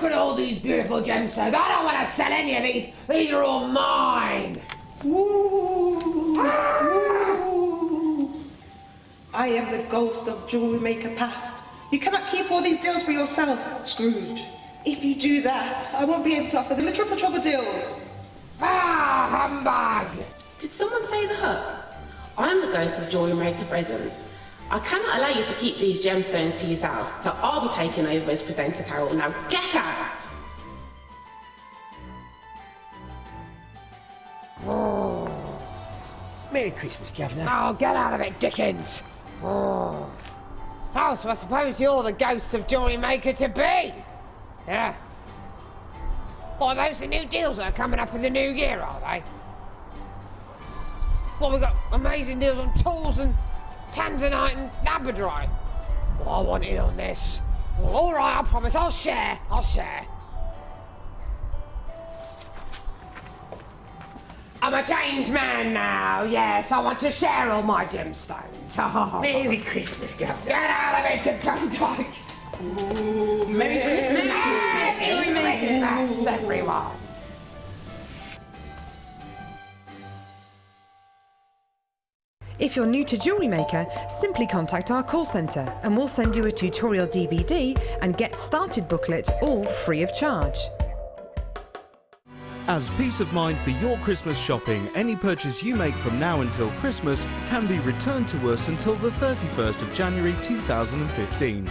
Look at all these beautiful gemstones. I don't want to sell any of these. These are all mine. Ooh. I am the ghost of jewellery maker past. You cannot keep all these deals for yourself, Scrooge. If you do that, I won't be able to offer the triple trouble deals. Humbug! Did someone say that? I'm the ghost of jewellery maker present. I cannot allow you to keep these gemstones to yourself, so I'll be taking over as presenter, Carol. Now get out! Merry Christmas, Governor. Oh, get out of it, Dickens. Oh, so I suppose you're the ghost of jewellery maker to be. Yeah. Well, are those the new deals that are coming up in the new year, are they? Well, we've got amazing deals on tools and tanzanite and labradorite. Well, I want in on this. Well, all right, I promise. I'll share. I'm a changed man now, yes. I want to share all my gemstones. Oh. Merry Christmas, Governor. Get out of it, Cabochon. Ooh, Merry Christmas. Merry Christmas, everyone. If you're new to Jewellery Maker, simply contact our call centre and we'll send you a tutorial DVD and Get Started booklet, all free of charge. As peace of mind for your Christmas shopping, any purchase you make from now until Christmas can be returned to us until the 31st of January 2015.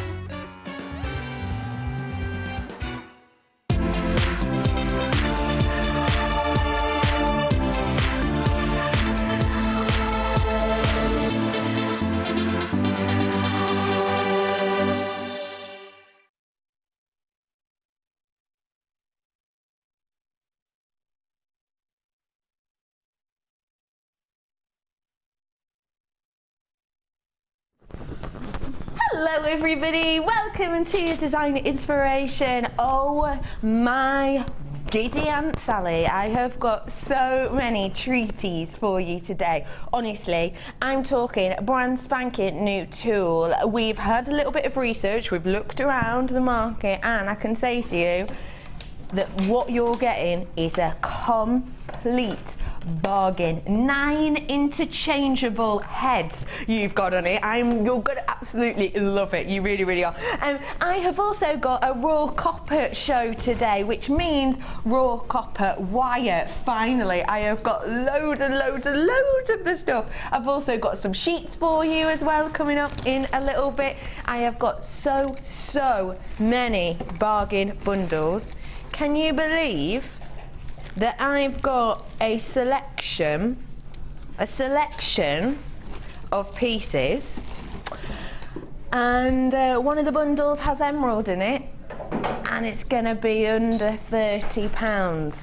Hello everybody, welcome to Design Inspiration. Oh my giddy Aunt Sally, I have got so many treaties for you today. Honestly, I'm talking brand spanking new tool. We've had a little bit of research, we've looked around the market, and I can say to you that what you're getting is a complete bargain. 9 interchangeable heads you've got on it. You're gonna absolutely love it. You really, really are. I have also got a raw copper show today, which means raw copper wire. Finally, I have got loads and loads and loads of the stuff. I've also got some sheets for you as well coming up in a little bit. I have got so many bargain bundles. Can you believe that I've got a selection of pieces, and one of the bundles has emerald in it, and it's gonna be under £30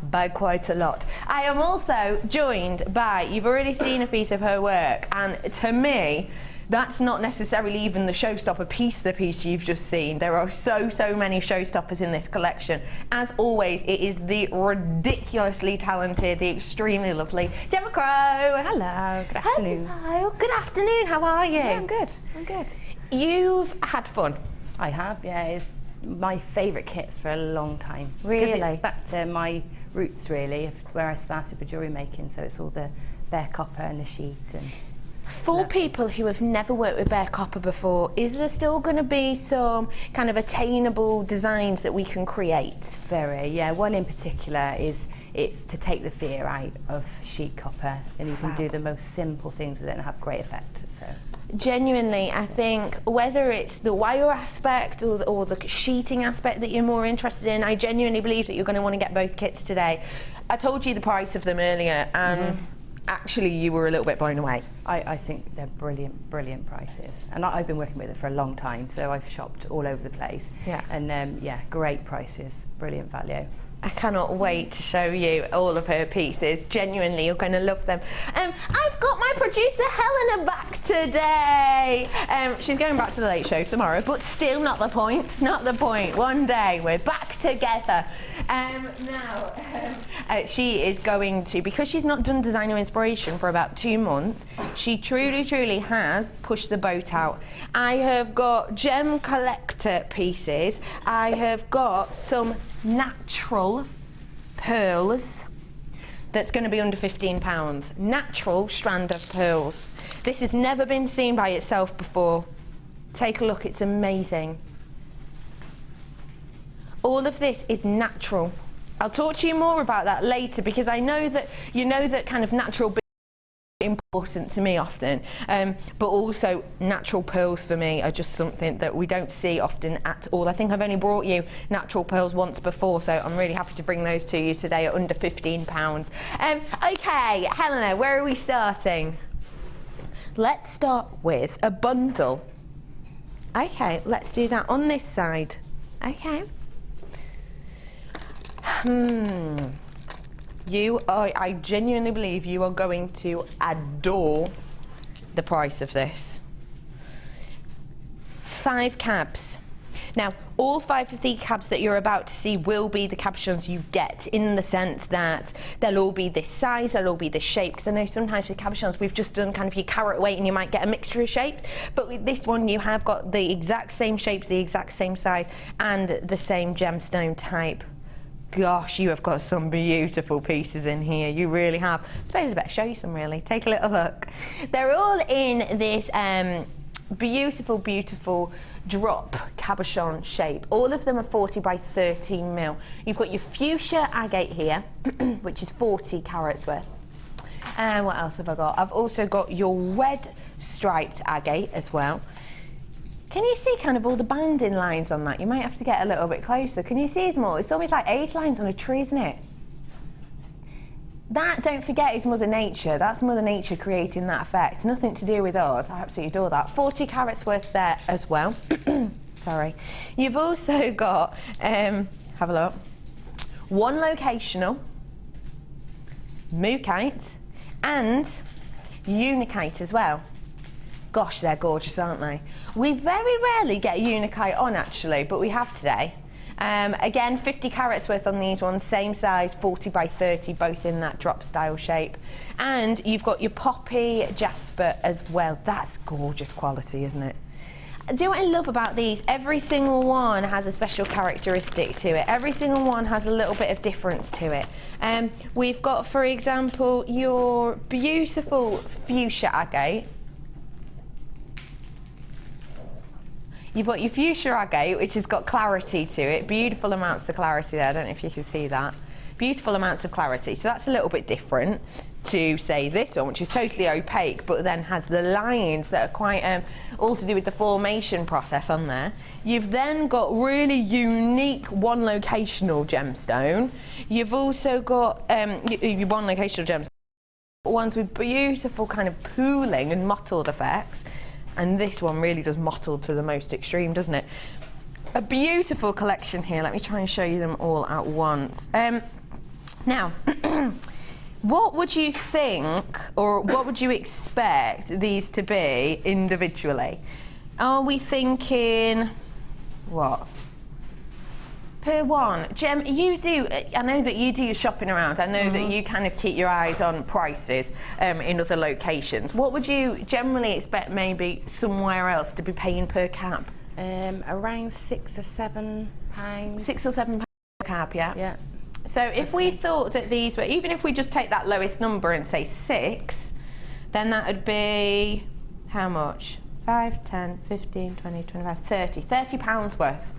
by quite a lot. I am also joined by, you've already seen a piece of her work, and to me, that's not necessarily even the showstopper piece, the piece you've just seen. There are so many showstoppers in this collection. As always, it is the ridiculously talented, the extremely lovely Gemma Crow. Hello, good afternoon. Hello, good afternoon, how are you? Yeah, I'm good. You've had fun. I have, yeah. It's my favourite kits for a long time. Really? Because it's back to my roots, really, of where I started with jewellery making, so it's all the bare copper and the sheet and... For people who have never worked with bare copper before, is there still going to be some kind of attainable designs that we can create? Very, yeah. One in particular is it's to take the fear out of sheet copper, and you can do the most simple things with it and have great effect. So. Genuinely, I think whether it's the wire aspect or the sheeting aspect that you're more interested in, I genuinely believe that you're going to want to get both kits today. I told you the price of them earlier, and actually you were a little bit blown away. I think they're brilliant prices, and I've been working with it for a long time, so I've shopped all over the place. Yeah. And yeah, great prices, brilliant value. I cannot wait to show you all of her pieces. Genuinely, you're going to love them. I've got my producer Helena back today. She's going back to the Late Show tomorrow, but still not the point. Not the point. One day we're back together. She is going to, because she's not done designer inspiration for about 2 months, she truly has pushed the boat out. I have got gem collector pieces. I have got some natural pearls that's going to be under £15. Natural strand of pearls. This has never been seen by itself before. Take a look, it's amazing. All of this is natural. I'll talk to you more about that later, because I know that you know that kind of natural is important to me often, but also natural pearls for me are just something that we don't see often at all. I think I've only brought you natural pearls once before, so I'm really happy to bring those to you today at under £15. Okay, Helena, where are we starting? Let's start with a bundle. Okay, let's do that on this side. Okay. I genuinely believe you are going to adore the price of this. 5 cabs. Now, all 5 of the cabs that you're about to see will be the cabochons you get, in the sense that they'll all be this size, they'll all be this shape, because I know sometimes with cabochons we've just done kind of your carat weight and you might get a mixture of shapes, but with this one you have got the exact same shapes, the exact same size, and the same gemstone type. Gosh, you have got some beautiful pieces in here, you really have. I suppose I better show you some really. Take a little look. They're all in this beautiful drop cabochon shape. All of them are 40 by 13 mil. You've got your fuchsia agate here, which is 40 carats worth. And what else have I got? I've also got your red striped agate as well. Can you see kind of all the banding lines on that? You might have to get a little bit closer. Can you see them all? It's almost like age lines on a tree, isn't it? That, don't forget, is Mother Nature. That's Mother Nature creating that effect. Nothing to do with us. I absolutely adore that. 40 carats worth there as well. Sorry. You've also got, have a look, 1 locational, mookite, and unikite as well. Gosh, they're gorgeous, aren't they? We very rarely get unikite on, actually, but we have today. Again, 50 carats worth on these ones, same size, 40 by 30, both in that drop style shape. And you've got your poppy jasper as well. That's gorgeous quality, isn't it? Do you know what I love about these? Every single one has a special characteristic to it. Every single one has a little bit of difference to it. We've got, for example, your beautiful fuchsia agate. You've got your fuchsia agate, which has got clarity to it. Beautiful amounts of clarity there. I don't know if you can see that. Beautiful amounts of clarity. So that's a little bit different to, say, this one, which is totally opaque, but then has the lines that are quite all to do with the formation process on there. You've then got really unique 1 locational gemstone. You've also got your 1 locational gemstone, ones with beautiful kind of pooling and mottled effects. And this one really does mottle to the most extreme, doesn't it? A beautiful collection here. Let me try and show you them all at once. Now, what would you think, or what would you expect these to be individually? Are we thinking, what? Per one. Gem, you do, I know that you do your shopping around. I know that you kind of keep your eyes on prices in other locations. What would you generally expect maybe somewhere else to be paying per cab? Around £6 or £7. £6 or £7 per cab, yeah? Yeah. So if we thought that these were, even if we just take that lowest number and say 6, then that would be, how much? 5, 10, 15, 20, 25, 30. £30 worth.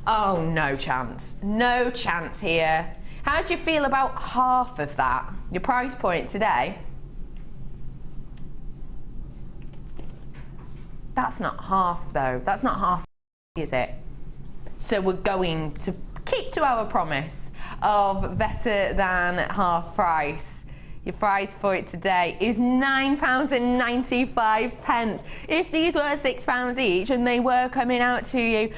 Oh, no chance. No chance here. How do you feel about half of that? Your price point today? That's not half, though. That's not half, is it? So we're going to keep to our promise of better than half price. Your price point today is £9.95. If these were £6 each and they were coming out to you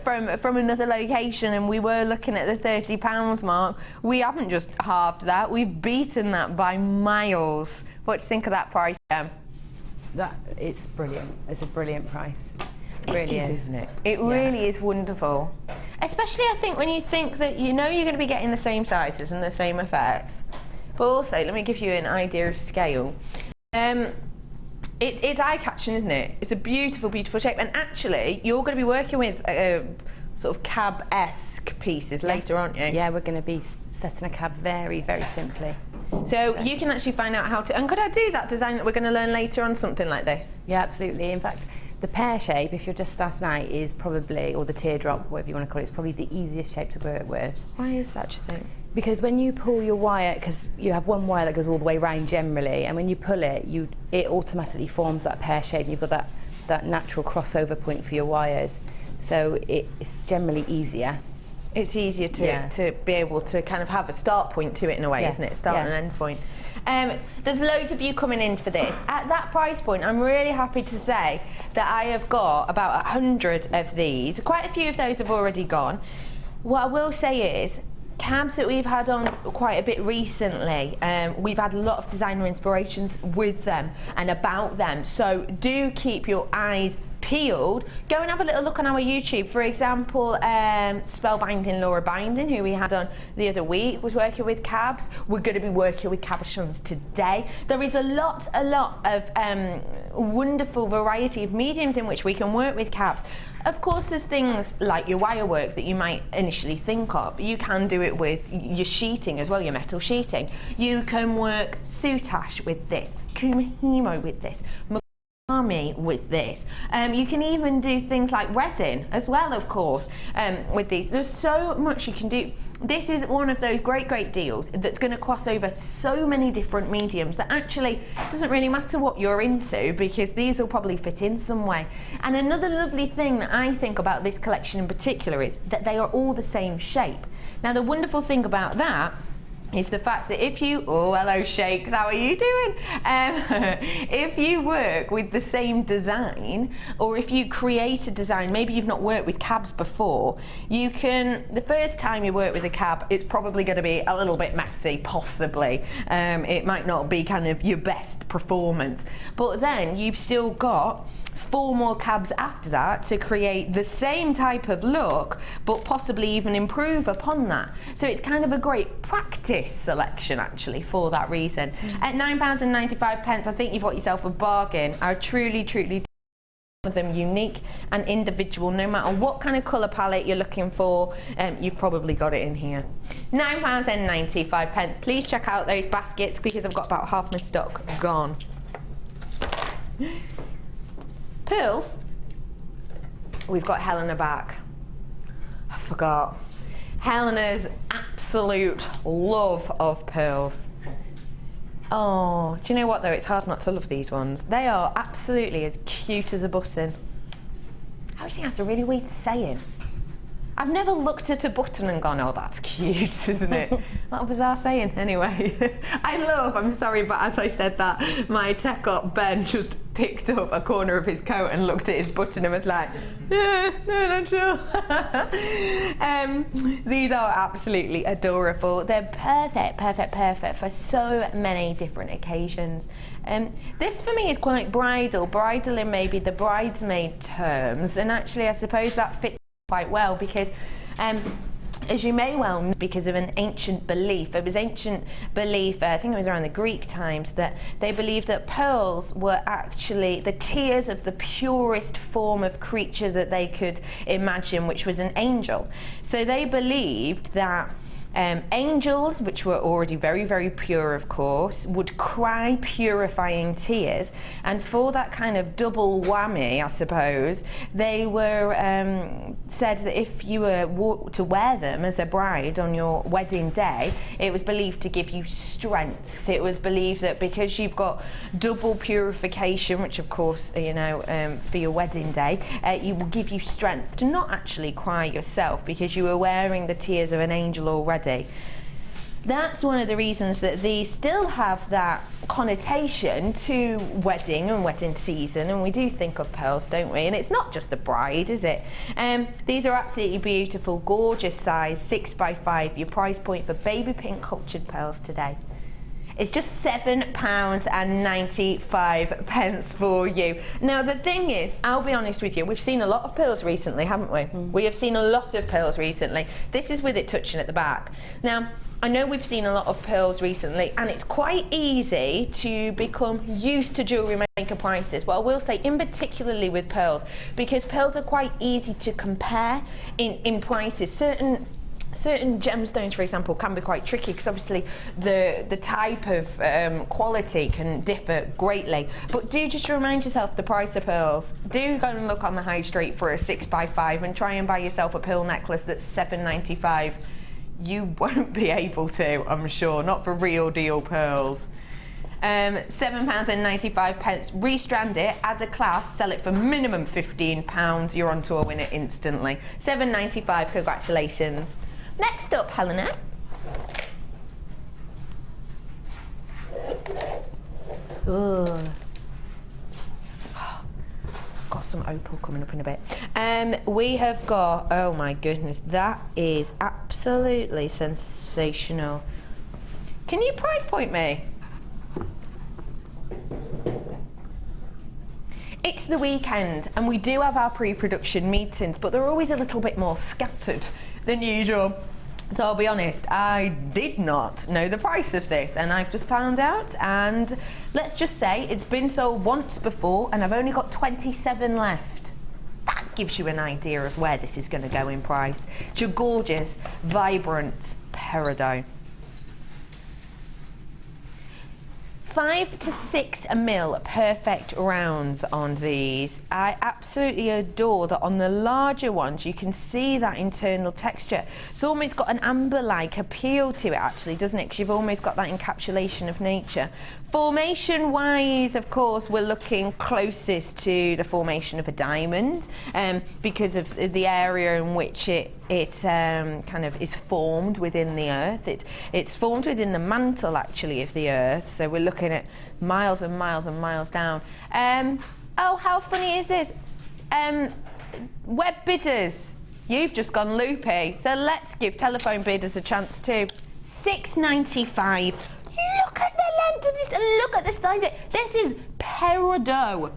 from another location and we were looking at the £30 mark, we haven't just halved that, we've beaten that by miles. What do you think of that price, Gem? It's brilliant. It's a brilliant price. It really is, isn't it? It really is wonderful. Especially, I think, when you think that you know you're going to be getting the same sizes and the same effects. But also, let me give you an idea of scale. It's eye-catching, isn't it? It's a beautiful, beautiful shape. And actually, you're going to be working with sort of cab-esque pieces later, aren't you? Yeah, we're going to be setting a cab very, very simply. So you can actually find out how to... And could I do that design that we're going to learn later on something like this? Yeah, absolutely. In fact, the pear shape, if you're just starting out, is probably, or the teardrop, whatever you want to call it, is probably the easiest shape to work with. Why is that, do you think? Because when you pull your wire, because you have one wire that goes all the way round generally, and when you pull it, it automatically forms that pear shape. You've got that natural crossover point for your wires. So it's generally easier. It's easier to be able to kind of have a start point to it in a way, isn't it? Start and end point. There's loads of you coming in for this. At that price point, I'm really happy to say that I have got about 100 of these. Quite a few of those have already gone. What I will say is, cabs that we've had on quite a bit recently, we've had a lot of designer inspirations with them and about them. So do keep your eyes peeled. Go and have a little look on our YouTube. For example, Spellbinding Laura Binding, who we had on the other week, was working with cabs. We're going to be working with cabochons today. There is a lot of wonderful variety of mediums in which we can work with cabs. Of course, there's things like your wire work that you might initially think of. You can do it with your sheeting as well, your metal sheeting. You can work soutache with this, kumihimo with this, army with this. You can even do things like resin as well, of course, with these. There's so much you can do. This is one of those great deals that's going to cross over so many different mediums that actually doesn't really matter what you're into, because these will probably fit in some way. And another lovely thing that I think about this collection in particular is that they are all the same shape. Now, the wonderful thing about that is the fact that if you, oh hello Shakes, how are you doing? If you work with the same design, or if you create a design, maybe you've not worked with cabs before, you can, the first time you work with a cab, it's probably going to be a little bit messy, possibly. It might not be kind of your best performance, but then you've still got 4 more cabs after that to create the same type of look, but possibly even improve upon that. So it's kind of a great practice selection actually for that reason. At £9.95, I think you've got yourself a bargain. I truly of them unique and individual. No matter what kind of colour palette you're looking for, you've probably got it in here. £9.95. Please check out those baskets, because I've got about half my stock gone. Pearls, we've got Helena back. I forgot. Helena's absolute love of pearls. Oh, do you know what though? It's hard not to love these ones. They are absolutely as cute as a button. I always think that's a really weird saying. I've never looked at a button and gone, oh, that's cute, isn't it? What a bizarre saying, anyway. I'm sorry, but as I said that, my tech op Ben just picked up a corner of his coat and looked at his button and was like, no, not sure. These are absolutely adorable. They're perfect for so many different occasions. This for me is quite bridal in maybe the bridesmaid terms, and actually I suppose that fits quite well, because as you may well know, because of an ancient belief, I think it was around the Greek times, that they believed that pearls were actually the tears of the purest form of creature that they could imagine, which was an angel. So they believed that angels, which were already very pure, of course, would cry purifying tears, and for that kind of double whammy, I suppose, they were said that if you were to wear them as a bride on your wedding day, it was believed to give you strength. It was believed that because you've got double purification, which of course, you know, for your wedding day, it will give you strength to not actually cry yourself, because you were wearing the tears of an angel already. That's one of the reasons that these still have that connotation to wedding and wedding season, and we do think of pearls, don't we? And it's not just the bride, is it? These are absolutely beautiful, gorgeous size, 6x5, your price point for baby pink cultured pearls today. It's just £7.95 for you. Now the thing is, I'll be honest with you, we've seen a lot of pearls recently, haven't we? We have seen a lot of pearls recently. This is with it touching at the back. Now, I know we've seen a lot of pearls recently, and it's quite easy to become used to jewellery maker prices. Well, I will say, in particularly with pearls, because pearls are quite easy to compare in prices. Certain gemstones, for example, can be quite tricky because obviously the type of quality can differ greatly. But do just remind yourself the price of pearls. Do go and look on the high street for a 6x5 and try and buy yourself a pearl necklace that's £7.95. You won't be able to, I'm sure, not for real deal pearls. £7.95, restrand it, add a class, sell it for minimum £15, you're onto a winner instantly. £7.95, congratulations. Next up, Helena. Ooh. I've got some opal coming up in a bit. We have got, oh my goodness, that is absolutely sensational. Can you price point me? It's the weekend and we do have our pre-production meetings, but they're always a little bit more scattered than usual. So I'll be honest, I did not know the price of this and I've just found out, and let's just say it's been sold once before and I've only got 27 left. That gives you an idea of where this is going to go in price. It's your gorgeous, vibrant peridot. 5 to 6 mil perfect rounds on these. I absolutely adore that on the larger ones you can see that internal texture. It's almost got an amber-like appeal to it actually, doesn't it? Because you've almost got that encapsulation of nature. Formation wise, of course, we're looking closest to the formation of a diamond because of the area in which it kind of is formed within the earth. It's formed within the mantle actually of the earth, so we're looking at miles and miles and miles down. Oh, how funny is this? Web bidders, you've just gone loopy, so let's give telephone bidders a chance too. £6.95. Look at the length of this, and look at the size of it. This is peridot.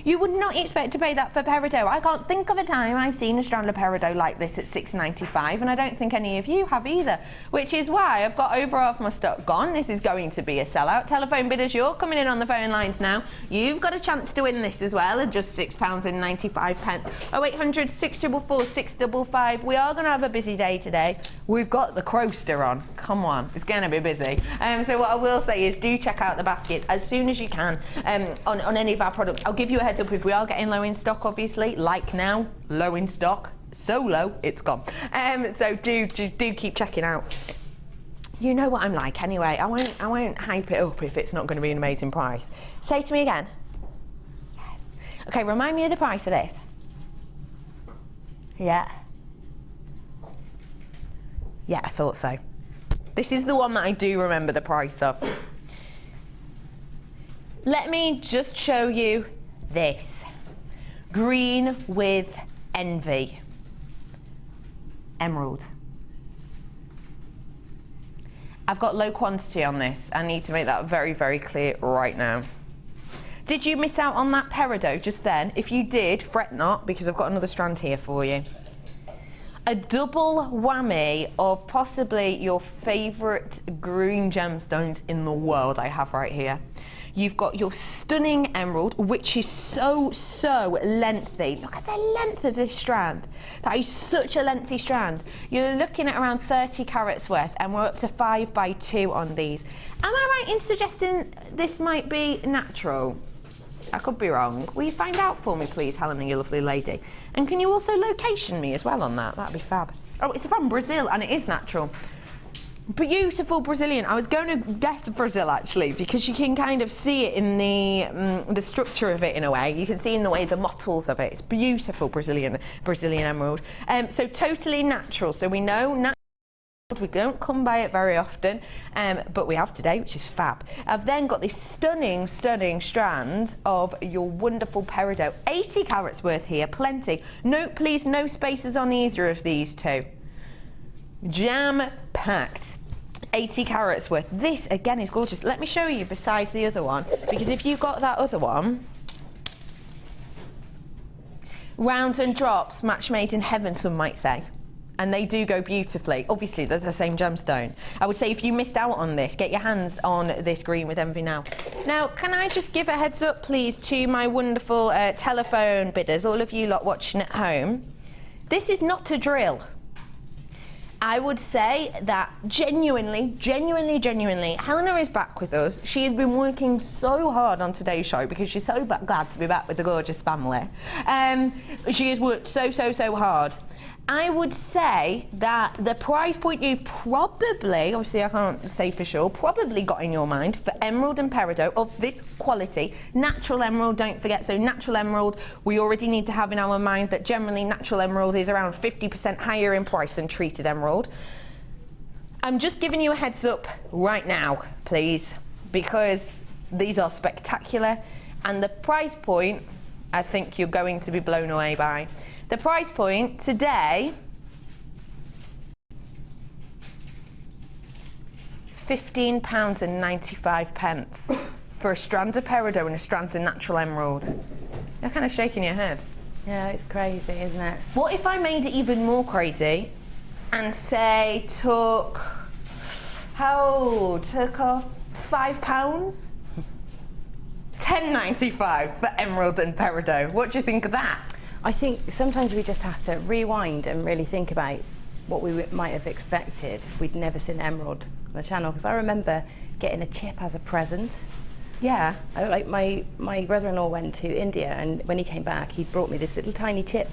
You would not expect to pay that for peridot. I can't think of a time I've seen a strand of peridot like this at £6.95, and I don't think any of you have either, which is why I've got over half my stock gone. This is going to be a sellout. Telephone bidders, you're coming in on the phone lines now. You've got a chance to win this as well at just £6.95. 0800 644 655. We are going to have a busy day today. We've got the Croaster on. Come on, it's going to be busy. So what I will say is do check out the basket as soon as you can on any of our products. I'll give you a heads up if we are getting low in stock, obviously, like now, low in stock, so low, it's gone. So do keep checking out. You know what I'm like anyway. I won't hype it up if it's not going to be an amazing price. Say to me again. Yes. Okay, remind me of the price of this. Yeah. Yeah, I thought so. This is the one that I do remember the price of. Let me just show you this. Green with envy. Emerald. I've got low quantity on this. I need to make that very, very clear right now. Did you miss out on that peridot just then? If you did, fret not, because I've got another strand here for you. A double whammy of possibly your favourite green gemstones in the world I have right here. You've got your stunning emerald, which is so lengthy. Look at the length of this strand. That is such a lengthy strand. You're looking at around 30 carats worth, and we're up to 5x2 on these. Am I right in suggesting this might be natural? I could be wrong. Will you find out for me, please, Helena, you lovely lady? And can you also location me as well on that? That'd be fab. Oh, it's from Brazil, and it is natural. Beautiful Brazilian. I was going to guess Brazil actually, because you can kind of see it in the structure of it in a way. You can see in the way the mottles of it. It's beautiful Brazilian emerald. So totally natural. So we know natural. We don't come by it very often, but we have today, which is fab. I've then got this stunning strand of your wonderful peridot. 80 carats worth here, plenty. Note please, no spaces on either of these two. Jam-packed. 80 carats worth. This again is gorgeous. Let me show you besides the other one, because if you got that other one, rounds and drops, match made in heaven, some might say. And they do go beautifully. Obviously, they're the same gemstone. I would say if you missed out on this, get your hands on this green with envy now. Now, can I just give a heads up, please, to my wonderful telephone bidders, all of you lot watching at home. This is not a drill. I would say that genuinely, Helena is back with us. She has been working so hard on today's show because she's so glad to be back with the gorgeous family. She has worked so hard. I would say that the price point you've probably, obviously I can't say for sure, probably got in your mind for emerald and peridot of this quality. Natural emerald, don't forget, so natural emerald, we already need to have in our mind that generally natural emerald is around 50% higher in price than treated emerald. I'm just giving you a heads up right now, please, because these are spectacular, and the price point, I think you're going to be blown away by. The price point today, £15.95 for a strand of peridot and a strand of natural emerald. You're kind of shaking your head. Yeah, it's crazy, isn't it? What if I made it even more crazy and say took off £5? £10.95 for emerald and peridot. What do you think of that? I think sometimes we just have to rewind and really think about what we might have expected if we'd never seen emerald on the channel. Because I remember getting a chip as a present. Yeah. Like my brother-in-law went to India, and when he came back, he brought me this little tiny chip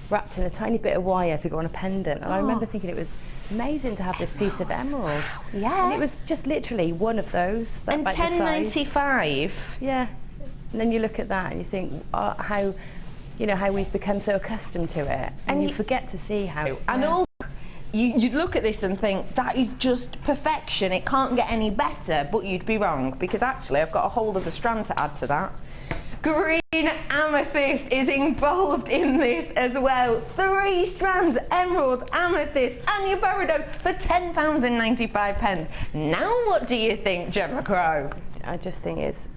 wrapped in a tiny bit of wire to go on a pendant. And I remember thinking it was amazing to have this piece of emerald. Yeah. And it was just literally one of those. And £10.95. Yeah. And then you look at that and you think how we've become so accustomed to it, and you forget to see how. And all you'd look at this and think that is just perfection. It can't get any better, but you'd be wrong, because actually I've got a whole other strand to add to that. Green amethyst is involved in this as well. 3 strands, emerald, amethyst, and your peridot for £10.95. Now, what do you think, Gemma Crow? I just think it's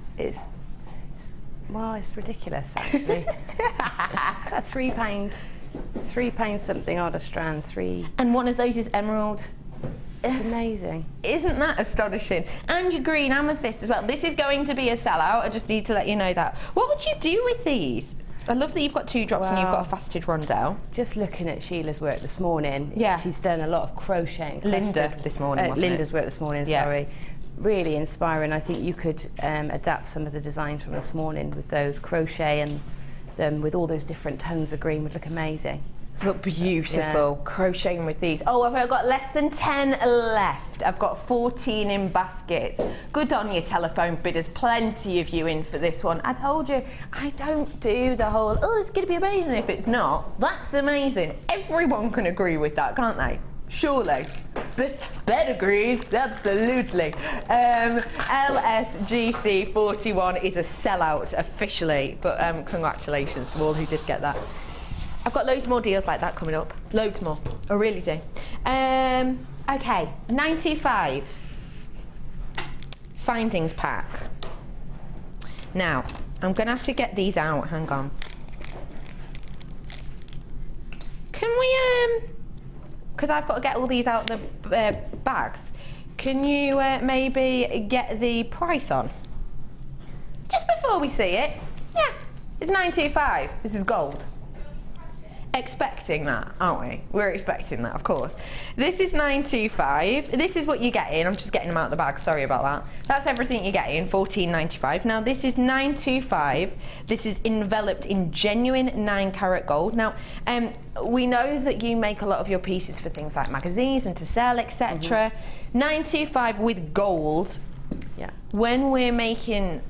ridiculous, actually. That's £3 something odd a strand, and one of those is emerald. It's amazing. Isn't that astonishing? And your green amethyst as well. This is going to be a sellout. I just need to let you know that. What would you do with these? I love that you've got 2 drops and you've got a faceted rondelle. Just looking at Sheila's work this morning, yeah, she's done a lot of crocheting. Linda this morning, wasn't Linda's it? work this morning, yeah. Sorry. Really inspiring. I think you could adapt some of the designs from this morning with those crochet, and them with all those different tones of green would look amazing. Look beautiful, crocheting with these. Oh, I've got less than 10 left. I've got 14 in baskets. Good on you, telephone bidders. Plenty of you in for this one. I told you, I don't do the whole, oh, it's going to be amazing if it's not. That's amazing. Everyone can agree with that, can't they? Surely. Bet agrees, absolutely. LSGC 41 is a sellout officially, but congratulations to all who did get that. I've got loads more deals like that coming up. Loads more. I really do. Okay, 95. Findings pack. Now, I'm going to have to get these out. Hang on. Can we, because I've got to get all these out of the bags. Can you maybe get the price on? Just before we see it. Yeah, it's 925. This is gold. Expecting that, aren't we? We're expecting that, of course. This is 925. This is what you get in. I'm just getting them out of the bag. Sorry about that. That's everything you get in. 14.95. Now this is 925. This is enveloped in genuine 9-carat gold. Now we know that you make a lot of your pieces for things like magazines and to sell, etc. 925 with gold. Yeah. When we're making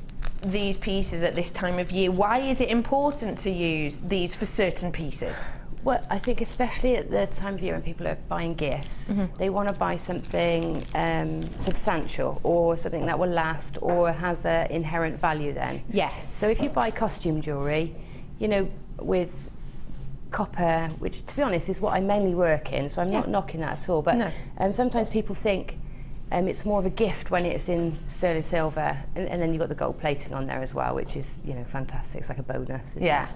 these pieces at this time of year, why is it important to use these for certain pieces? Well, I think especially at the time of year when people are buying gifts, they want to buy something substantial, or something that will last or has an inherent value then. Yes. So if you buy costume jewellery, you know, with copper, which to be honest is what I mainly work in, so I'm not knocking that at all, but sometimes people think, It's more of a gift when it's in sterling silver, and then you've got the gold plating on there as well, which is, you know, fantastic. It's like a bonus. Isn't Yeah. it?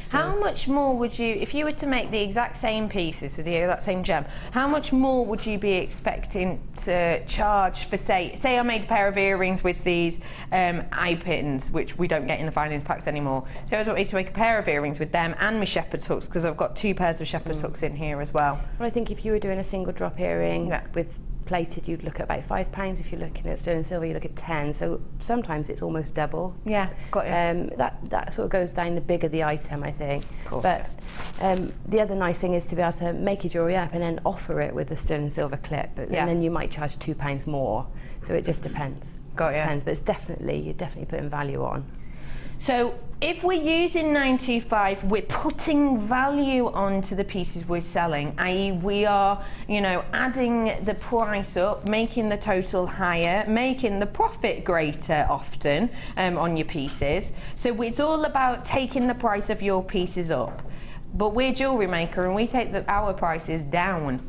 So, How much more would you, if you were to make the exact same pieces with the exact same gem, how much more would you be expecting to charge for, say I made a pair of earrings with these eye pins, which we don't get in the finance packs anymore. So I was wanting to make a pair of earrings with them and my shepherd's hooks, because I've got 2 pairs of shepherd's hooks in here as well. Well, I think if you were doing a single drop earring Yeah. with plated, you'd look at about £5. If you're looking at sterling silver, you look at 10. So sometimes it's almost double. Yeah, got you. That sort of goes down the bigger the item, I think. Of course. But the other nice thing is to be able to make your jewellery up and then offer it with a sterling silver clip, Yeah. and then you might charge £2 more. So it just depends. Got you. Depends, but you're definitely putting value on. So if we're using 925, we're putting value onto the pieces we're selling, i.e. we are, you know, adding the price up, making the total higher, making the profit greater often on your pieces. So it's all about taking the price of your pieces up. But we're jewellery maker and we take our prices down.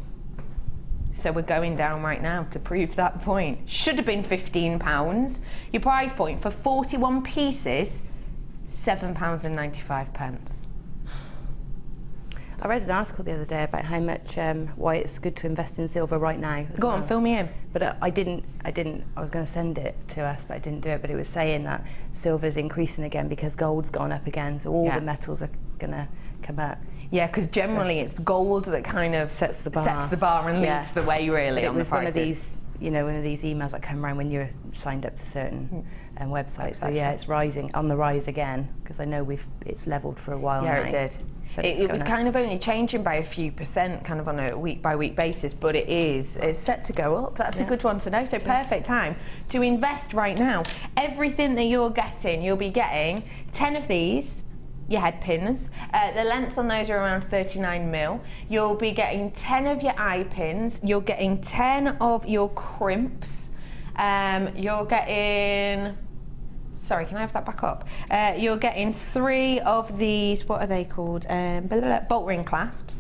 So we're going down right now to prove that point. Should have been £15. Your price point for 41 pieces, £7.95. I read an article the other day about how much why it's good to invest in silver right now. Go on, fill me in. But I didn't. I was going to send it to us, but I didn't do it. But it was saying that silver's increasing again because gold's gone up again, so all the metals are going to come up. Yeah, because generally it's gold that kind of sets the bar and leads the way really but on the it was one of these, you know, one of these emails that come around when you're signed up to certain websites. So yeah, it's rising, on the rise again, because I know it's levelled for a while now. Yeah, it did. But It was kind of only changing by a few percent, kind of on a week-by-week basis, but it's set to go up. That's a good one to know. So perfect time to invest right now. Everything that you're getting, you'll be getting 10 of these, your head pins. The length on those are around 39mm. You'll be getting 10 of your eye pins. You're getting 10 of your crimps. You're getting... Sorry, can I have that back up? You're getting 3 of these, what are they called? Bolt ring clasps.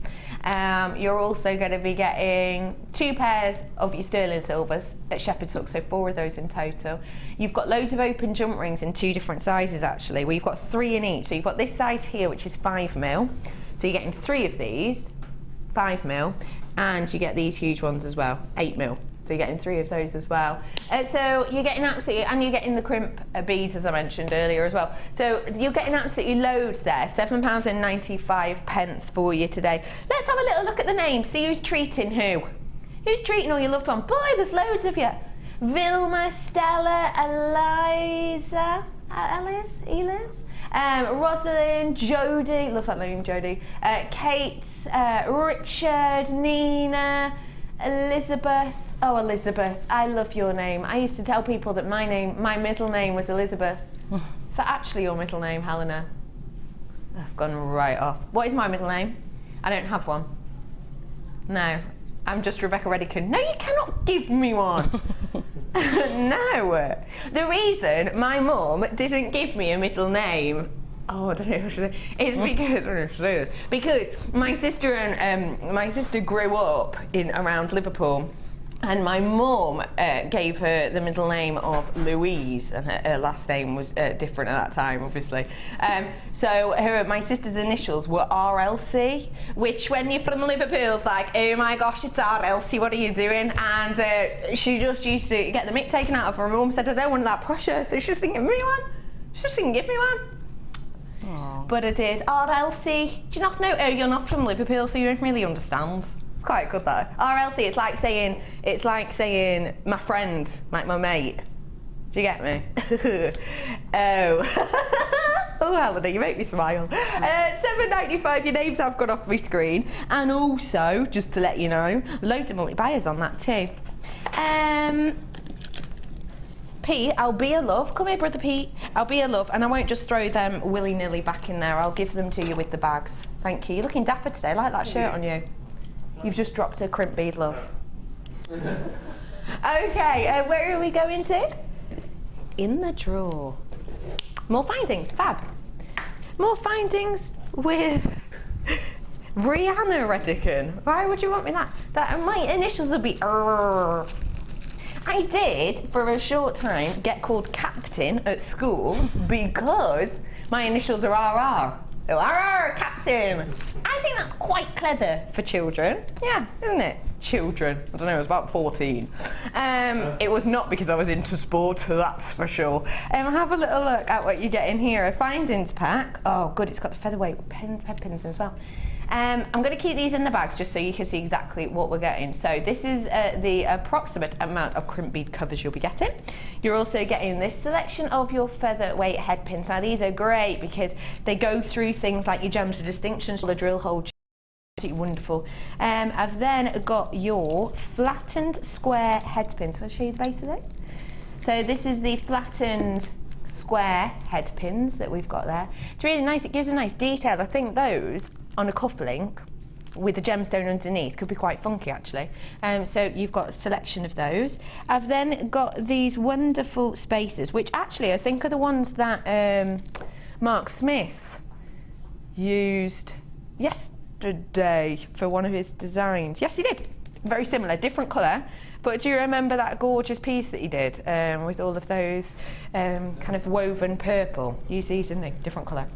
You're also going to be getting 2 pairs of your sterling silvers at shepherd's hook, so 4 of those in total. You've got loads of open jump rings in 2 different sizes actually, where you've got 3 in each. So you've got this size here, which is 5mm. So you're getting 3 of these, 5mm, and you get these huge ones as well, 8mm. So you're getting 3 of those as well. So you're getting absolutely, and you're getting the crimp beads as I mentioned earlier as well. So you're getting absolutely loads there. £7.95 for you today. Let's have a little look at the names, see who's treating who. Who's treating all your loved ones? Boy, there's loads of you. Vilma, Stella, Eliza, Elias? Rosalind, Jodie, love that name, Jodie. Kate, Richard, Nina, Elizabeth. Oh, Elizabeth, I love your name. I used to tell people that my middle name was Elizabeth. Is that actually your middle name, Helena? I've gone right off. What is my middle name? I don't have one. No, I'm just Rebecca Redican. No, you cannot give me one. No. The reason my mum didn't give me a middle name, oh, I don't know. It's because my sister and my sister grew up around Liverpool, and my mum gave her the middle name of Louise, and her last name was different at that time, obviously. So my sister's initials were RLC, which when you're from Liverpool is like, oh my gosh, it's RLC, what are you doing? And she just used to get the mick taken out of her. My mum said, I don't want that pressure, so she just didn't give me one. She just didn't give me one. Aww. But it is RLC. Do you not know? Oh, you're not from Liverpool, so you don't really understand. It's quite good though. RLC, it's like saying my friend, like my mate. Do you get me? Oh. Oh, Helena, you make me smile. £7.95, your names have gone off my screen. And also, just to let you know, loads of multi-buyers on that too. Pete, I'll be a love. Come here, brother Pete. I'll be a love, and I won't just throw them willy-nilly back in there. I'll give them to you with the bags. Thank you. You're looking dapper today. I like that shirt on you. You've just dropped a crimp bead, love. Okay, where are we going to? In the drawer. More findings, fab. More findings with Rihanna Redican. Why would you want me that? My initials would be I did, for a short time, get called captain at school because my initials are RR. Oh, RR, captain! I think that's quite clever for children. Yeah, isn't it? Children. I don't know, I was about 14. It was not because I was into sport, that's for sure. Have a little look at what you get in here. A findings pack. Oh, good, it's got the featherweight head pins as well. I'm going to keep these in the bags just so you can see exactly what we're getting. So this is the approximate amount of crimp bead covers you'll be getting. You're also getting this selection of your featherweight head pins. Now these are great because they go through things like your gems of distinction, the drill hole. Wonderful. I've then got your flattened square head pins. I'll show you the base of those. So this is the flattened square head pins that we've got there. It's really nice. It gives a nice detail. I think those on a cufflink with a gemstone underneath could be quite funky actually. So you've got a selection of those. I've then got these wonderful spacers, which actually I think are the ones that Mark Smith used yesterday for one of his designs. Yes, he did. Very similar, different colour. But do you remember that gorgeous piece that he did with all of those kind of woven purple? Use these in a different colour.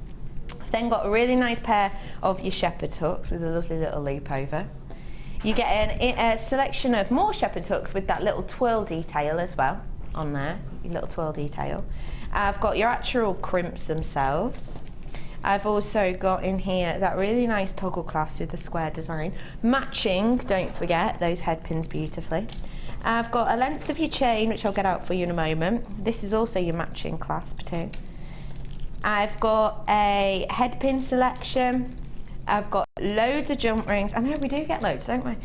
Then got a really nice pair of your shepherd's hooks with a lovely little loop over. You get a selection of more shepherd's hooks with that little twirl detail as well on there, your little twirl detail. I've got your actual crimps themselves. I've also got in here that really nice toggle clasp with the square design. Matching, don't forget, those head pins beautifully. I've got a length of your chain, which I'll get out for you in a moment. This is also your matching clasp too. I've got a head pin selection. I've got loads of jump rings. I know we do get loads, don't we?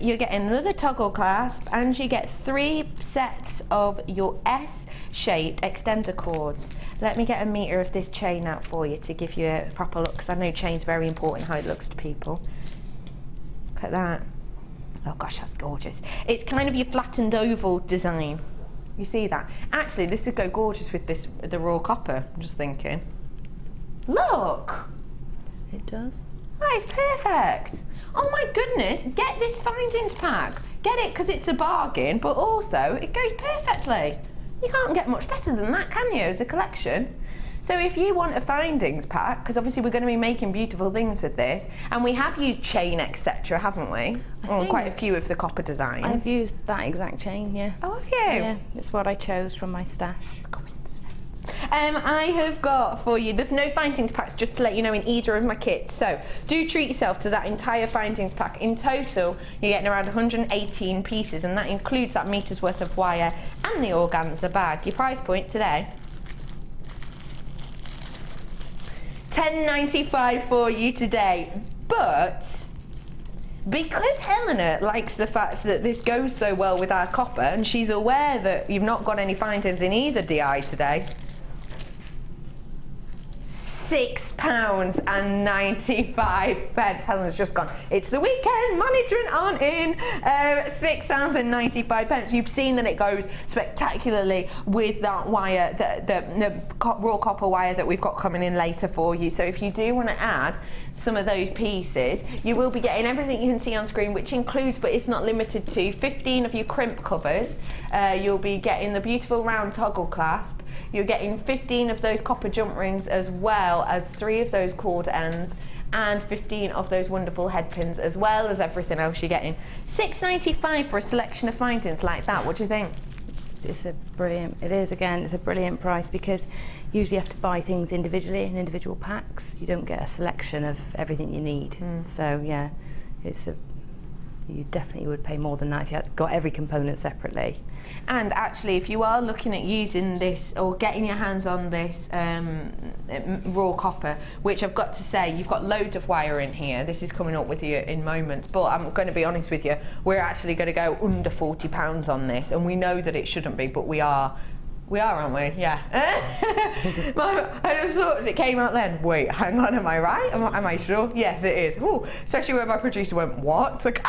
You're getting another toggle clasp and you get 3 sets of your S-shaped extender cords. Let me get a metre of this chain out for you to give you a proper look, because I know chain's very important how it looks to people. Look at that. Oh gosh, that's gorgeous. It's kind of your flattened oval design. You see that? Actually, this would go gorgeous with this, the raw copper, I'm just thinking. Look! It does. That is perfect. Oh my goodness, get this findings pack. Get it because it's a bargain, but also it goes perfectly. You can't get much better than that, can you, as a collection? So if you want a findings pack, because obviously we're going to be making beautiful things with this, and we have used chain, etc., haven't we? On quite a few of the copper designs. I've used that exact chain, yeah. Oh, have you? Yeah, it's what I chose from my stash. That's coincidence. I have got for you, there's no findings packs, just to let you know, in either of my kits. So do treat yourself to that entire findings pack. In total, you're getting around 118 pieces, and that includes that metre's worth of wire and the organza bag. Your price point today, $10.95 for you today, but because Helena likes the fact that this goes so well with our copper, and she's aware that you've not got any findings in either DI today, £6.95. Helena's just gone, it's the weekend, management aren't in. £6.95. You've seen that it goes spectacularly with that wire, the raw copper wire that we've got coming in later for you. So if you do want to add some of those pieces, you will be getting everything you can see on screen, which includes, but it's not limited to, 15 of your crimp covers. You'll be getting the beautiful round toggle clasp. You're getting 15 of those copper jump rings, as well as 3 of those cord ends, and 15 of those wonderful head pins, as well as everything else you're getting. $6.95 for a selection of findings like that. What do you think? It's a brilliant, it is again, it's a brilliant price, because usually you have to buy things individually in individual packs. You don't get a selection of everything you need. So yeah, you definitely would pay more than that if you had got every component separately. And actually, if you are looking at using this or getting your hands on this raw copper, which I've got to say, you've got loads of wire in here. This is coming up with you in moments, but I'm going to be honest with you, we're actually going to go under £40 on this, and we know that it shouldn't be, but we are. We are, aren't we? Yeah. I just thought as it came out then, wait, hang on, am I right? Am I sure? Yes, it is. Ooh, especially when my producer went, what? Like,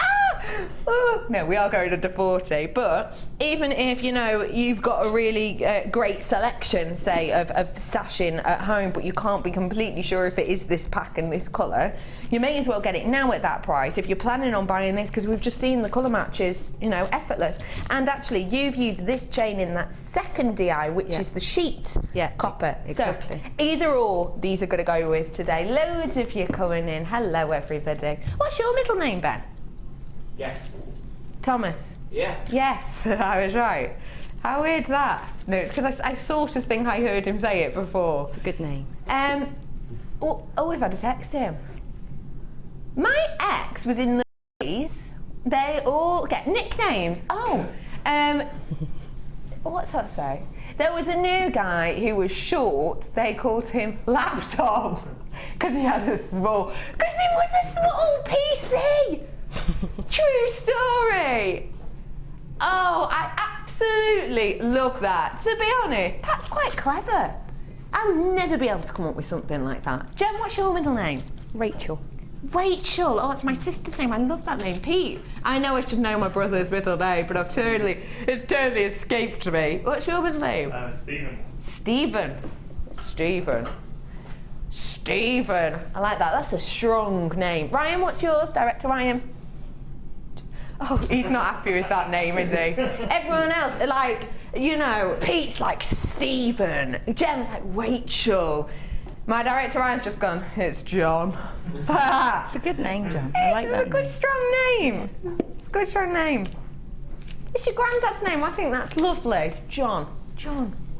No, we are going under 40, but even if, you know, you've got a really great selection, say, of stashing at home, but you can't be completely sure if it is this pack and this colour, you may as well get it now at that price if you're planning on buying this, because we've just seen the colour matches, you know, effortless. And actually, you've used this chain in that second DI, which is the sheet copper. Exactly. So either or, these are going to go with today. Loads of you coming in. Hello, everybody. What's your middle name, Ben? Yes. Thomas? Yeah. Yes, I was right. How weird's that? No, it's because I sort of think I heard him say it before. It's a good name. We've had a text him. My ex was in the movies. They all get nicknames. What's that say? There was a new guy who was short. They called him Laptop because he had a small. Because he was a small PC. True story. Oh, I absolutely love that. To be honest, that's quite clever. I would never be able to come up with something like that. Jem, what's your middle name? Rachel. Rachel. Oh, it's my sister's name. I love that name. Pete. I know I should know my brother's middle name, but it's totally escaped me. What's your middle name? Stephen. Stephen. I like that. That's a strong name. Ryan, what's yours? Director Ryan. Oh, he's not happy with that name, is he? Everyone else, like, you know, Pete's like Stephen. Gem's like Rachel. My director Ryan's just gone, it's John. It's a good name, John. I like that. It's a good, strong name. It's a good, strong name. It's your granddad's name. I think that's lovely. John.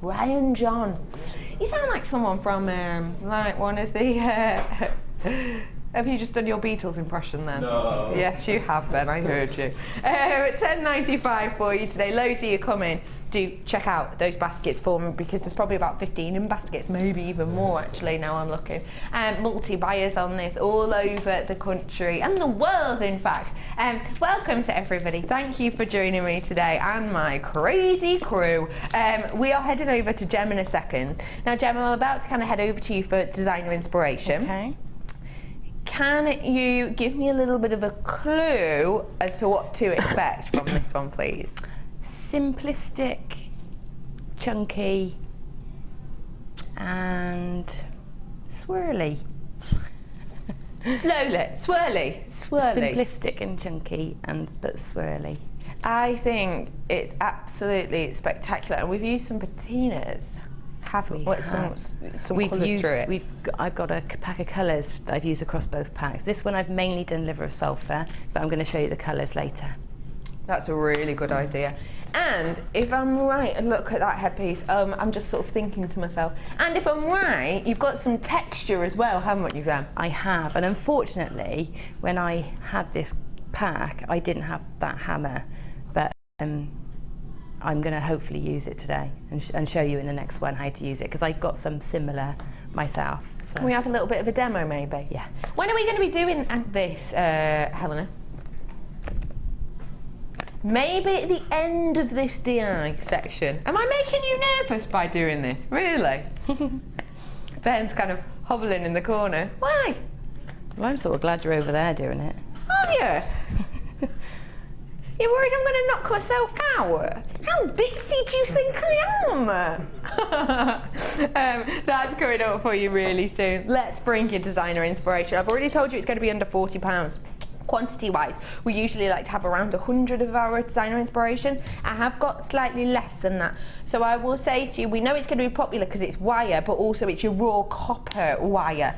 Ryan John. You sound like someone from, like one of the... Have you just done your Beatles impression then? No. Yes, you have, Ben. I heard you. $10.95 for you today. Loads of you coming. Do check out those baskets for me, because there's probably about 15 in baskets, maybe even more actually now I'm looking. Multi-buyers on this all over the country and the world, in fact. Welcome to everybody. Thank you for joining me today and my crazy crew. We are heading over to Gemma in a second. Now, Gemma, I'm about to kind of head over to you for designer inspiration. Okay. Can you give me a little bit of a clue as to what to expect from this one, please? Simplistic, chunky, and swirly. Swirly. Simplistic and chunky, but swirly. I think it's absolutely spectacular, and we've used some patinas. Have we? Some colours through it. I've got a pack of colours that I've used across both packs. This one I've mainly done liver of sulfur, but I'm going to show you the colours later. That's a really good idea. And if I'm right, and look at that headpiece, I'm just sort of thinking to myself, and if I'm right, you've got some texture as well, haven't you, Jem? I have, and unfortunately, when I had this pack, I didn't have that hammer, but I'm going to hopefully use it today and show you in the next one how to use it, because I've got some similar myself. So. Can we have a little bit of a demo, maybe? Yeah. When are we going to be doing this, Helena? Maybe at the end of this DI section. Am I making you nervous by doing this? Really? Ben's kind of hobbling in the corner. Why? Well, I'm sort of glad you're over there doing it. Are you? You're worried I'm going to knock myself out? How ditzy do you think I am? That's coming up for you really soon. Let's bring you designer inspiration. I've already told you it's going to be under £40. Quantity-wise, we usually like to have around 100 of our designer inspiration. I have got slightly less than that. So I will say to you, we know it's going to be popular because it's wire, but also it's your raw copper wire.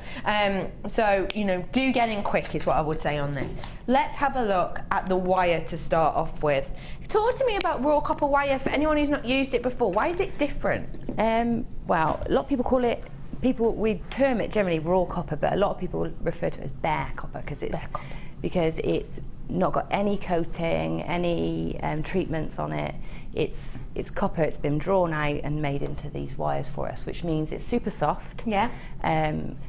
So, you know, do get in quick is what I would say on this. Let's have a look at the wire to start off with. Talk to me about raw copper wire for anyone who's not used it before. Why is it different? Well, a lot of people call it, we term it generally raw copper, but a lot of people refer to it as bare copper because it's not got any coating, any treatments on it. It's copper. It's been drawn out and made into these wires for us, which means it's super soft. Yeah.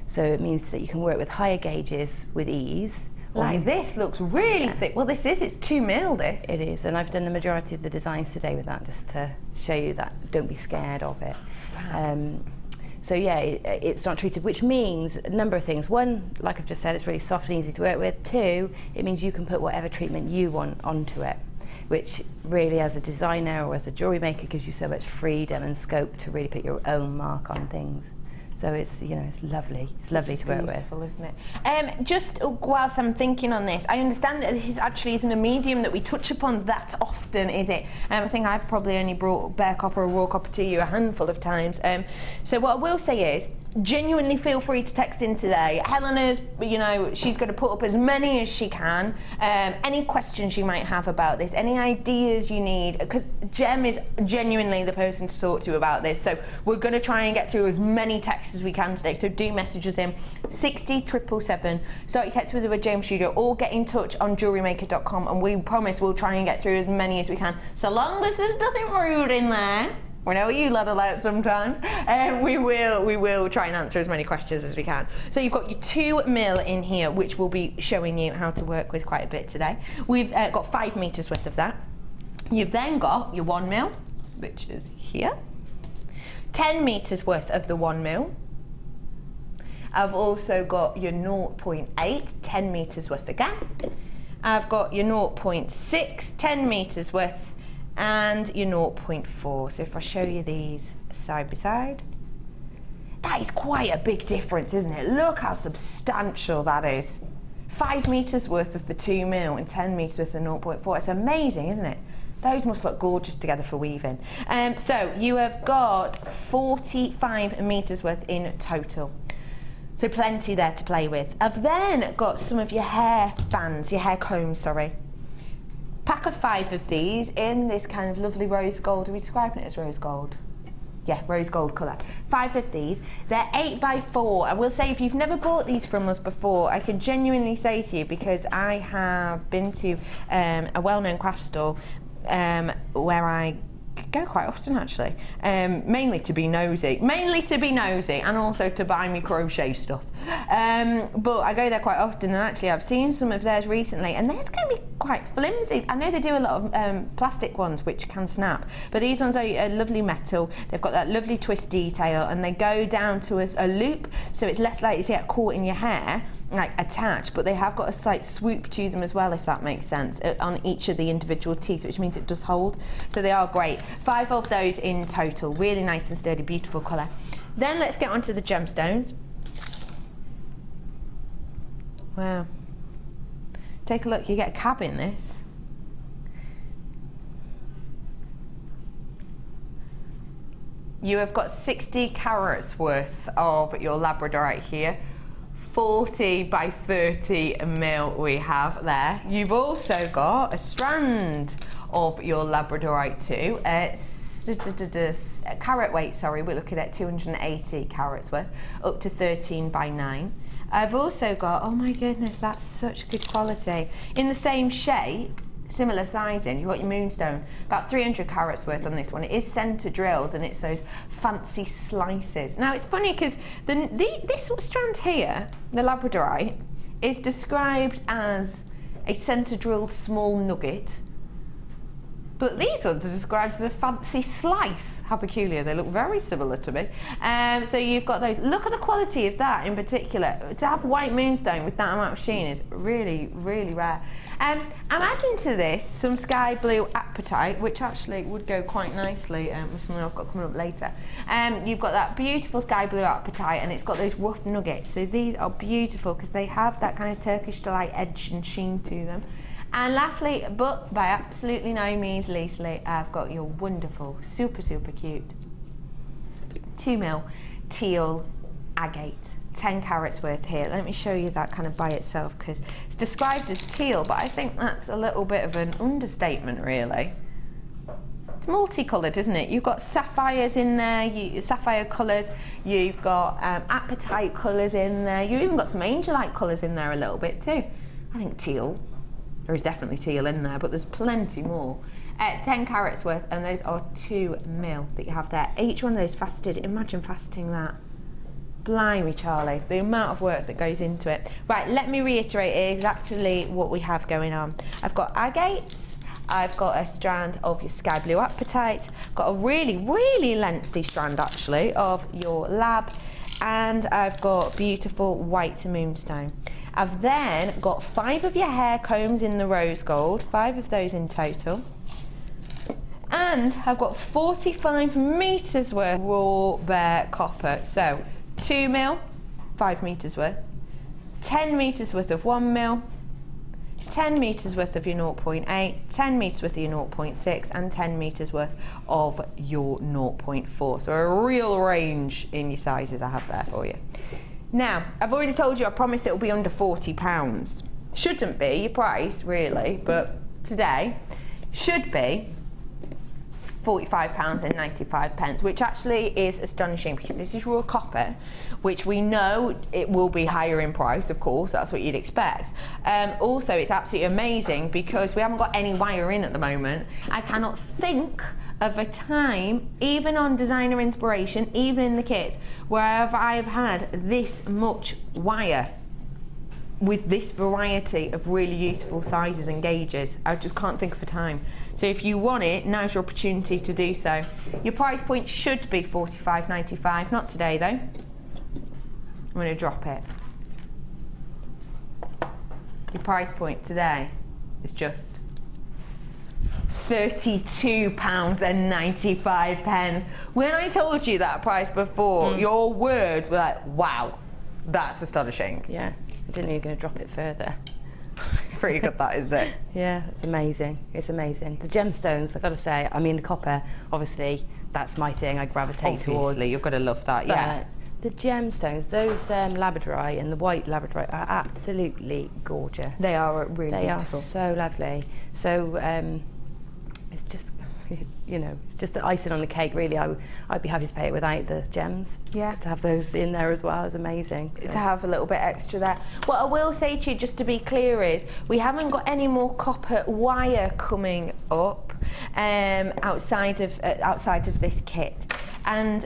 So it means that you can work with higher gauges with ease. Like this looks really thick. Well, it's 2 mil, this. It is, and I've done the majority of the designs today with that, just to show you that don't be scared of it. So yeah, it's not treated, which means a number of things. One, like I've just said, it's really soft and easy to work with. Two, it means you can put whatever treatment you want onto it, which really, as a designer or as a jewellery maker, gives you so much freedom and scope to really put your own mark on things. So it's, you know, it's lovely. It's lovely to work with. Beautiful, isn't it? Just whilst I'm thinking on this, I understand that this actually isn't a medium that we touch upon that often, is it? I think I've probably only brought bare copper or raw copper to you a handful of times. So what I will say is, genuinely feel free to text in today. Helena's, you know, she's going to put up as many as she can. Any questions you might have about this, any ideas you need, because Gem is genuinely the person to talk to about this. So we're going to try and get through as many texts as we can today. So do message us in 60777. Start your text with the word Jam Studio, or get in touch on jewellerymaker.com, and we promise we'll try and get through as many as we can. So long as there's nothing rude in there. We know you let it out sometimes. We will try and answer as many questions as we can. So you've got your 2 mil in here, which we'll be showing you how to work with quite a bit today. We've got 5 meters worth of that. You've then got your 1 mil, which is here. 10 meters worth of the 1 mil. I've also got your 0.8, 10 meters worth again. I've got your 0.6, 10 meters worth, and your 0.4. So if I show you these side by side, that is quite a big difference, isn't it? Look how substantial that is. 5 meters worth of the 2 mil and 10 meters worth of 0.4. It's amazing, isn't it? Those must look gorgeous together for weaving. So you have got 45 meters worth in total. So plenty there to play with. I've then got some of your hair bands, your hair combs, sorry. Pack of 5 of these in this kind of lovely rose gold. Are we describing it as rose gold? Yeah, rose gold colour. 5 of these. They're 8x4. I will say, if you've never bought these from us before, I can genuinely say to you, because I have been to a well-known craft store where I go quite often actually, mainly to be nosy, and also to buy me crochet stuff, but I go there quite often, and actually I've seen some of theirs recently, and theirs can be quite flimsy. I know they do a lot of plastic ones which can snap, but these ones are a lovely metal. They've got that lovely twist detail, and they go down to a loop, so it's less likely to get caught in your hair, like attached, but they have got a slight swoop to them as well, if that makes sense, on each of the individual teeth, which means it does hold. So they are great. 5 of those in total. Really nice and sturdy, beautiful colour. Then let's get onto the gemstones. Wow. Take a look, you get a cab in this. You have got 60 carats worth of your labradorite here. 40 by 30 mil we have there. You've also got a strand of your labradorite too. Carat weight, sorry, we're looking at 280 carats worth, up to 13 by 9. I've also got, oh my goodness, that's such good quality. In the same shape, similar sizing, you've got your Moonstone, about 300 carats worth on this one. It is centre drilled, and it's those fancy slices. Now it's funny because this strand here, the labradorite, is described as a centre drilled small nugget, but these ones are described as a fancy slice. How peculiar, they look very similar to me. So you've got those. Look at the quality of that in particular. To have white Moonstone with that amount of sheen is really, really rare. I'm adding to this some sky blue apatite, which actually would go quite nicely with something I've got coming up later. You've got that beautiful sky blue apatite, and it's got those rough nuggets. So these are beautiful because they have that kind of Turkish delight edge and sheen to them. And lastly, but by absolutely no means leastly, I've got your wonderful, super, super cute 2 mil teal agate. 10 carats worth here. Let me show you that kind of by itself, because it's described as teal, but I think that's a little bit of an understatement, really. It's multicoloured, isn't it? You've got sapphires in there, sapphire colours, you've got apatite colours in there, you've even got some angelite colours in there a little bit too. I think teal. There is definitely teal in there, but there's plenty more. 10 carats worth, and those are 2 mil that you have there. Each one of those faceted, imagine faceting that. Blimey, Charlie, the amount of work that goes into it. Right, let me reiterate exactly what we have going on. I've got agates, I've got a strand of your sky blue apatite, got a really, really lengthy strand actually of your lab, and I've got beautiful white moonstone. I've then got 5 of your hair combs in the rose gold, 5 of those in total. And I've got 45 metres worth raw bare copper. So 2 mil, 5 metres worth, 10 metres worth of 1 mil, 10 metres worth of your 0.8, 10 metres worth of your 0.6, and 10 metres worth of your 0.4. So a real range in your sizes I have there for you. Now, I've already told you, I promise it'll be under £40. Shouldn't be your price, really, but today should be £45.95, which actually is astonishing because this is raw copper, which we know it will be higher in price, of course, that's what you'd expect. Also, it's absolutely amazing because we haven't got any wire in at the moment. I cannot think of a time, even on designer inspiration, even in the kits, where I've had this much wire with this variety of really useful sizes and gauges. I just can't think of a time. So if you want it, now's your opportunity to do so. Your price point should be £45.95, not today though. I'm going to drop it. Your price point today is just £32.95. When I told you that price before, your words were like, wow, that's astonishing. Yeah, I didn't know you were going to drop it further. Pretty good that, isn't it? Yeah, it's amazing. It's amazing. The gemstones, I've got to say, I mean the copper, obviously, that's my thing. I gravitate towards. Obviously, you're going to love that, yeah. The gemstones, those labradorite and the white labradorite are absolutely gorgeous. They are really They beautiful. are so lovely. So it's just, you know, it's just the icing on the cake, really. I'd be happy to pay it without the gems. Yeah. To have those in there as well is amazing. So. To have a little bit extra there. What I will say to you, just to be clear, is we haven't got any more copper wire coming up outside of this kit. And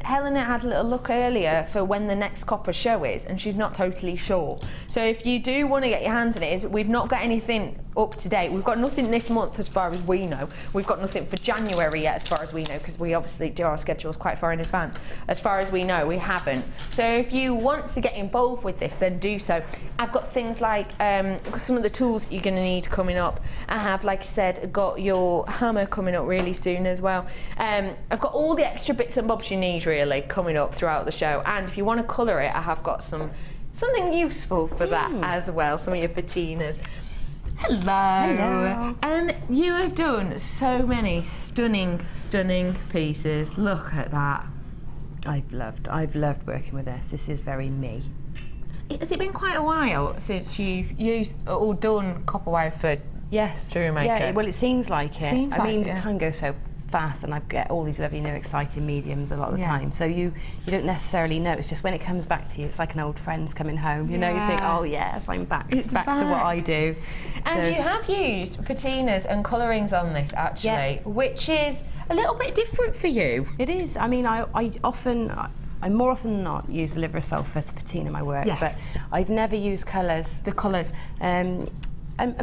Helena had a little look earlier for when the next copper show is, and she's not totally sure. So if you do want to get your hands on it, we've not got anything up to date. We've got nothing this month as far as we know. We've got nothing for January yet as far as we know, because we obviously do our schedules quite far in advance. As far as we know, we haven't. So if you want to get involved with this, then do so. I've got things like some of the tools you're going to need coming up. I have, like I said, got your hammer coming up really soon as well. I've got all the extra bits and bobs you need really coming up throughout the show, and if you want to colour it, I have got something useful for that as well, some of your patinas. Hello. You have done so many stunning pieces. Look at that. I've loved working with this. This is very me. Has it been quite a while since you've used or done copper wire for Jewellery Maker? Yeah, well, it seems like it. I mean, the time goes so fast, and I get all these lovely new exciting mediums a lot of the time, so you don't necessarily know. It's just when it comes back to you, it's like an old friend's coming home, you know. You think, oh yes, I'm back. It's back to what I do. And you have used patinas and colourings on this actually, which is a little bit different for you. It is. I mean, I more often than not use the liver sulfur to patina my work, but I've never used colours. The colours. And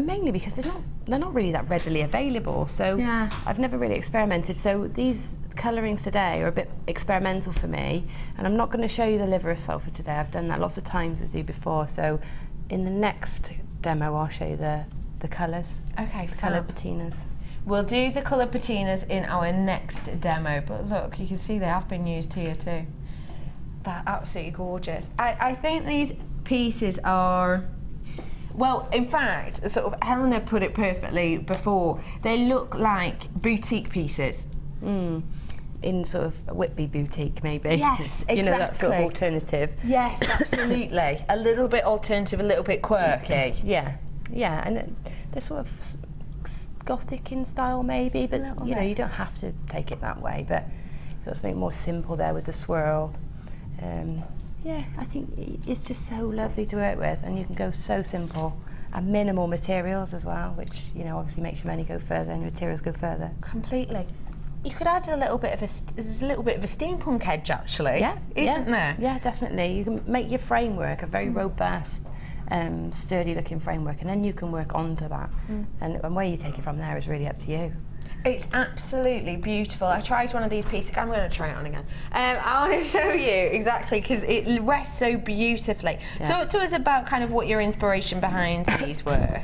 mainly because they're not really that readily available, so I've never really experimented. So these colourings today are a bit experimental for me, and I'm not going to show you the liver of sulphur today. I've done that lots of times with you before, so in the next demo I'll show you the colours. Okay, colour patinas. We'll do the colour patinas in our next demo, but look, you can see they have been used here too. They're absolutely gorgeous. I think these pieces are, well, in fact, sort of Helena put it perfectly before. They look like boutique pieces. In sort of a Whitby boutique, maybe. Yes, exactly. You know, that sort of alternative. Yes, absolutely. A little bit alternative, a little bit quirky. Yeah, and they're sort of gothic in style, maybe, but you know, you don't have to take it that way. But you've got something more simple there with the swirl. Yeah, I think it's just so lovely to work with, and you can go so simple and minimal materials as well, which, you know, obviously makes your money go further and your materials go further. Completely. You could add a little bit of a steampunk edge, actually. Yeah, isn't there? Yeah, definitely. You can make your framework a very robust sturdy looking framework, and then you can work onto that. And where you take it from there is really up to you. It's absolutely beautiful. I tried one of these pieces. I'm going to try it on again. I want to show you exactly because it rests so beautifully. Yeah. Talk to us about kind of what your inspiration behind these were.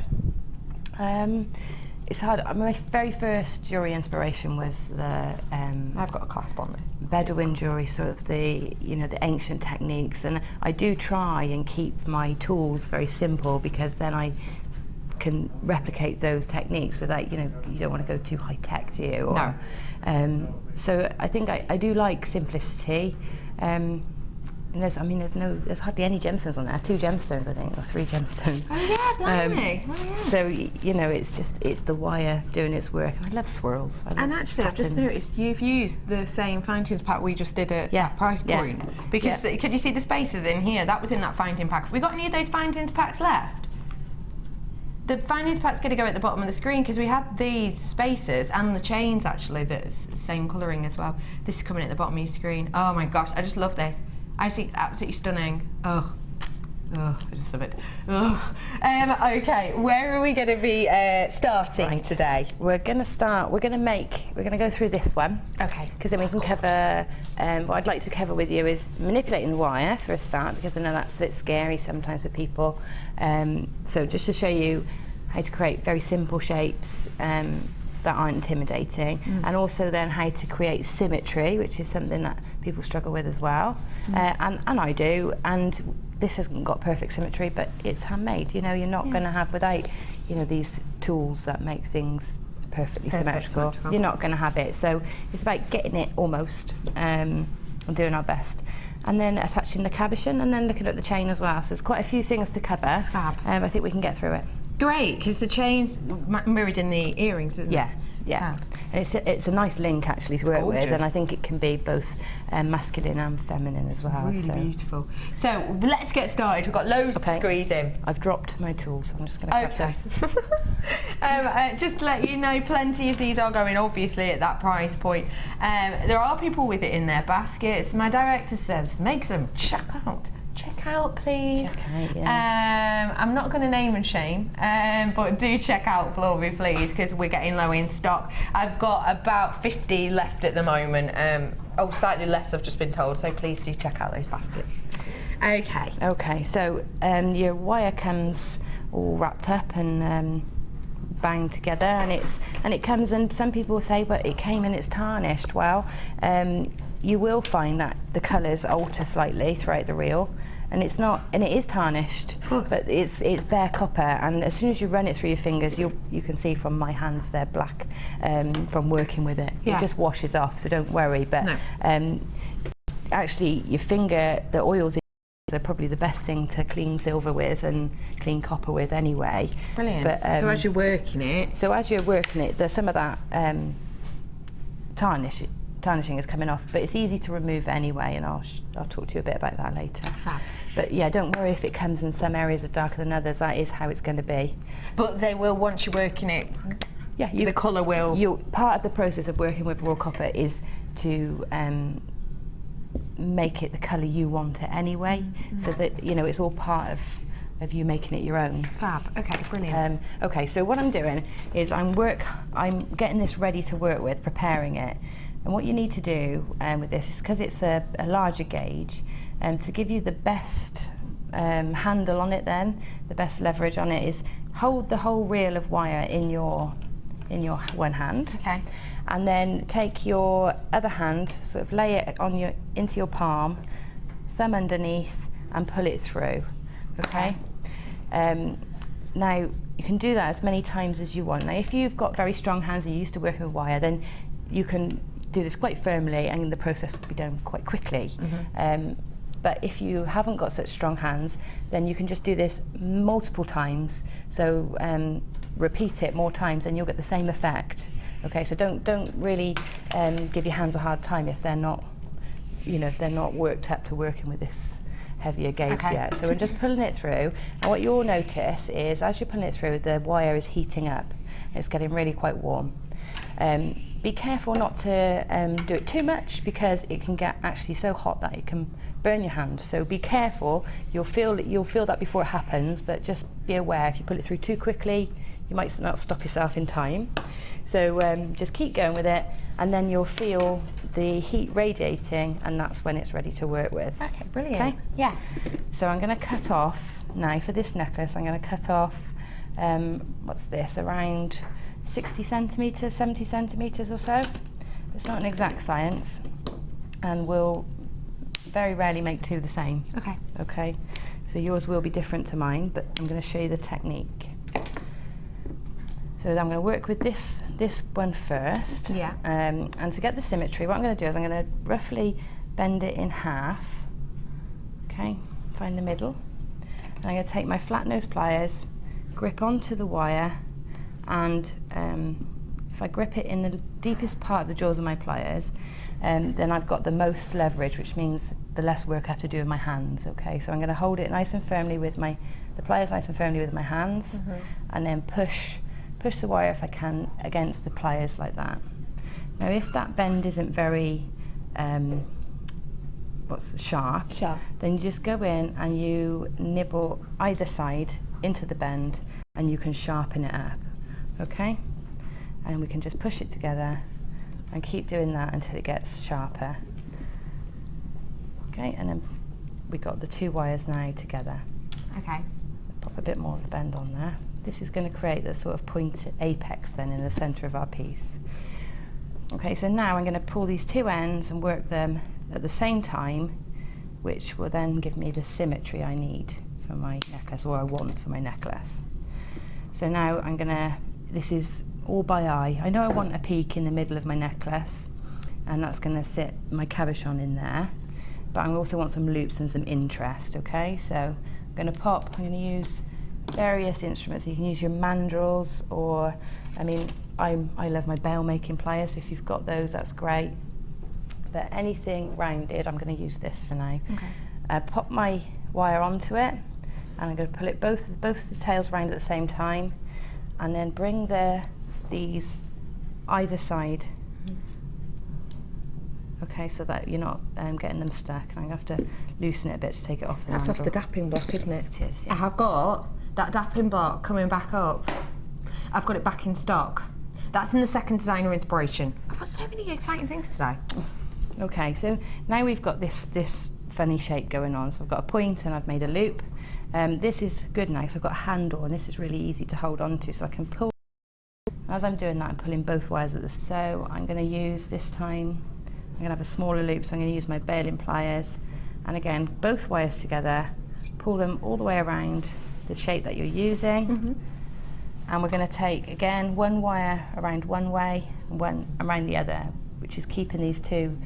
It's hard. My very first jewellery inspiration was the I've got a clasp on this. Bedouin jewellery, sort of the the ancient techniques, and I do try and keep my tools very simple because then I can replicate those techniques without you don't want to go too high tech, do you? Or, No. So I think I do like simplicity. And there's hardly any gemstones on there. 2 gemstones, I think, or 3 gemstones. Oh yeah, blimey. So it's the wire doing its work. I love swirls. I love And actually, I've just patterns. noticed you've used the same findings pack we just did at that price point. Because could you see the spaces in here? That was in that finding pack. Have we got any of those findings packs left? The findings pack's going to go at the bottom of the screen because we had these spaces and the chains actually that's same colouring as well. This is coming at the bottom of your screen. Oh my gosh, I just love this. I think it's absolutely stunning. Oh, I just love it. Okay, where are we going to be starting today? We're going to go through this one. Okay. Because then we can cover, what I'd like to cover with you is manipulating the wire for a start, because I know that's a bit scary sometimes for people. So just to show you how to create very simple shapes that aren't intimidating, and also then how to create symmetry, which is something that people struggle with as well, and I do. And this hasn't got perfect symmetry, but it's handmade. You're not going to have, without these tools that make things perfectly symmetrical, you're not going to have it. So it's about getting it almost and doing our best. And then attaching the cabochon, and then looking at the chain as well. So there's quite a few things to cover. Fab. I think we can get through it. Great, because the chain's mirrored in the earrings, isn't it? Yeah. And it's a nice link actually to work with, and I think it can be both masculine and feminine as well. Really beautiful. So let's get started. We've got loads to squeeze in. I've dropped my tools, so I'm just going to grab them. Just to let you know, plenty of these are going obviously at that price point. There are people with it in their baskets. My director says, make them check out. Check out, please. Check out, yeah. I'm not going to name and shame, but do check out for me, please, because we're getting low in stock. I've got about 50 left at the moment. Slightly less, I've just been told, so please do check out those baskets. Okay, so your wire comes all wrapped up and banged together, and it comes, and some people say, but it came and it's tarnished. Well, you will find that the colours alter slightly throughout the reel, and it is tarnished, but it's bare copper, and as soon as you run it through your fingers, you can see from my hands they're black from working with it. It just washes off, so don't worry. But actually, your finger, the oils are probably the best thing to clean silver with and clean copper with anyway. Brilliant. But, so as you're working it, there's some of that tarnishing is coming off, but it's easy to remove anyway, and I'll talk to you a bit about that later. Fab. But yeah, don't worry if it comes in some areas are darker than others. That is how it's going to be. But they will, once you're working it, the colour will. Part of the process of working with raw copper is to make it the colour you want it anyway, so that it's all part of you making it your own. Fab. Okay, brilliant. Okay, so what I'm doing is I'm getting this ready to work with, preparing it. And what you need to do with this is, because it's a larger gauge, to give you the best handle on it, then the best leverage on it is hold the whole reel of wire in your one hand. Okay. And then take your other hand, sort of lay it into your palm, thumb underneath, and pull it through. Okay. Now you can do that as many times as you want. Now, if you've got very strong hands and you're used to working with wire, then you can do this quite firmly, and the process will be done quite quickly. But if you haven't got such strong hands, then you can just do this multiple times. So repeat it more times, and you'll get the same effect. Okay, so don't really give your hands a hard time if they're not, if they're not worked up to working with this heavier gauge yet. So we're just pulling it through, and what you'll notice is as you're pulling it through, the wire is heating up. It's getting really quite warm. Be careful not to do it too much, because it can get actually so hot that it can burn your hand. So be careful. You'll feel that before it happens, but just be aware if you pull it through too quickly, you might not stop yourself in time. So just keep going with it, and then you'll feel the heat radiating, and that's when it's ready to work with. Okay, brilliant. Okay? Yeah. So I'm going to cut off now for this necklace. I'm going to cut off what's this, around 60 centimetres, 70 centimetres or so. It's not an exact science, and we'll very rarely make two the same. Okay. Okay, so yours will be different to mine, but I'm going to show you the technique. So I'm going to work with this one first. Yeah. And to get the symmetry, what I'm going to do is I'm going to roughly bend it in half. Okay, find the middle. And I'm going to take my flat nose pliers, grip onto the wire, and if I grip it in the deepest part of the jaws of my pliers, then I've got the most leverage, which means the less work I have to do with my hands. Okay, so I'm going to hold it nice and firmly with the pliers nice and firmly with my hands, and then push the wire if I can against the pliers like that. Now, if that bend isn't very sharp, then you just go in and you nibble either side into the bend, and you can sharpen it up. Okay, and we can just push it together and keep doing that until it gets sharper. Okay, and then we got the two wires now together. Okay. Pop a bit more of the bend on there. This is going to create the sort of pointed apex then in the centre of our piece. Okay, so now I'm going to pull these two ends and work them at the same time, which will then give me the symmetry I need for my necklace, or I want for my necklace. So now I'm going to, this is all by eye. I know I want a peak in the middle of my necklace, and that's going to sit my cabochon in there, but I also want some loops and some interest. Okay, so I'm going to use various instruments. You can use your mandrels, or I love my bail making pliers, so if you've got those, that's great, but anything rounded, I'm going to use this for now. Okay. Pop my wire onto it, and I'm going to pull it both of the tails round at the same time, and then bring these either side. Okay, so that you're not getting them stuck. I'm going to have to loosen it a bit to take it off the That's mandrel. off the dapping block, isn't it? It is, yeah. I have got that dapping block coming back up. I've got it back in stock. That's in the second designer inspiration. I've got so many exciting things today. Okay, so now we've got this funny shape going on. So I've got a point and I've made a loop. This is good now, so I've got a handle, and this is really easy to hold on to, so I can pull. As I'm doing that, I'm pulling both wires at the same. So I'm going to use this time, I'm going to have a smaller loop, so I'm going to use my baling pliers, and again, both wires together, pull them all the way around the shape that you're using, and we're going to take, again, one wire around one way and one around the other, which is keeping these two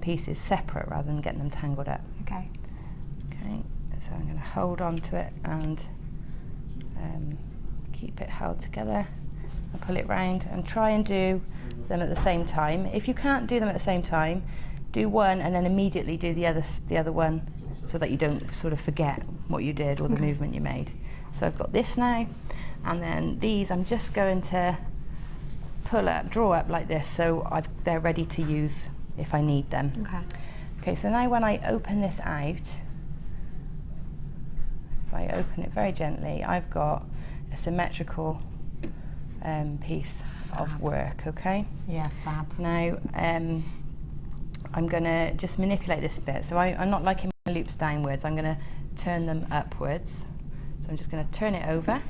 pieces separate rather than getting them tangled up. Okay. Okay, so I'm going to hold on to it and keep it held together and pull it round, and try and do them at the same time. If you can't do them at the same time, do one and then immediately do the other one, so that you don't sort of forget what you did or the movement you made. So I've got this now, and then these I'm just going to draw up like this, so they're ready to use if I need them. Okay. Okay, so now when I open this out, if I open it very gently, I've got a symmetrical piece of work, okay? Yeah, fab. Now, I'm going to just manipulate this a bit. So I'm not liking my loops downwards, I'm going to turn them upwards. So I'm just going to turn it over,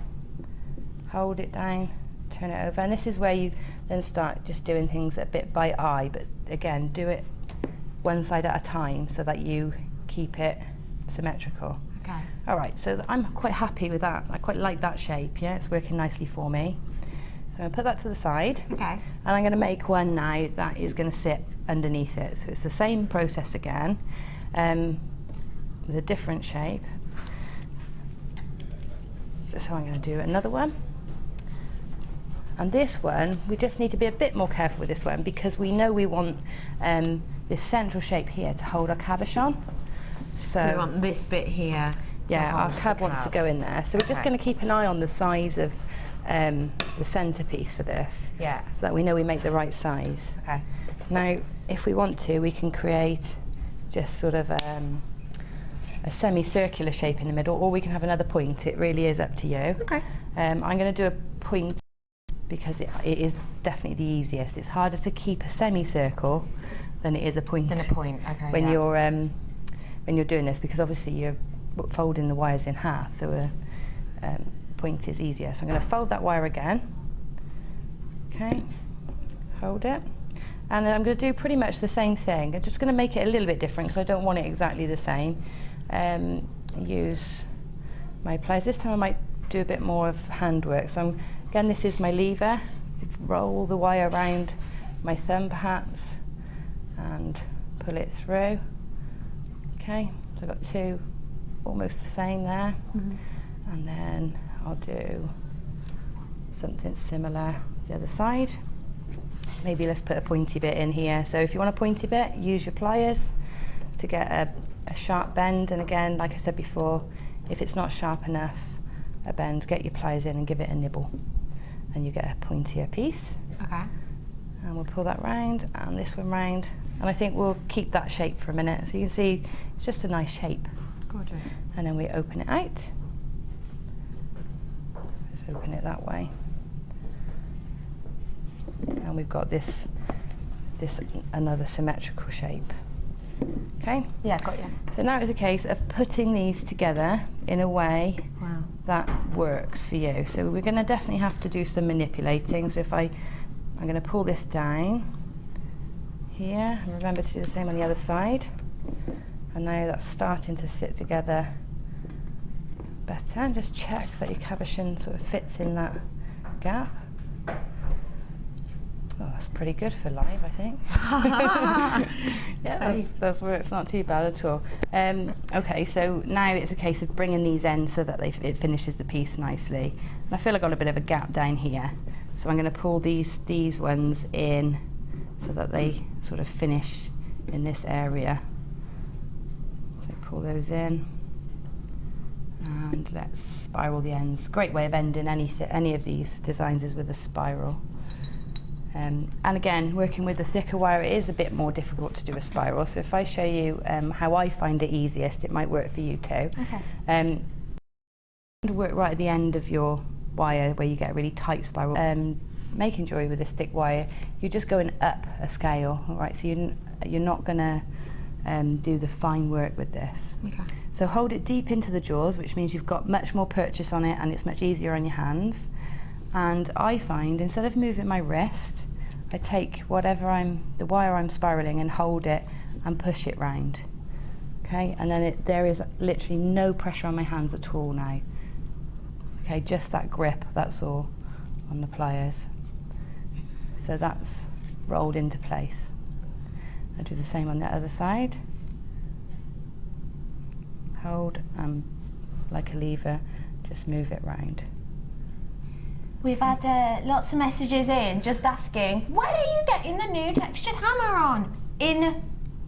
hold it down, turn it over, and this is where you then start just doing things a bit by eye, but again, do it one side at a time so that you keep it symmetrical. Okay. All right, so I'm quite happy with that. I quite like that shape, yeah, it's working nicely for me. So I'm going to put that to the side. Okay. And I'm going to make one now that is going to sit underneath it. So it's the same process again, with a different shape. So I'm going to do another one. And this one, we just need to be a bit more careful with this one, because we know we want this central shape here to hold our cabochon. So we want this bit here. Yeah, our cab wants to go in there. So we're just going to keep an eye on the size of the centerpiece for this. Yeah. So that we know we make the right size. Okay. Now, if we want to, we can create just sort of a semicircular shape in the middle, or we can have another point. It really is up to you. Okay. I'm going to do a point because it is definitely the easiest. It's harder to keep a semicircle than it is a point. Okay. When you're doing this, because obviously you're folding the wires in half, so a point is easier. So I'm going to fold that wire again. Okay. Hold it. And then I'm going to do pretty much the same thing. I'm just going to make it a little bit different because I don't want it exactly the same. Use my pliers. This time I might do a bit more of handwork. So again, this is my lever. Roll the wire around my thumb perhaps and pull it through. Okay, so I've got two almost the same there. And then I'll do something similar the other side. Maybe let's put a pointy bit in here. So if you want a pointy bit, use your pliers to get a sharp bend. And again, like I said before, if it's not sharp enough, a bend, get your pliers in and give it a nibble. And you get a pointier piece. Okay. And we'll pull that round and this one round. And I think we'll keep that shape for a minute. So you can see it's just a nice shape. Gorgeous. And then we open it out. Just open it that way. And we've got this another symmetrical shape. Okay? Yeah, got you. So now it's a case of putting these together in a way that works for you. So we're going to definitely have to do some manipulating. So if I'm going to pull this down here, and remember to do the same on the other side. And now that's starting to sit together better. And just check that your cabochon sort of fits in that gap. Oh, that's pretty good for live, I think. Yeah, that's where it's not too bad at all. Okay, so now it's a case of bringing these ends so that it finishes the piece nicely. And I feel I've got a bit of a gap down here, so I'm going to pull these ones in so that they sort of finish in this area. So pull those in, and let's spiral the ends. Great way of ending any of these designs is with a spiral. And again, working with the thicker wire, it is a bit more difficult to do a spiral. So if I show you how I find it easiest, it might work for you too. Okay. Work right at the end of your wire where you get a really tight spiral. Making jewellery with this thick wire, you're just going up a scale, all right? So you're not going to do the fine work with this. Okay. So hold it deep into the jaws, which means you've got much more purchase on it and it's much easier on your hands. And I find, instead of moving my wrist, I take the wire I'm spiraling and hold it and push it round. Okay, and then there is literally no pressure on my hands at all now. Okay, just that grip, that's all on the pliers. So that's rolled into place. I'll do the same on the other side. Hold and like a lever, just move it round. We've had lots of messages in just asking, when are you getting the new textured hammer on? In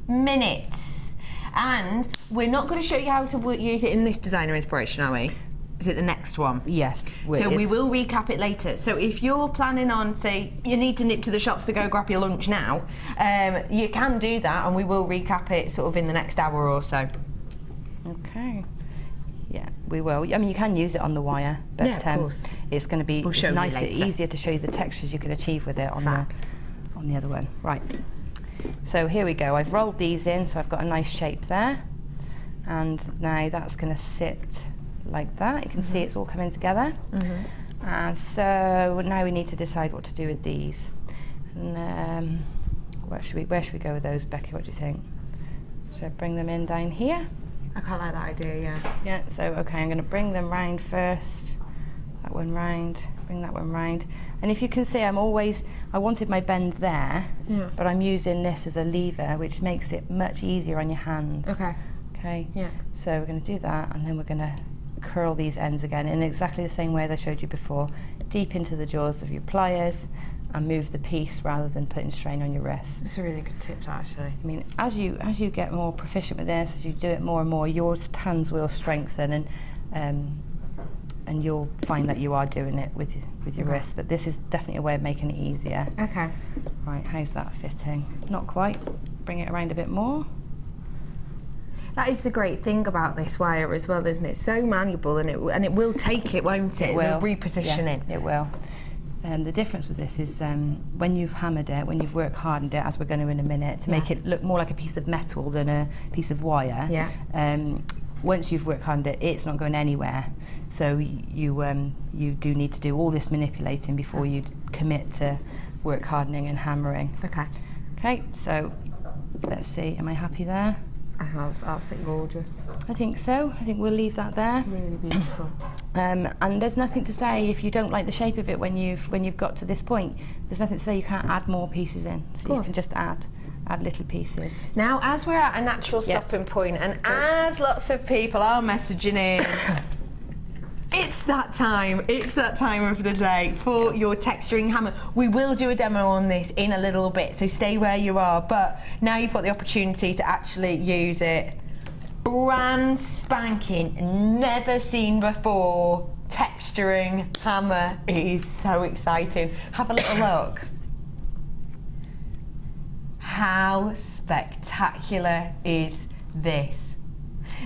minutes. And we're not going to show you how to use it in this designer inspiration, are we? Is it the next one? Yes. So we will recap it later. So if you're planning on, say, you need to nip to the shops to go grab your lunch now, you can do that and we will recap it sort of in the next hour or so. Okay. Yeah, we will. I mean, you can use it on the wire, but yeah, of course. It's going to be nicer, easier to show you the textures you can achieve with it on the other one. Right. So here we go. I've rolled these in, so I've got a nice shape there, and now that's going to sit like that. You can see it's all coming together. And so now we need to decide what to do with these. And where should we go with those, Becky? What do you think? Should I bring them in down here? I quite like that idea, yeah. Yeah, so okay, I'm going to bring them round first. That one round, bring that one round. And if you can see, I wanted my bend there, but I'm using this as a lever, which makes it much easier on your hands. Okay. Okay? Yeah. So we're going to do that, and then we're going to curl these ends again in exactly the same way as I showed you before. Deep into the jaws of your pliers, and move the piece rather than putting strain on your wrist. It's a really good tip, actually. I mean, as you get more proficient with this, as you do it more and more, your hands will strengthen, and you'll find that you are doing it with with your wrist, but this is definitely a way of making it easier. Okay. Right, how's that fitting? Not quite. Bring it around a bit more. That is the great thing about this wire as well, isn't it? So malleable, and it will take it, won't it? It will. The repositioning. Yeah, it will. The difference with this is when you've hammered it, when you've worked hard on it, as we're going to in a minute, to make it look more like a piece of metal than a piece of wire. Yeah. Once you've worked hard on it, it's not going anywhere. So you do need to do all this manipulating before you commit to work hardening and hammering. Okay. Okay, so let's see, am I happy there? That's gorgeous. I think so. I think we'll leave that there. Really beautiful. And there's nothing to say if you don't like the shape of it when you've got to this point. There's nothing to say you can't add more pieces in. So you can just add little pieces. Now, as we're at a natural stopping point, and as lots of people are messaging in, it's that time of the day for your texturing hammer. We will do a demo on this in a little bit, so stay where you are, but now you've got the opportunity to actually use it. Brand spanking, never seen before texturing hammer. It is so exciting. Have a little look. How spectacular is this?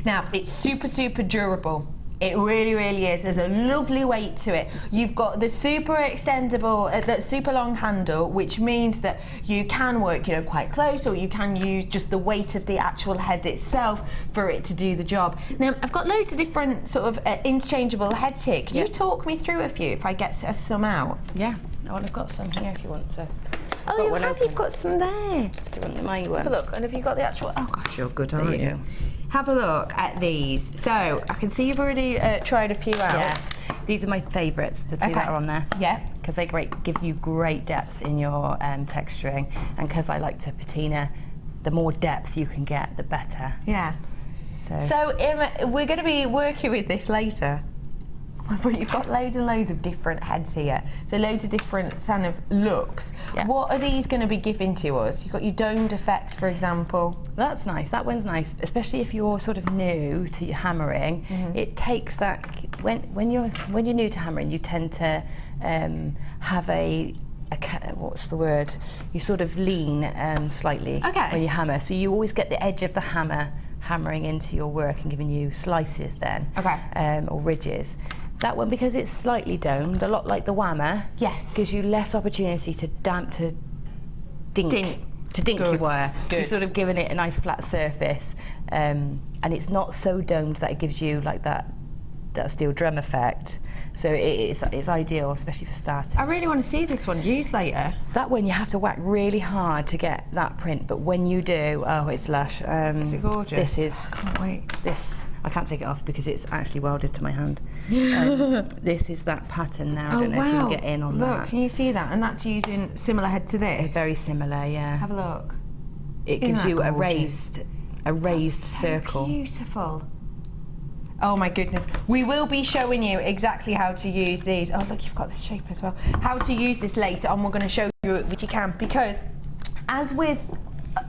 Now, it's super, super durable. It really, really is. There's a lovely weight to it. You've got the super extendable, the super long handle, which means that you can work, quite close, or you can use just the weight of the actual head itself for it to do the job. Now, I've got loads of different sort of interchangeable heads here. Can you talk me through a few if I get some out? Yeah, I've got some here if you want to. Oh, you have? You've got some there. Do you want my one? Have a look. And have you got the actual? Oh gosh, you're good, aren't you? Have a look at these. So I can see you've already tried a few out. Yeah, these are my favourites, the two that are on there. Yeah. Because they give you great depth in your texturing, and because I like to patina, the more depth you can get, the better. Yeah. So we're going to be working with this later. But you've got loads and loads of different heads here, so loads of different kind of looks. Yeah. What are these going to be giving to us? You've got your domed effect, for example. That's nice. That one's nice, especially if you're sort of new to your hammering. It takes that when you're new to hammering, you tend to have what's the word? You sort of lean slightly when you hammer, so you always get the edge of the hammer hammering into your work and giving you slices then, or ridges. That one, because it's slightly domed, a lot like the whammer, gives you less opportunity to dink your wire. You're sort of giving it a nice flat surface, and it's not so domed that it gives you like that steel drum effect. So it's ideal, especially for starting. I really want to see this one used later. That one you have to whack really hard to get that print, but when you do, oh, it's lush. Is it gorgeous? This is. I can't wait. I can't take it off because it's actually welded to my hand. This is that pattern now. I don't know if you can get in on that. Look, can you see that? And that's using similar head to this? Very similar, yeah. Have a look. It gives you a raised circle. Beautiful. Oh my goodness. We will be showing you exactly how to use these. Oh look, you've got this shape as well. How to use this later on. We're going to show you it if you can, because as with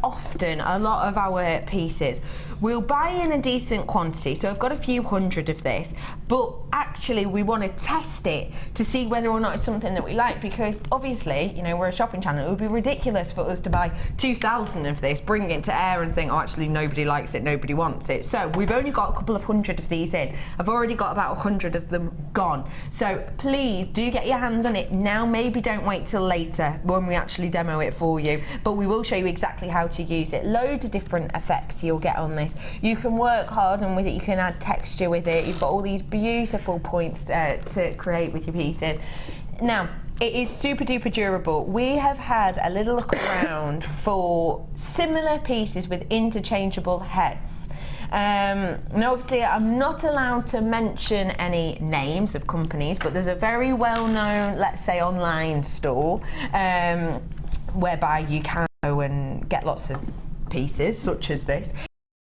often a lot of our pieces, we'll buy in a decent quantity, so I've got a few hundred of this, but actually we want to test it to see whether or not it's something that we like, because obviously, we're a shopping channel. It would be ridiculous for us to buy 2,000 of this, bring it to air and think, oh, actually nobody likes it, nobody wants it. So we've only got a couple of hundred of these in. I've already got about 100 of them gone. So please do get your hands on it now. Maybe don't wait till later when we actually demo it for you, but we will show you exactly how to use it. Loads of different effects you'll get on this. You can work hard and with it, you can add texture with it. You've got all these beautiful points to create with your pieces. Now, it is super duper durable. We have had a little look around for similar pieces with interchangeable heads. Now obviously I'm not allowed to mention any names of companies, but there's a very well-known, let's say, online store whereby you can go and get lots of pieces such as this.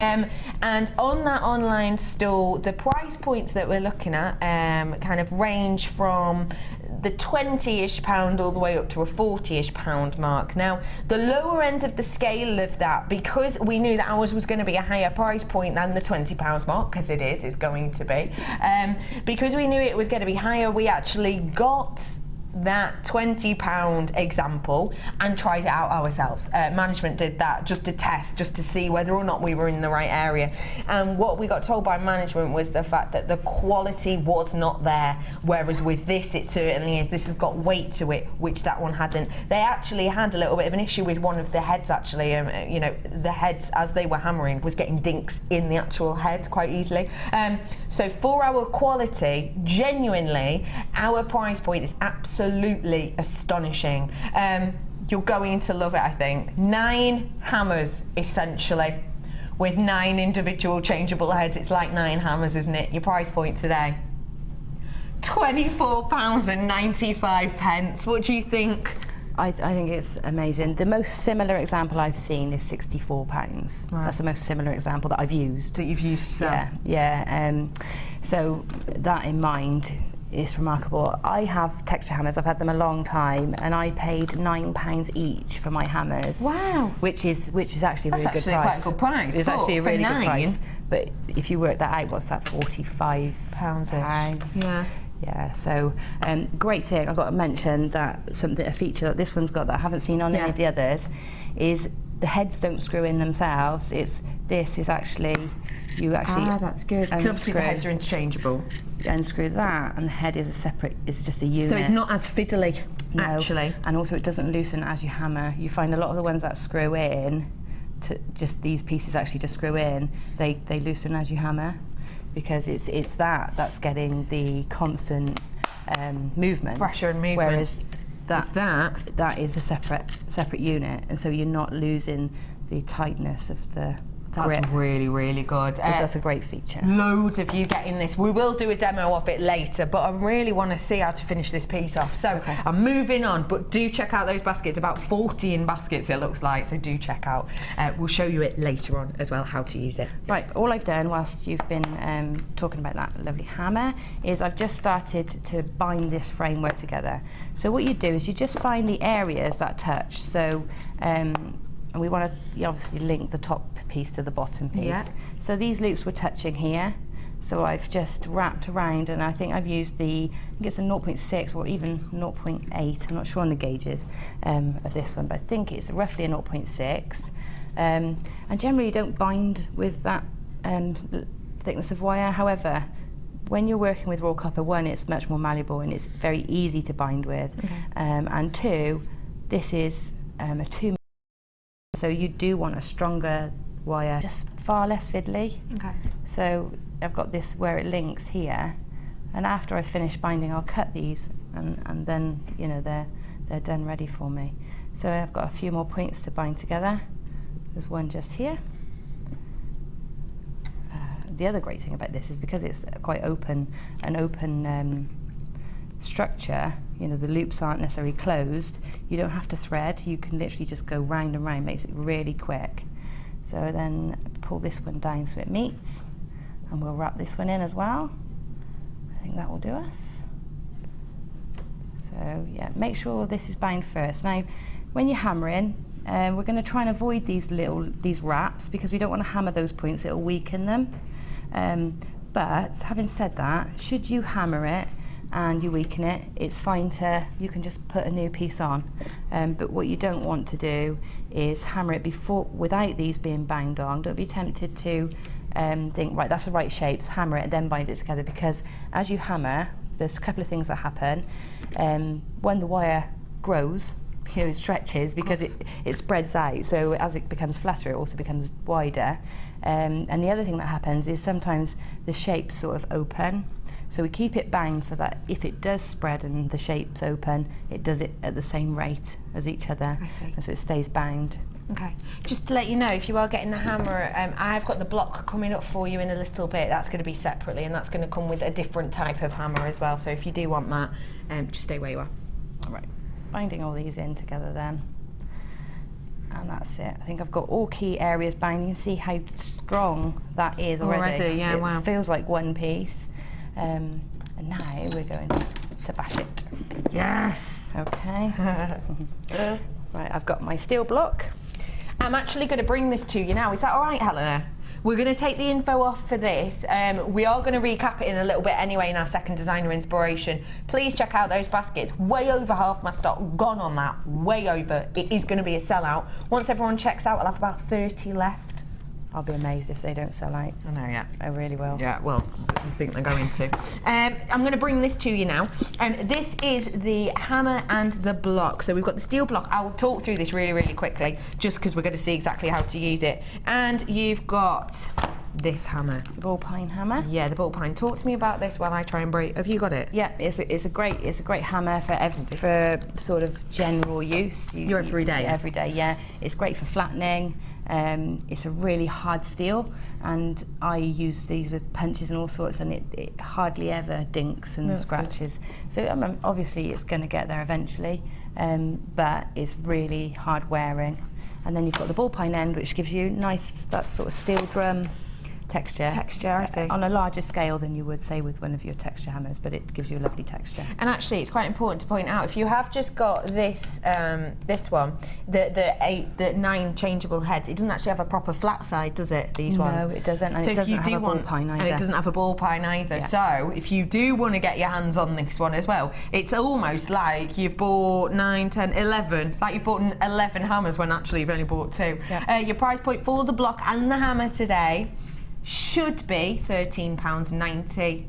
And on that online store, the price points that we're looking at kind of range from the £20-ish all the way up to a £40-ish mark. Now, the lower end of the scale of that, because we knew that ours was going to be a higher price point than the £20 mark, because it's going to be, because we knew it was going to be higher, we actually got that £20 example and tried it out ourselves. Management did that just to test, just to see whether or not we were in the right area. And what we got told by management was the fact that the quality was not there, whereas with this it certainly is. This has got weight to it, which that one hadn't. They actually had a little bit of an issue with one of the heads actually. You know, the heads as they were hammering was getting dinks in the actual head quite easily. So for our quality, genuinely, our price point is absolutely astonishing. You're going to love it, I think. 9 hammers, essentially, with 9 individual changeable heads. It's like 9 hammers, isn't it? Your price point today? £24.95. What do you think? I think it's amazing. The most similar example I've seen is £64. Right. That's the most similar example that I've used. That you've used yourself? Yeah. So that in mind, it's remarkable. I have texture hammers. I've had them a long time, and I paid £9 each for my hammers. Wow. Which is actually a really good price. That's actually quite a good price. It's actually a really good price. 9? But if you work that out, what's that? £45. Yeah. Yeah, so great thing. I've got to mention that a feature that this one's got that I haven't seen on any of the others is the heads don't screw in themselves. This is actually, you actually that's good. Because obviously the heads are interchangeable. Unscrew that, and the head is is just a unit. So it's not as fiddly, actually. And also it doesn't loosen as you hammer. You find a lot of the ones that screw in, just these pieces actually just screw in, they loosen as you hammer, because it's that's getting the constant movement. Pressure and movement. Whereas that is a separate unit, and so you're not losing the tightness of the grip. That's really, really good. So that's a great feature. Loads of you getting this. We will do a demo of it later, but I really want to see how to finish this piece off. So I'm moving on, but do check out those baskets. About 40 in baskets it looks like, so do check out. We'll show you it later on as well, how to use it. Right, all I've done whilst you've been talking about that lovely hammer is I've just started to bind this framework together. So what you do is you just find the areas that touch. So and we want to obviously link the top piece to the bottom piece. Yeah. So these loops were touching here. So I've just wrapped around, and I think I've used I think it's a 0.6 or even 0.8. I'm not sure on the gauges of this one, but I think it's roughly a 0.6. And generally you don't bind with that thickness of wire. However, when you're working with raw copper, 1, it's much more malleable and it's very easy to bind with. And 2, this is a 2. So you do want a stronger wire, just far less fiddly. So I've got this where it links here, and after I finish binding I'll cut these, and then they're done ready for me. So I've got a few more points to bind together. There's one just here. The other great thing about this is because it's quite open structure, the loops aren't necessarily closed, you don't have to thread, you can literally just go round and round, makes it really quick. So then pull this one down so it meets, and we'll wrap this one in as well. I think that will do us. So yeah, make sure this is bound first. Now when you're hammering, we're going to try and avoid these wraps, because we don't want to hammer those points, it'll weaken them. But having said that, should you hammer it and you weaken it, it's fine you can just put a new piece on. But what you don't want to do is hammer it without these being bound on. Don't be tempted to think, right, that's the right shapes, hammer it and then bind it together, because as you hammer, there's a couple of things that happen. When the wire grows, it stretches because it spreads out, so as it becomes flatter it also becomes wider. And the other thing that happens is sometimes the shapes sort of open. So we keep it bound so that if it does spread and the shape's open, it does it at the same rate as each other. I see. And so it stays bound. Okay. Just to let you know, if you are getting the hammer, I've got the block coming up for you in a little bit. That's going to be separately, and that's going to come with a different type of hammer as well. So if you do want that, just stay where you are. All right. Binding all these in together then. And that's it. I think I've got all key areas bound. You can see how strong that is already. Yeah, wow. It feels like one piece. And now we're going to bash it. Yes. Okay. Right, I've got my steel block. I'm actually going to bring this to you now. Is that all right, Helena? we're going to take the info off for this. We are going to recap it in a little bit anyway in our second designer inspiration. Please check out those baskets. Way over half my stock gone on that. Way over. It is going to be a sellout. Once everyone checks out, I'll have about 30 left. I'll be amazed if they don't sell out. I know, yeah. I really will. Yeah, well, I think they're going to. I'm going to bring this to you now. This is the hammer and the block. So we've got the steel block. I'll talk through this really, really quickly, just because we're going to see exactly how to use it. And you've got this hammer. The ball pine hammer? Yeah, the ball pine. Talk to me about this while I try and break. Have you got it? Yeah, it's a great hammer for sort of general use. Your everyday? Every day, yeah. It's great for flattening. It's a really hard steel, and I use these with punches and all sorts, and it hardly ever dinks and scratches. Good. So obviously it's going to get there eventually, but it's really hard wearing. And then you've got the ball pine end, which gives you nice, that sort of steel drum texture. I see. On a larger scale than you would say with one of your texture hammers, but it gives you a lovely texture. And actually, it's quite important to point out, if you have just got this this one, the 9 changeable heads, it doesn't actually have a proper flat side, does it? These ones. No, it doesn't. And so it doesn't have a ball pine either. And it doesn't have a ball pine either. Yeah. So if you do want to get your hands on this one as well, it's almost like you've bought 9, 10, 11. It's like you've bought 11 hammers when actually you've only bought 2. Yeah. Your price point for the block and the hammer today should be £13.90.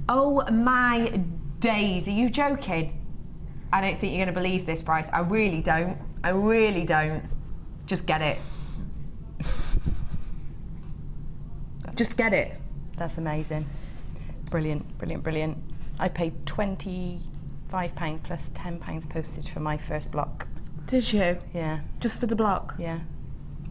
Oh my days, are you joking? I don't think you're going to believe this price. I really don't. I really don't. Just get it. Just get it. That's amazing. Brilliant, brilliant, brilliant. I paid £25 plus £10 postage for my first block. Did you? Yeah. Just for the block? Yeah.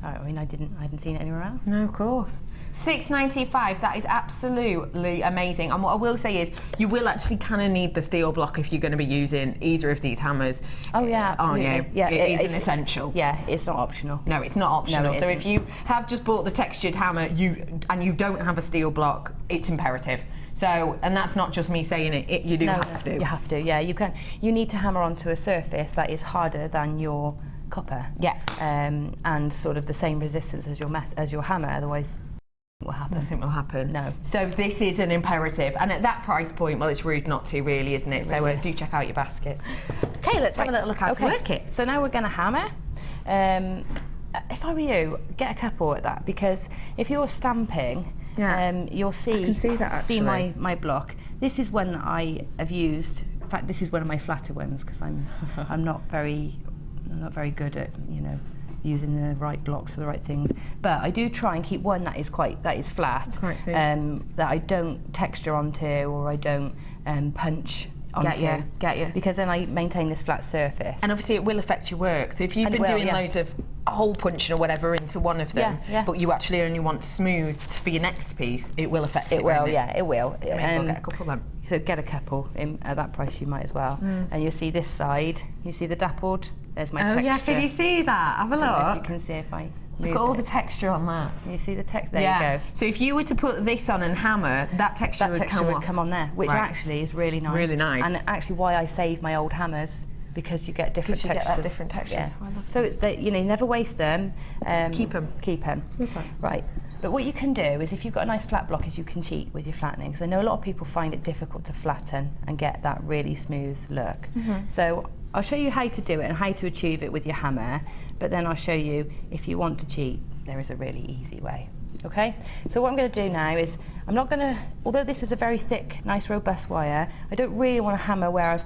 I mean, I hadn't seen it anywhere else. No, of course. $6.95, that is absolutely amazing. And what I will say is, you will actually kind of need the steel block if you're going to be using either of these hammers. Oh yeah, absolutely. Aren't you? Yeah, it is an essential. Yeah, it's not optional. No, it's not optional. No, so if you have just bought the textured hammer and you don't have a steel block, it's imperative. So, and that's not just me saying it, you do have to. You have to, yeah. You need to hammer onto a surface that is harder than your copper. Yeah. And sort of the same resistance as your hammer, otherwise what will happen? Nothing will happen. No. So this is an imperative, and at that price point, well, it's rude not to, really, isn't it? So do check out your baskets. Okay, let's have a little look how to work it. So now we're going to hammer. If I were you, get a couple at that, because if you're stamping, you'll see. I can see that actually. See my block. This is one that I have used. In fact, this is one of my flatter ones because I'm not very good at using the right blocks for the right things, but I do try and keep one that is flat, that I don't texture onto or I don't punch onto. Get you. Because then I maintain this flat surface. And obviously it will affect your work. So if you've been doing loads of hole punching or whatever into one of them, but you actually only want smooth for your next piece, it will affect it. It will, yeah, it will. You may as well get a couple of them. So get a couple at that price, you might as well. And you'll see this side. You see the dappled. There's my texture. Oh yeah, can you see that? Have a look. You can see if I look at all the texture on that. You see the texture? There you go. So if you were to put this on and hammer, that texture would come on there, which actually is really nice. Really nice. And actually, why I save my old hammers, because you get different textures. Get that different textures. Yeah. Oh, so it's that you never waste them. Keep them. Okay. Right. But what you can do is, if you've got a nice flat block, is you can cheat with your flattening. Because I know a lot of people find it difficult to flatten and get that really smooth look. So I'll show you how to do it and how to achieve it with your hammer. But then I'll show you, if you want to cheat, there is a really easy way. Okay? So what I'm going to do now is, I'm not going to, although this is a very thick, nice, robust wire, I don't really want to hammer where I've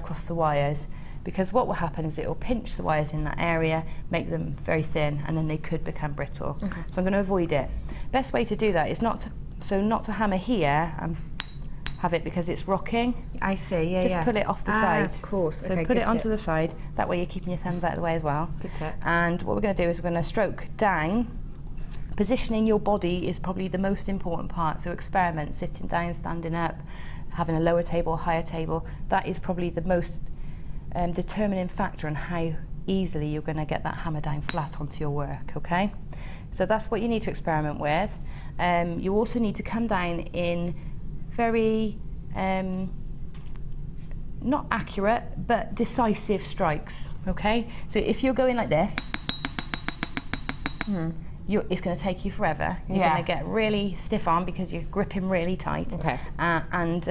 crossed the wires. Because what will happen is it will pinch the wires in that area, make them very thin, and then they could become brittle. So I'm going to avoid it. Best way to do that is not to hammer here and have it because it's rocking. I see, yeah, Just pull it off the side. Of course. So put it onto the side. That way you're keeping your thumbs out of the way as well. Good tip. And what we're going to do is we're going to stroke down. Positioning your body is probably the most important part. So experiment, sitting down, standing up, having a lower table, higher table. That is probably the most determining factor on how easily you're going to get that hammer down flat onto your work, okay? So that's what you need to experiment with. You also need to come down in very, not accurate, but decisive strikes, okay? So if you're going like this, it's going to take you forever. You're Yeah. going to get really stiff arm because you're gripping really tight. Okay. And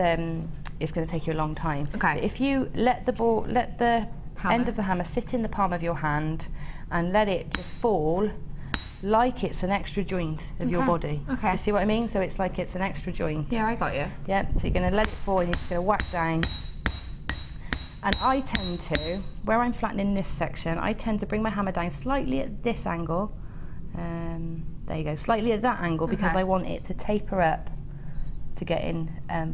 it's going to take you a long time. Okay. But if you let the end of the hammer sit in the palm of your hand and let it just fall like it's an extra joint of your body. Okay. You see what I mean? So it's like it's an extra joint. Yeah, I got you. Yeah, so you're going to let it fall and you're just going to whack down. And I tend to, where I'm flattening this section, I tend to bring my hammer down slightly at this angle. There you go, slightly at that angle because I want it to taper up to get in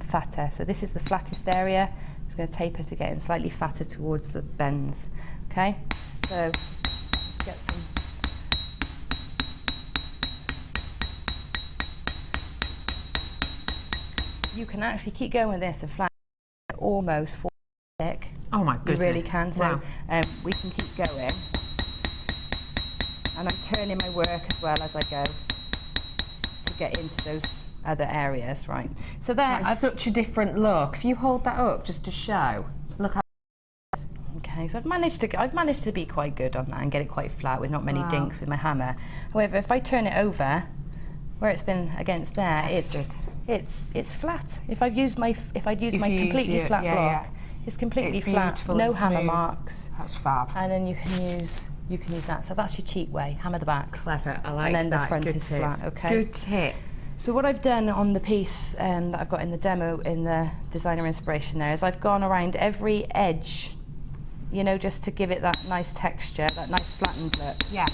fatter. So this is the flattest area. It's going to taper to get in slightly fatter towards the bends. Okay, so let's get some. You can actually keep going with this and flatten almost 4 thick. Oh my You goodness. really can. So we can keep going. And I'm turning my work as well as I go to get into those other areas, right? So there, That's such a different look. If you hold that up just to show, look how. Okay, so I've managed to be quite good on that and get it quite flat with not many dinks with my hammer. However, if I turn it over, where it's been against there, it's flat. If I'd used my completely flat block, it's completely flat, no hammer marks. That's fab. And then you can use that. So that's your cheat way. Hammer the back. Clever. I like and then that. the front Good is tip. flat. Okay. Good tip. So what I've done on the piece that I've got in the demo in the designer inspiration there is I've gone around every edge, you know, just to give it that nice texture, that nice flattened look. Yeah.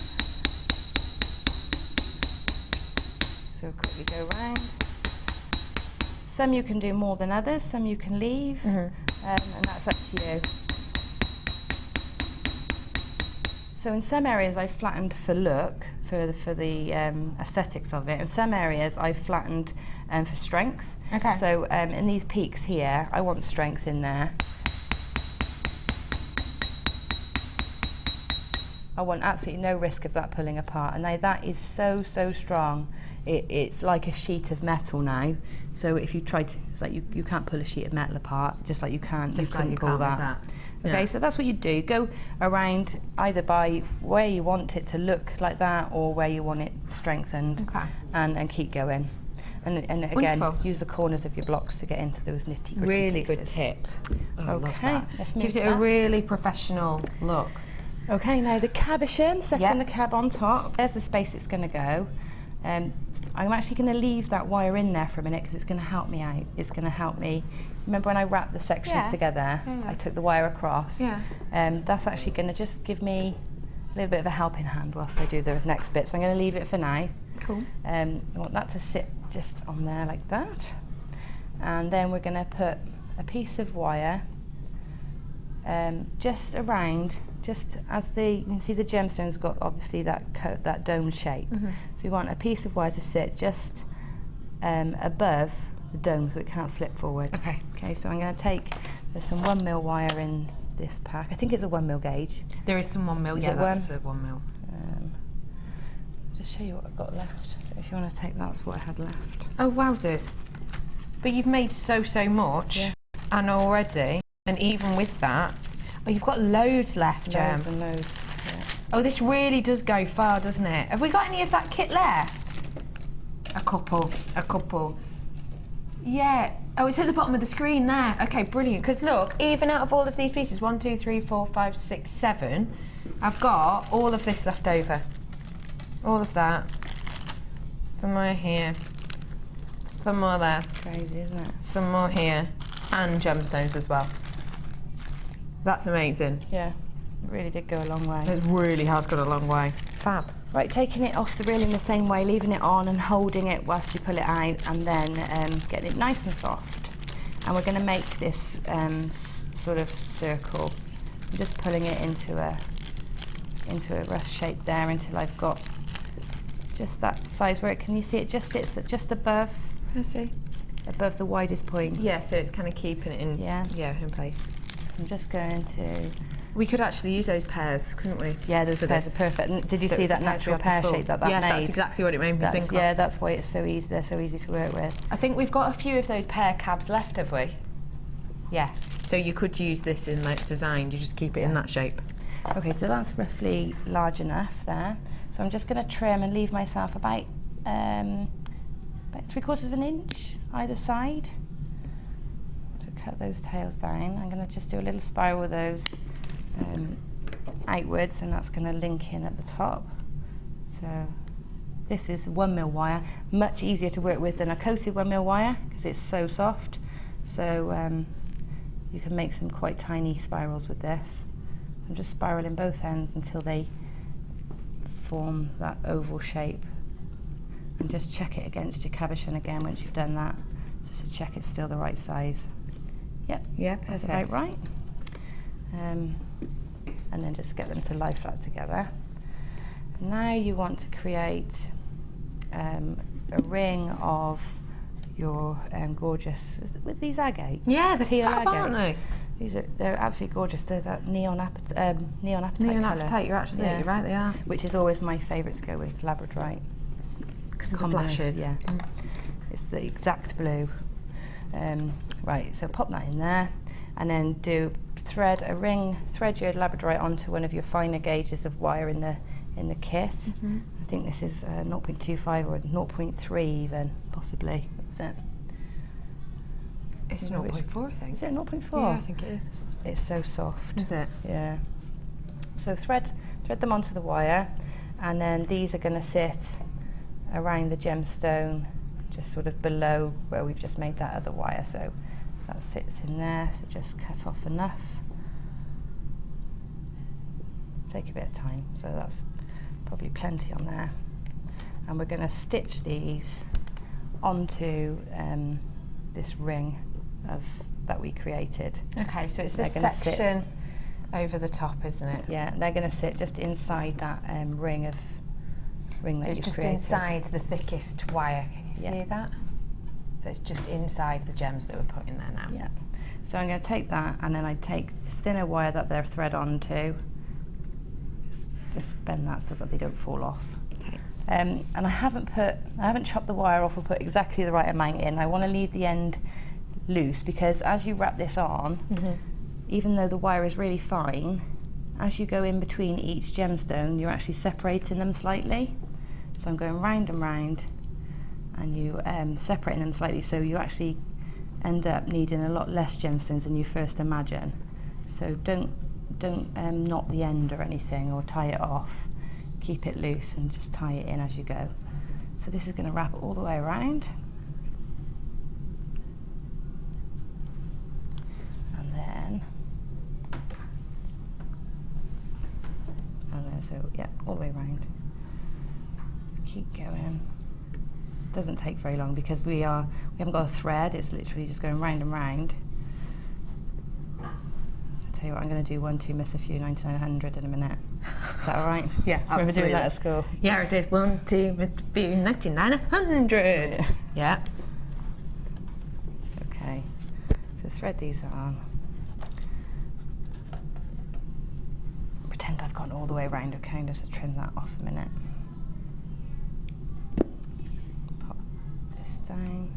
So quickly go round. Some you can do more than others, some you can leave, and that's up to you. So in some areas I've flattened for look, for the aesthetics of it. In some areas I've flattened for strength. Okay. So in these peaks here, I want strength in there. I want absolutely no risk of that pulling apart. And now that is so strong. It's like a sheet of metal now. So if you try to, it's like you can't pull a sheet of metal apart, just like you couldn't pull that. Okay, so that's what you do. Go around either by where you want it to look like that or where you want it strengthened, and keep going. And again, Wonderful. use the corners of your blocks to get into those nitty-gritty Really pieces. good tip. Oh, I love Okay, that. let's move Gives it that. a really professional look. Okay, now the cabochon, setting the cab on top. There's the space it's going to go. I'm actually going to leave that wire in there for a minute because it's going to help me out. It's going to help me. Remember when I wrapped the sections together, I took the wire across. Yeah. That's actually going to just give me a little bit of a helping hand whilst I do the next bit. So I'm going to leave it for now. Cool. I want that to sit just on there like that. And then we're going to put a piece of wire just around, just as you can see the gemstone's got obviously that dome shape. So we want a piece of wire to sit just above the dome so it can't slip forward. Okay, so I'm going to take, there's some 1mm wire in this pack. I think it's a 1mm gauge. There is some 1mm, yeah, that's a 1mm. Just show you what I've got left. If you want to take, that's what I had left. Oh, wowzers. But you've made so much, and already, and even with that, oh, you've got loads left, Gem. Loads and loads. Yeah. Oh, this really does go far, doesn't it? Have we got any of that kit left? A couple. Yeah. Oh, it's at the bottom of the screen there. Okay, brilliant. Because look, even out of all of these pieces, 1, 2, 3, 4, 5, 6, 7, I've got all of this left over. All of that. Some more here. Some more there. Crazy, isn't it? Some more here. And gemstones as well. That's amazing. Yeah, it really did go a long way. It really has got a long way. Fab. Right, taking it off the reel in the same way, leaving it on and holding it whilst you pull it out, and then getting it nice and soft. And we're going to make this sort of circle. I'm just pulling it into a rough shape there until I've got just that size where you see it just sits at just above. I see. Above the widest point. Yeah, so it's kind of keeping it in. Yeah. Yeah, in place. I'm just going to. We could actually use those pairs, couldn't we? Yeah, those pairs are perfect. And did you see that natural pear shape that made? Yeah, that's exactly what it made me think of. Yeah, that's why it's so easy. They're so easy to work with. I think we've got a few of those pear cabs left, have we? Yeah. So you could use this in like design. You just keep it in that shape. Okay, so that's roughly large enough there. So So I'm just going to trim and leave myself about 3/4 of an inch either side to cut those tails down. I'm going to just do a little spiral with those outwards, and that's going to link in at the top. So this is 1mm wire, much easier to work with than a coated 1mm wire because it's so soft. So you can make some quite tiny spirals with this. I'm just spiraling both ends until they form that oval shape, and just check it against your cabochon again once you've done that, just to check it's still the right size. Yep, that's about right. And then just get them to lie flat together. Now you want to create a ring of your gorgeous, with these agate. Yeah, they're teal fab, agate. aren't they? They're absolutely gorgeous. They're that neon apatite Neon colour. apatite, you're absolutely right, they are. Which is always my favourite to go with, labradorite. Because of the flashes. Yeah, it's the exact blue. Right, so pop that in there, and then thread your labradorite onto one of your finer gauges of wire in the kit. I think this is 0.25 or 0.3 even, possibly. That's it. It's 0.4, I think. Is it 0.4? Yeah, I think it is. It's so soft. Is it? Yeah. So thread them onto the wire, and then these are going to sit around the gemstone, just sort of below where we've just made that other wire. So that sits in there. So just cut off enough. Take a bit of time. So that's probably plenty on there. And we're going to stitch these onto this ring that we created. Okay, so it's this section over the top, isn't it? Yeah, they're going to sit just inside that ring that you've created. So it's just inside the thickest wire, can you see that? So it's just inside the gems that we're putting there now. Yeah. So I'm going to take that, and then I take this thinner wire that they're thread onto, just bend that so that they don't fall off. Okay. And I haven't chopped the wire off or put exactly the right amount in. I want to leave the end loose, because as you wrap this on, even though the wire is really fine, as you go in between each gemstone, you're actually separating them slightly. So I'm going round and round, and you separating them slightly, so you actually end up needing a lot less gemstones than you first imagine. So don't knot the end or anything, or tie it off. Keep it loose and just tie it in as you go. So this is going to wrap all the way around. So yeah, all the way around. Keep going. Doesn't take very long because we haven't got a thread. It's literally just going round and round. I'll tell you what, I'm going to do 1, 2, miss a few, 9900 in a minute. Is that all right? Yeah, absolutely. Remember doing that at school? Yeah, I did 1, 2, miss a few, 9900. Yeah. Okay. So thread these on. Pretend I've gone all the way around, okay, just to trim that off a minute. Pop this down.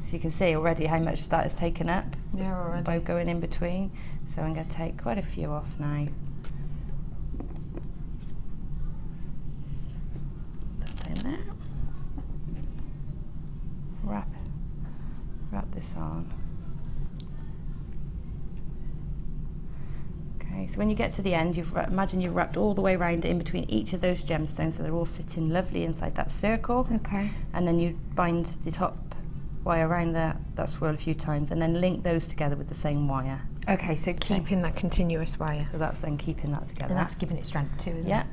So you can see already how much that has taken up. Yeah, already. By going in between. So I'm going to take quite a few off now. Put that in there. Wrap this on. Okay, so when you get to the end, imagine you've wrapped all the way around in between each of those gemstones, so they're all sitting lovely inside that circle. Okay. And then you bind the top wire around that swirl a few times, and then link those together with the same wire. Okay, so keeping that continuous wire. So that's then keeping that together. And that's giving it strength too, isn't it? Yeah.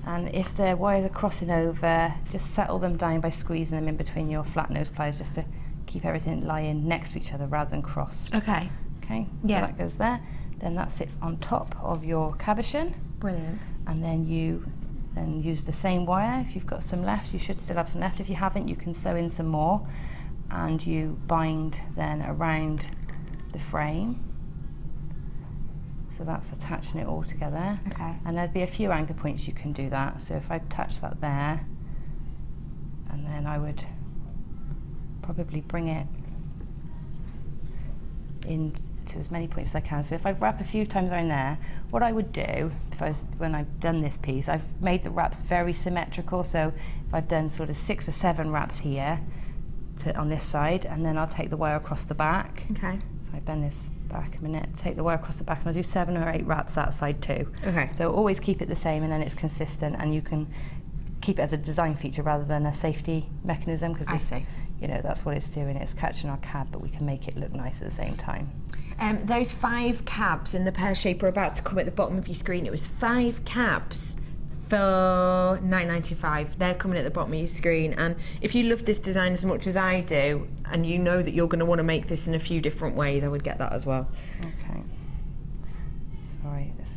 And if the wires are crossing over, just settle them down by squeezing them in between your flat nose pliers, just to keep everything lying next to each other rather than crossed. Okay. Okay. Yeah. So that goes there. Then that sits on top of your cabochon. Brilliant. And then you use the same wire. If you've got some left, you should still have some left. If you haven't, you can sew in some more, and you bind then around the frame. So that's attaching it all together. Okay. And there'd be a few anchor points you can do that. So if I attach that there, and then I would probably bring it in to as many points as I can. So if I wrap a few times around there, what I would do, when I've done this piece, I've made the wraps very symmetrical. So if I've done sort of 6 or 7 wraps here on this side, and then I'll take the wire across the back. Okay. If I bend this back a minute, take the wire across the back, and I'll do 7 or 8 wraps that side too. Okay. So always keep it the same, and then it's consistent, and you can keep it as a design feature rather than a safety mechanism, because I see. You know, that's what it's doing. It's catching our cab, but we can make it look nice at the same time. Those 5 cabs in the pear shape are about to come at the bottom of your screen. It was 5 cabs for £9.95. They're coming at the bottom of your screen, and if you love this design as much as I do, and you know that you're going to want to make this in a few different ways, I would get that as well. Okay. Sorry, this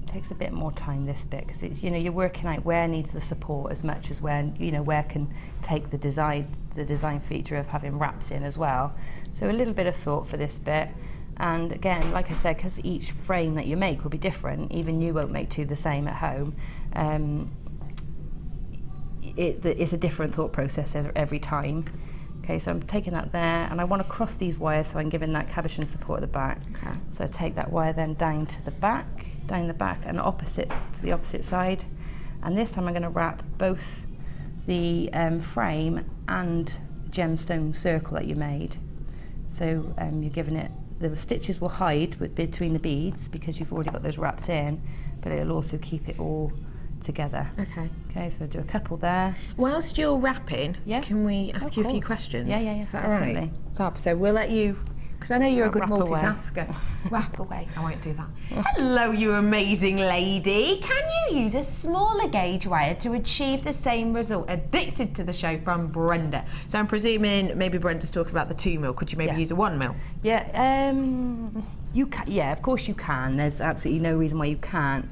takes a bit more time, this bit, because it's, you know, you're working out where needs the support as much as where, you know, where can take the design feature of having wraps in as well. So a little bit of thought for this bit. And again, like I said, because each frame that you make will be different, even you won't make 2 the same at home, it's a different thought process every time. Okay, so I'm taking that there, and I want to cross these wires so I'm giving that cabochon support at the back. Okay. So I take that wire then down to the back, and opposite to the opposite side. And this time I'm going to wrap both the frame and gemstone circle that you made. So you're giving it, the stitches will hide between the beads because you've already got those wraps in, but it'll also keep it all together. Okay. Okay, so do a couple there. Whilst you're wrapping, can we ask you a few questions? Yeah, Is that all definitely. right? Fab. So we'll let you, because I know you're a good Wrap away. multitasker. Wrap away. I won't do that. Hello, you amazing lady. Can you use a smaller gauge wire to achieve the same result? Addicted to the show from Brenda. So I'm presuming maybe Brenda's talking about the 2 mil. Could you maybe use a 1 mil? Yeah, you can. Yeah, of course you can. There's absolutely no reason why you can't.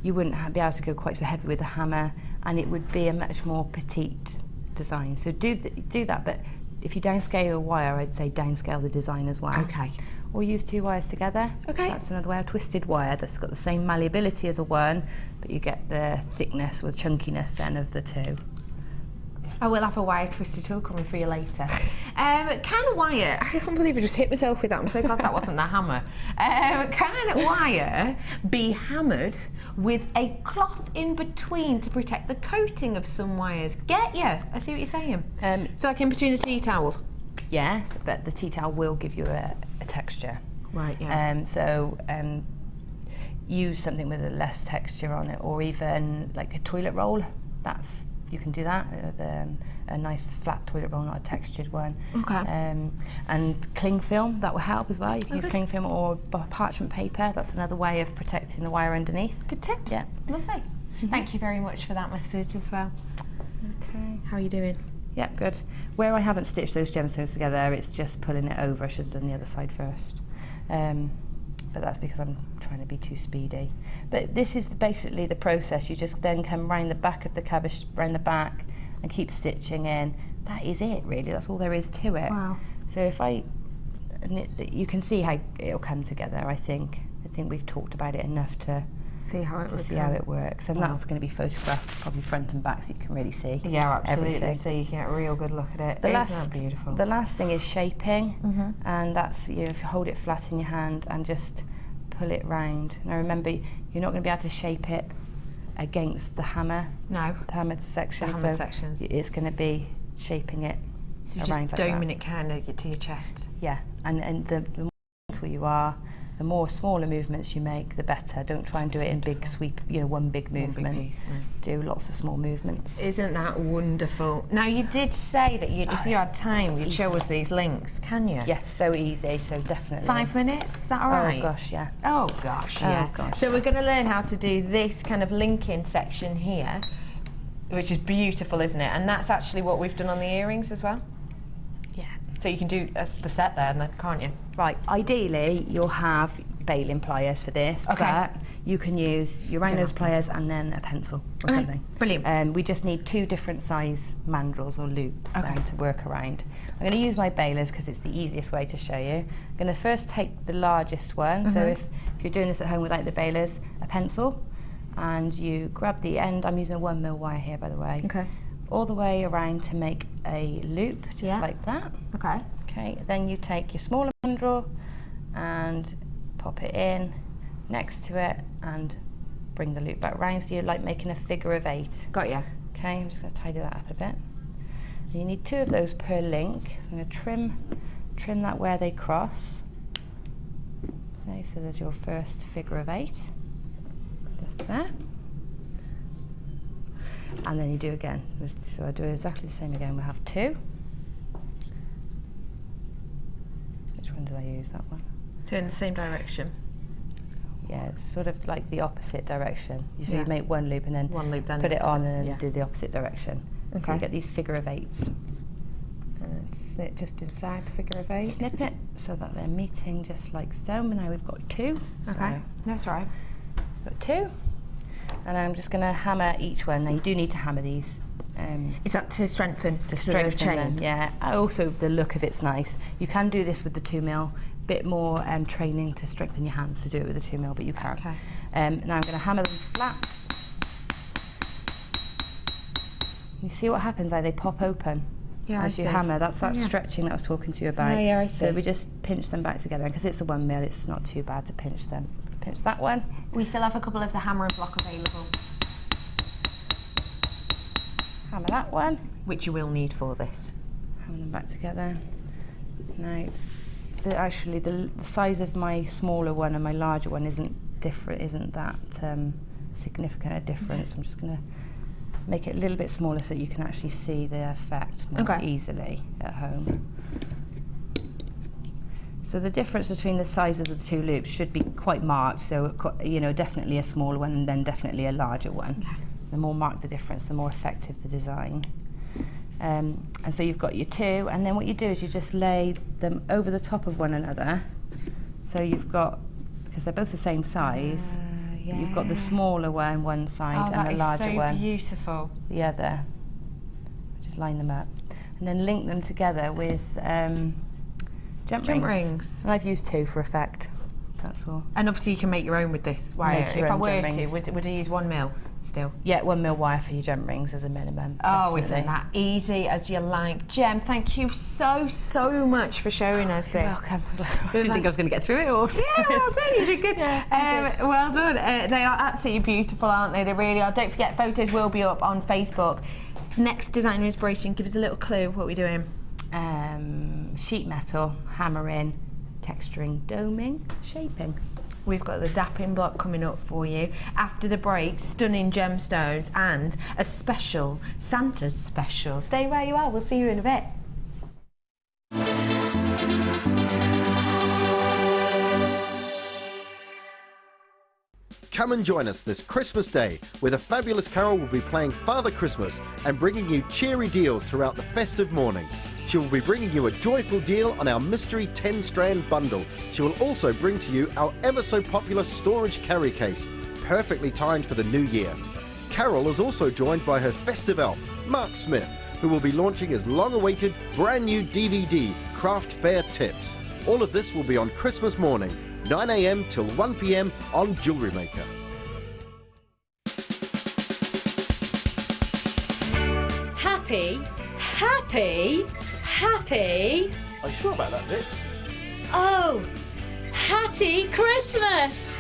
You wouldn't be able to go quite so heavy with a hammer, and it would be a much more petite design. So do that, but if you downscale a wire, I'd say downscale the design as well. Okay. Or use 2 wires together. Okay. That's another way. A twisted wire that's got the same malleability as a 1, but you get the thickness or chunkiness then of the 2. I will have a wire twisted tool coming for you later. Can a wire, I can't believe I just hit myself with that, I'm so glad that wasn't the hammer. Can a wire be hammered with a cloth in between to protect the coating of some wires? Get you? I see what you're saying. So like in between a tea towel? Yes, but the tea towel will give you a texture. Right, yeah. Use something with a less texture on it, or even like a toilet roll. You can do that, a nice flat toilet roll, not a textured one. Okay. And cling film, that will help as well. You can use cling film or parchment paper. That's another way of protecting the wire underneath. Good tips. Yeah. Lovely. Thank you very much for that message as well. Okay. How are you doing? Yeah, good. Where I haven't stitched those gemstones together, it's just pulling it over. I should have done the other side first. But that's because I'm trying to be too speedy. But this is basically the process. You just then come round the back of the cabbage, round the back, and keep stitching in. That is it, really. That's all there is to it. Wow. So if I knit, you can see how it'll come together. I think we've talked about it enough to see how it works, and that's going to be photographed probably front and back, so you can really see. Yeah, absolutely. Everything. So you can get a real good look at it. Isn't that beautiful? The last thing is shaping, and that's, you know, if you hold it flat in your hand and just pull it round. Now remember, you're not going to be able to shape it against the hammer. No. The hammered section. The hammered sections. It's going to be shaping it So you're around just like doming that. it kind of to your chest. Yeah, and the more gentle you are, the more smaller movements you make, the better. Don't try and do it in big sweep, you know, one big movement. piece, Do lots of small movements. Isn't that wonderful? Now you did say that if you had time, you'd show us these links. Can you? Yes, so easy, so definitely. 5 minutes? Is that all right? Oh gosh, yeah. Oh gosh, yeah. Oh, gosh. So we're going to learn how to do this kind of linking section here, which is beautiful, isn't it? And that's actually what we've done on the earrings as well. Yeah. So you can do the set there, then, can't you? Right, ideally you'll have baling pliers for this, but you can use your round nose pliers and then a pencil or something. Brilliant. We just need 2 different size mandrels or loops to work around. I'm going to use my balers because it's the easiest way to show you. I'm going to first take the largest one, so if you're doing this at home without the balers, a pencil, and you grab the end. I'm using a 1 mil wire here, by the way. Okay. All the way around to make a loop, just like that. Okay. Okay, then you take your smaller mandrel and pop it in next to it and bring the loop back round, so you're like making a figure of 8. Got ya. Okay, I'm just going to tidy that up a bit. And you need 2 of those per link. So I'm going to trim that where they cross. Okay, so there's your first figure of 8. Just there. And then you do again. So I do exactly the same again. We'll have 2. Which one did I use? That one? Turn the same direction. Yeah, it's sort of like the opposite direction. So Yeah. you make one loop and then One loop, then put the it on opposite, and then yeah. do the opposite direction. So Okay. you get these figure of 8s. And snip just inside the figure of 8. Snip it so that they're meeting just like so. Now we've got 2. Okay, that's all right. Got 2. And I'm just going to hammer each one. Now you do need to hammer these. Is that to strengthen? To strengthen them, yeah. Also, the look of it's nice. You can do this with the 2mm. Bit more training to strengthen your hands to do it with the 2mm, but you can. Okay. Now I'm going to hammer them flat. You see what happens there? They pop open Yeah, as I you see. hammer. That's that Yeah. stretching that I was talking to you about. Yeah, yeah, I So see. we just pinch them back together, because it's a 1mm. It's not too bad to pinch them. Pinch that one. We still have a couple of the hammer and block available, Hammer that one. which you will need for this. Hammer them back together. Now, actually, the size of my smaller one and my larger one isn't that significant a difference. I'm just going to make it a little bit smaller so that you can actually see the effect more easily at home. So the difference between the sizes of the 2 loops should be quite marked. So you know, definitely a smaller one and then definitely a larger one. Okay. The more marked the difference, the more effective the design. And so you've got your 2, and then what you do is you just lay them over the top of one another. So you've got, because they're both the same size, you've got the smaller one side and the larger one Beautiful. the other. Just line them up, and then link them together with jump rings. And I've used 2 for effect. That's all. And obviously you can make your own with this wire. Make your If I own were jump to, rings. would I use 1mm still? Yeah, 1mm wire for your jump rings as a minimum. Oh, definitely. isn't that easy as you like? Gem, thank you so much for showing us this. Welcome. I didn't think I was going to get through it all. Yeah, well done, you did good. Well done. They are absolutely beautiful, aren't they? They really are. Don't forget, photos will be up on Facebook. Next designer inspiration, give us a little clue what we're doing. Sheet metal, hammering, texturing, doming, shaping. We've got the Dapping block coming up for you. After the break, stunning gemstones and a special, Santa's special. Stay where you are, we'll see you in a bit. Come and join us this Christmas Day, where the fabulous Carol will be playing Father Christmas and bringing you cheery deals throughout the festive morning. She will be bringing you a joyful deal on our mystery 10-strand bundle. She will also bring to you our ever so popular storage carry case, perfectly timed for the new year. Carol is also joined by her festive elf, Mark Smith, who will be launching his long-awaited brand new DVD, Craft Fair Tips. All of this will be on Christmas morning, 9 a.m. till 1 p.m. on Jewellery Maker. Happy, happy, happy. Are you sure about that, Vix? Oh, Hatty Christmas!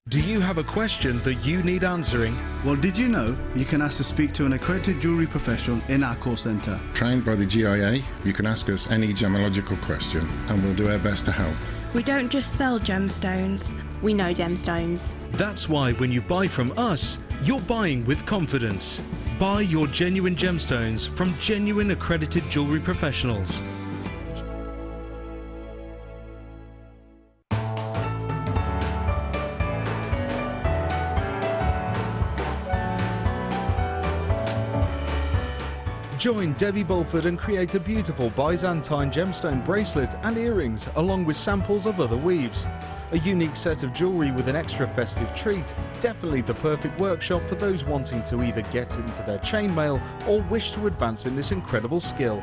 Do you have a question that you need answering? Well, did you know you can ask to speak to an accredited jewellery professional in our call centre? Trained by the GIA, you can ask us any gemological question and we'll do our best to help. We don't just sell gemstones, we know gemstones. That's why when you buy from us, you're buying with confidence. Buy your genuine gemstones from genuine accredited jewellery professionals. Join Debbie Bulford and create a beautiful Byzantine gemstone bracelet and earrings along with samples of other weaves. A unique set of jewellery with an extra festive treat, definitely the perfect workshop for those wanting to either get into their chainmail or wish to advance in this incredible skill.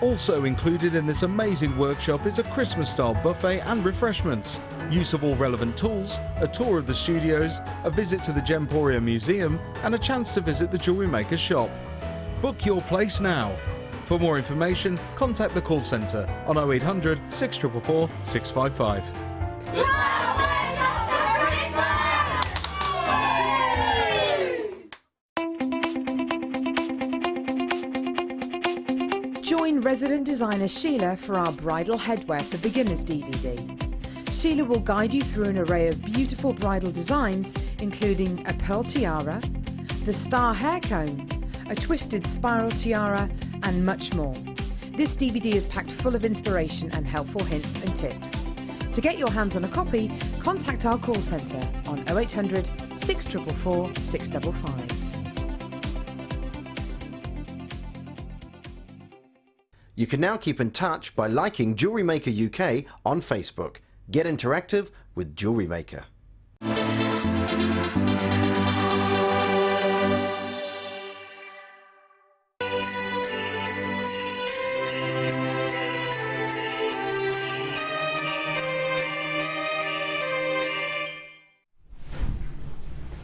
Also included in this amazing workshop is a Christmas-style buffet and refreshments, use of all relevant tools, a tour of the studios, a visit to the Gemporia Museum, and a chance to visit the Jewellery Maker shop. Book your place now. For more information, contact the call centre on 0800 644 655. Join resident designer Sheila for our Bridal Headwear for Beginners DVD. Sheila will guide you through an array of beautiful bridal designs, including a pearl tiara, the star hair cone, a twisted spiral tiara, and much more. This DVD is packed full of inspiration and helpful hints and tips. To get your hands on a copy, contact our call centre on 0800 644 655. You can now keep in touch by liking Jewellery Maker UK on Facebook. Get interactive with Jewellery Maker.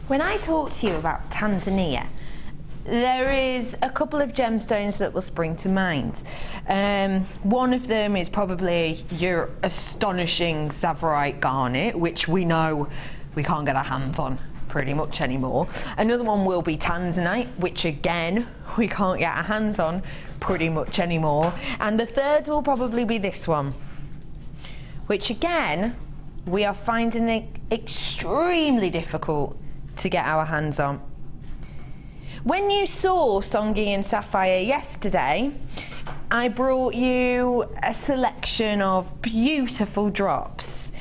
When I talk to you about Tanzania, there is a couple of gemstones that will spring to mind. One of them is probably your astonishing Tsavorite garnet, which we know we can't get our hands on pretty much anymore. Another one will be Tanzanite, which again, we can't get our hands on pretty much anymore. And the third will probably be this one, which again, we are finding it extremely difficult to get our hands on. When you saw Songi and Sapphire yesterday, I brought you a selection of beautiful drops.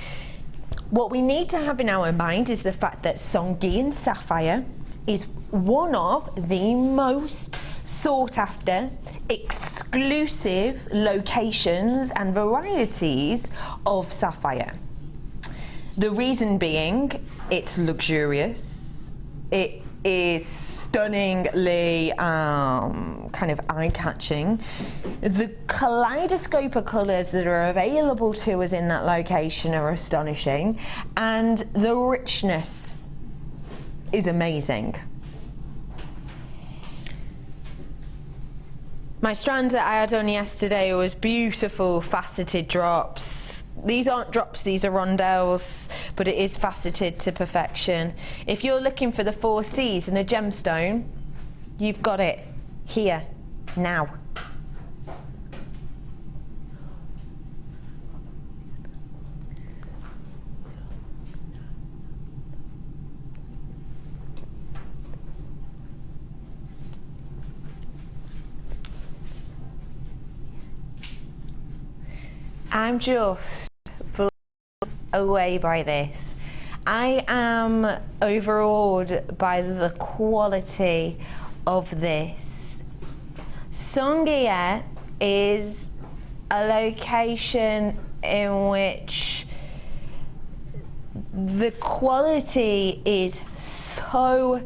What we need to have in our mind is the fact that Songi and Sapphire is one of the most sought after, exclusive locations and varieties of sapphire. The reason being, it's luxurious, it is stunningly kind of eye-catching. The kaleidoscope of colours that are available to us in that location are astonishing, and the richness is amazing. My strand that I had on yesterday was beautiful faceted drops. These aren't drops, these are rondelles, but it is faceted to perfection. If you're looking for the 4 C's in a gemstone, you've got it here, now. I'm just blown away by this. I am overawed by the quality of this. Songia is a location in which the quality is so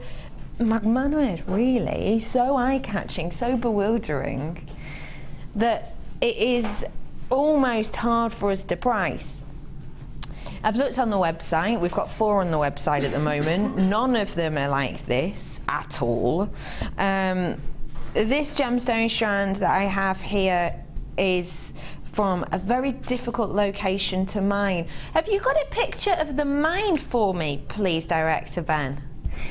magnificent, really, so eye-catching, so bewildering, that it is almost hard for us to price. I've looked on the website, we've got 4 on the website at the moment, none of them are like this at all. This gemstone strand that I have here is from a very difficult location to mine. Have you got a picture of the mine for me, please, Director Ben?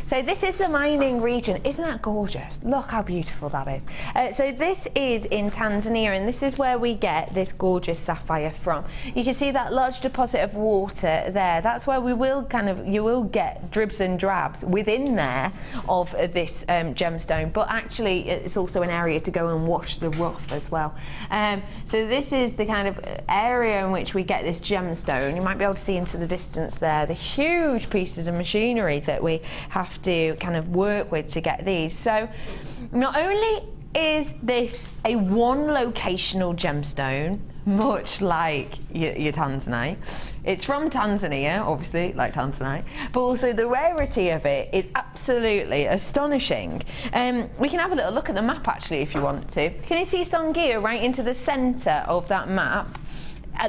So this is the mining region. Isn't that gorgeous? Look how beautiful that is. So this is in Tanzania, and this is where we get this gorgeous sapphire from. You can see that large deposit of water there. That's where we will you will get dribs and drabs within there of this gemstone, but actually it's also an area to go and wash the rough as well. So this is the kind of area in which we get this gemstone. You might be able to see into the distance there the huge pieces of machinery that we have to kind of work with to get these. So not only is this a one locational gemstone, much like your tanzanite. It's from Tanzania, obviously, like tanzanite, but also the rarity of it is absolutely astonishing. We can have a little look at the map actually if you want to. Can you see Songea right into the centre of that map?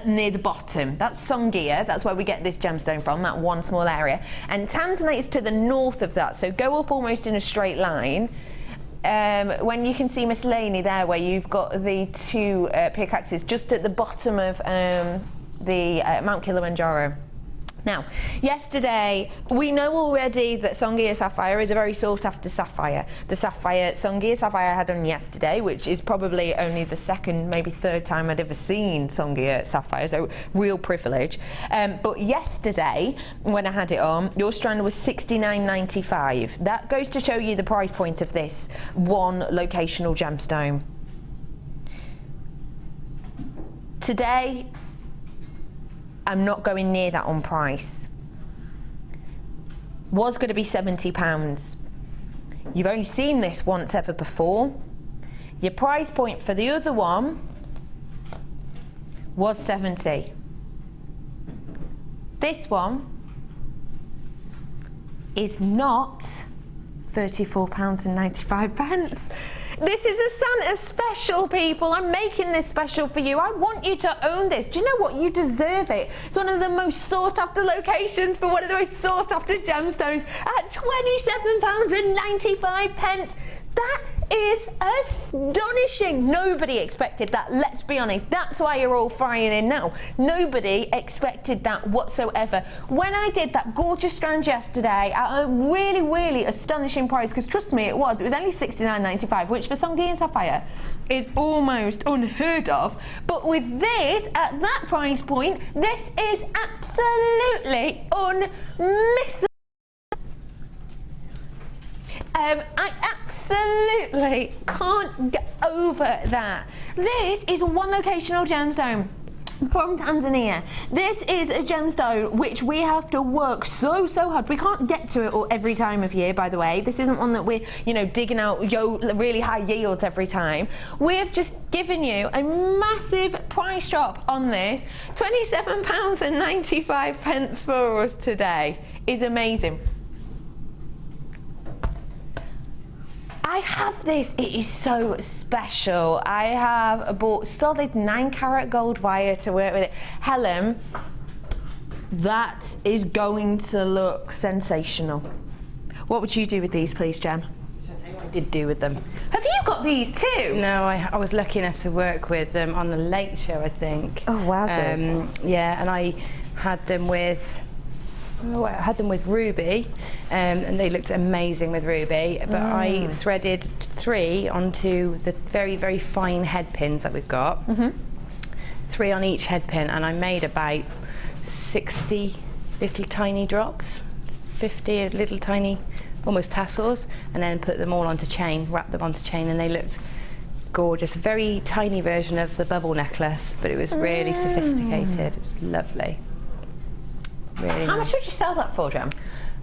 Near the bottom, that's Songea, that's where we get this gemstone from, that one small area. And tanzanite is to the north of that, so go up almost in a straight line. When you can see Miss Laney there, where you've got the two pickaxes just at the bottom of the Mount Kilimanjaro. Now, yesterday, we know already that Songea sapphire is a very sought after sapphire. The Songea sapphire I had on yesterday, which is probably only the second, maybe third time I'd ever seen Songea sapphire, so real privilege. But yesterday, when I had it on, your strand was $69.95. That goes to show you the price point of this one locational gemstone. Today, I'm not going near that on price. Was going to be £70. You've only seen this once ever before. Your price point for the other one was 70. This one is not £34.95. This is a Santa special, people. I'm making this special for you. I want you to own this. Do you know what? You deserve it. It's one of the most sought after locations for one of the most sought after gemstones at £27.95. That is astonishing. Nobody expected that, let's be honest. That's why you're all frying in now. Nobody expected that whatsoever. When I did that gorgeous strand yesterday at a really, really astonishing price, because trust me, it was only $69.95, which for Songea and sapphire is almost unheard of. But with this, at that price point, this is absolutely unmissable. I absolutely can't get over that. This is one locational gemstone from Tanzania. This is a gemstone which we have to work so hard. We can't get to it every time of year, by the way. This isn't one that we're, digging out really high yields every time. We've just given you a massive price drop on this. £27.95 for us today is amazing. I have this, it is so special. I have bought solid 9-carat gold wire to work with it. Helen, that is going to look sensational. What would you do with these, please, Gem? I did do with them. Have you got these too? No, I was lucky enough to work with them on the Late Show, I think. Oh, wowzers. Yeah, and I had them with Ruby, and they looked amazing with Ruby, but I threaded 3 onto the very, very fine head pins that we've got. 3 on each head pin, and I made about 60 little tiny drops, 50 little tiny, almost tassels, and then put them all onto chain, wrap them onto chain, and they looked gorgeous. A very tiny version of the bubble necklace, but it was really sophisticated. It was lovely. Really How much would you sell that for, Gem?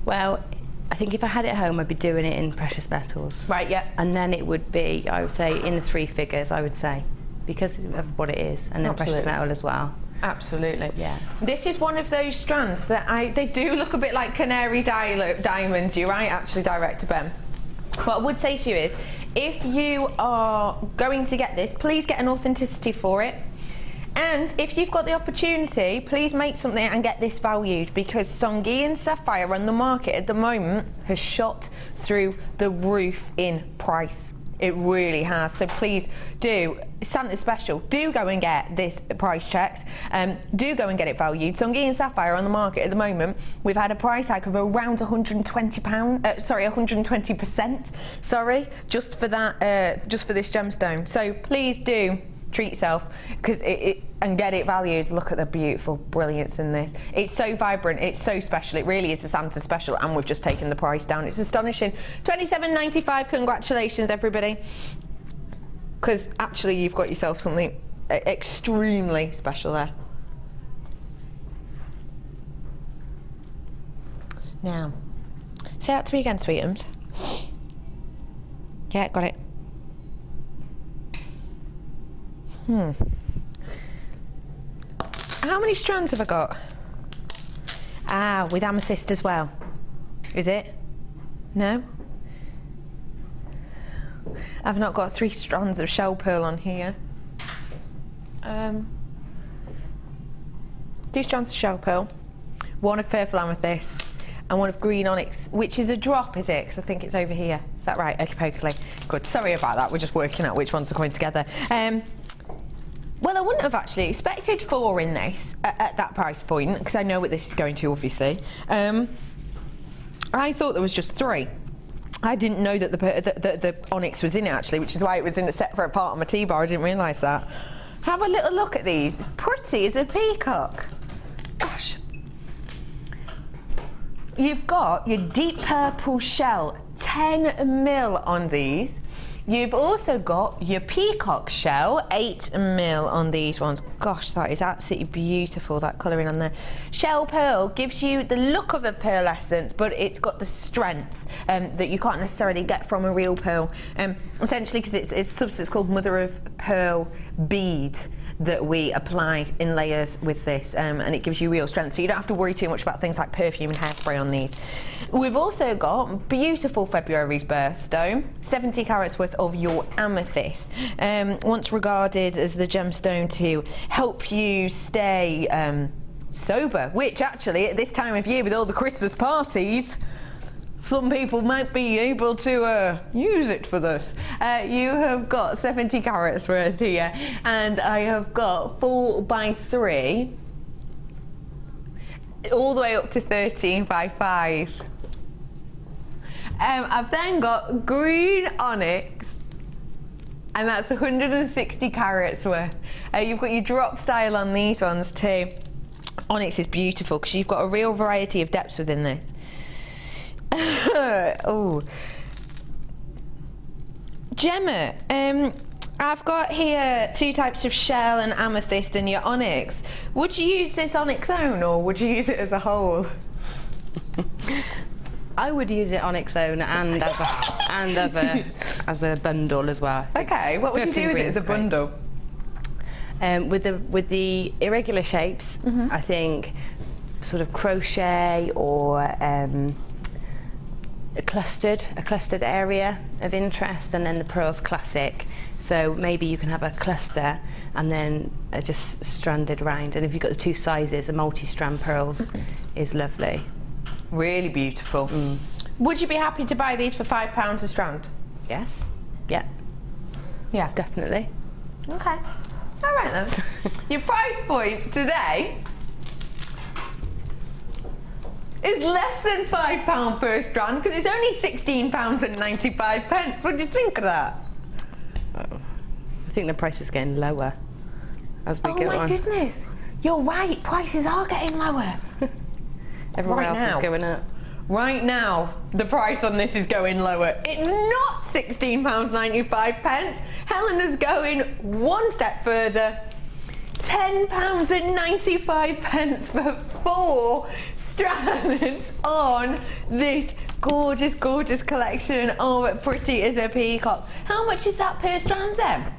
Well, I think if I had it at home, I'd be doing it in precious metals. Right, yeah. And then it would be, I would say, in the 3 figures, I would say, because of what it is, and then precious metal as well. Absolutely. Yeah. This is one of those strands that they do look a bit like canary diamonds. You're right, actually, Director Ben. What I would say to you is, if you are going to get this, please get an authenticity for it. And if you've got the opportunity, please make something and get this valued, because Songea and sapphire on the market at the moment has shot through the roof in price. It really has. So please do, Santa special, do go and get this price checked. Do go and get it valued. Songea and sapphire on the market at the moment, we've had a price hike of around £120, just for that, just for this gemstone. So please do treat yourself, because and get it valued. Look at the beautiful brilliance in this. It's so vibrant, it's so special. It really is a Santa special, and we've just taken the price down. It's astonishing. $27.95. Congratulations, everybody, because actually you've got yourself something extremely special there. Now, say that to me again, sweetums. Yeah, got it. How many strands have I got? Ah, with amethyst as well. Is it? No? I've not got 3 strands of shell pearl on here. 2 strands of shell pearl, 1 of purple amethyst, and 1 of green onyx, which is a drop, is it? Because I think it's over here. Is that right? Okey-pokely. Good. Sorry about that. We're just working out which ones are going together. Well, I wouldn't have actually expected 4 in this at that price point, because I know what this is going to, obviously. I thought there was just 3. I didn't know that the onyx was in it, actually, which is why it was in a separate part of my tea bar. I didn't realise that. Have a little look at these. It's pretty as a peacock. Gosh. You've got your deep purple shell, 10 mil on these. You've also got your peacock shell, 8 mil on these ones. Gosh, that is absolutely beautiful, that colouring on there. Shell pearl gives you the look of a pearlescent, but it's got the strength that you can't necessarily get from a real pearl. Essentially, because it's a substance called mother of pearl bead that we apply in layers with this, and it gives you real strength, so you don't have to worry too much about things like perfume and hairspray on these. We've also got beautiful February's birthstone, 70 carats worth of your amethyst, once regarded as the gemstone to help you stay sober, which actually at this time of year with all the Christmas parties, some people might be able to use it for this. You have got 70 carats worth here, and I have got 4x3 all the way up to 13x5. I've then got green onyx, and that's 160 carats worth. You've got your drop style on these ones too. Onyx is beautiful because you've got a real variety of depths within this. Oh, Gemma, I've got here 2 types of shell and amethyst and your onyx. Would you use this on its own, or would you use it as a whole? I would use it on its own and as a bundle as well. Okay, what would you do with it as a bundle? With the irregular shapes, I think sort of crochet or a clustered area of interest, and then the pearls classic. So maybe you can have a cluster and then just stranded round. And if you've got the 2 sizes, a multi-strand pearls is lovely. Really beautiful. Would you be happy to buy these for £5 a strand? Yes. Yeah. Yeah. Definitely. Okay. All right then. Your price point today is less than £5 per strand because it's only £16.95. What do you think of that? I think the price is getting lower as we go on. Oh my goodness. You're right. Prices are getting lower. Everywhere else is going up. Right now, the price on this is going lower. It's not £16.95. Helena's going one step further. £10.95 for 4 strands on this gorgeous, gorgeous collection of Pretty as a Peacock. How much is that per strand then?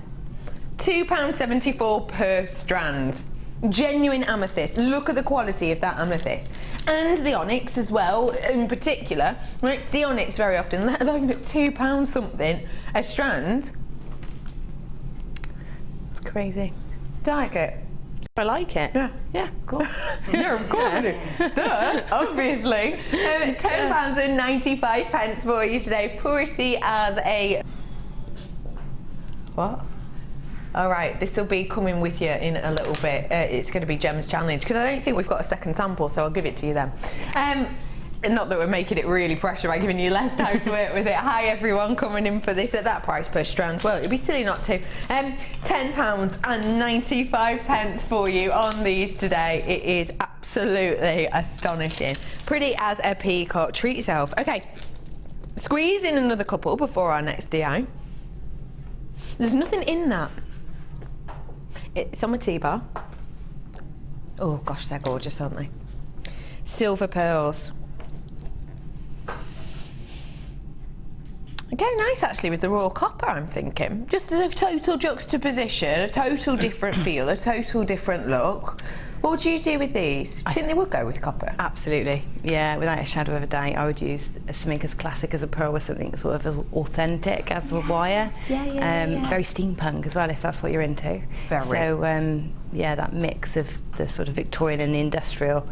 £2.74 per strand. Genuine amethyst. Look at the quality of that amethyst. And the onyx as well, in particular. We don't see onyx very often, let alone at £2 something a strand. It's crazy. Do you like it? I like it. Yeah. Yeah, of course. Yeah, of course I do. Duh, obviously. £10.95 for you today. Pretty as a... What? All right, this will be coming with you in a little bit. It's going to be Gemma's challenge because I don't think we've got a second sample, so I'll give it to you then. Not that we're making it really pressure by giving you less time to work with it. Hi everyone, coming in for this at that price per strand. Well, it'd be silly not to. £10.95 for you on these today. It is absolutely astonishing. Pretty as a peacock. Treat yourself. Okay, squeeze in another couple before our next DI. There's nothing in that. It's on my tea bar. Oh gosh, they're gorgeous, aren't they? Silver pearls. They go nice actually with the raw copper, I'm thinking. Just as a total juxtaposition, a total different feel, a total different look. What would you do with these? Do you think they would go with copper? Absolutely, yeah, without a shadow of a doubt. I would use something as classic as a pearl with something sort of as authentic as a wire. Yeah. Very steampunk as well, if that's what you're into. Very. So, yeah, that mix of the sort of Victorian and the industrial,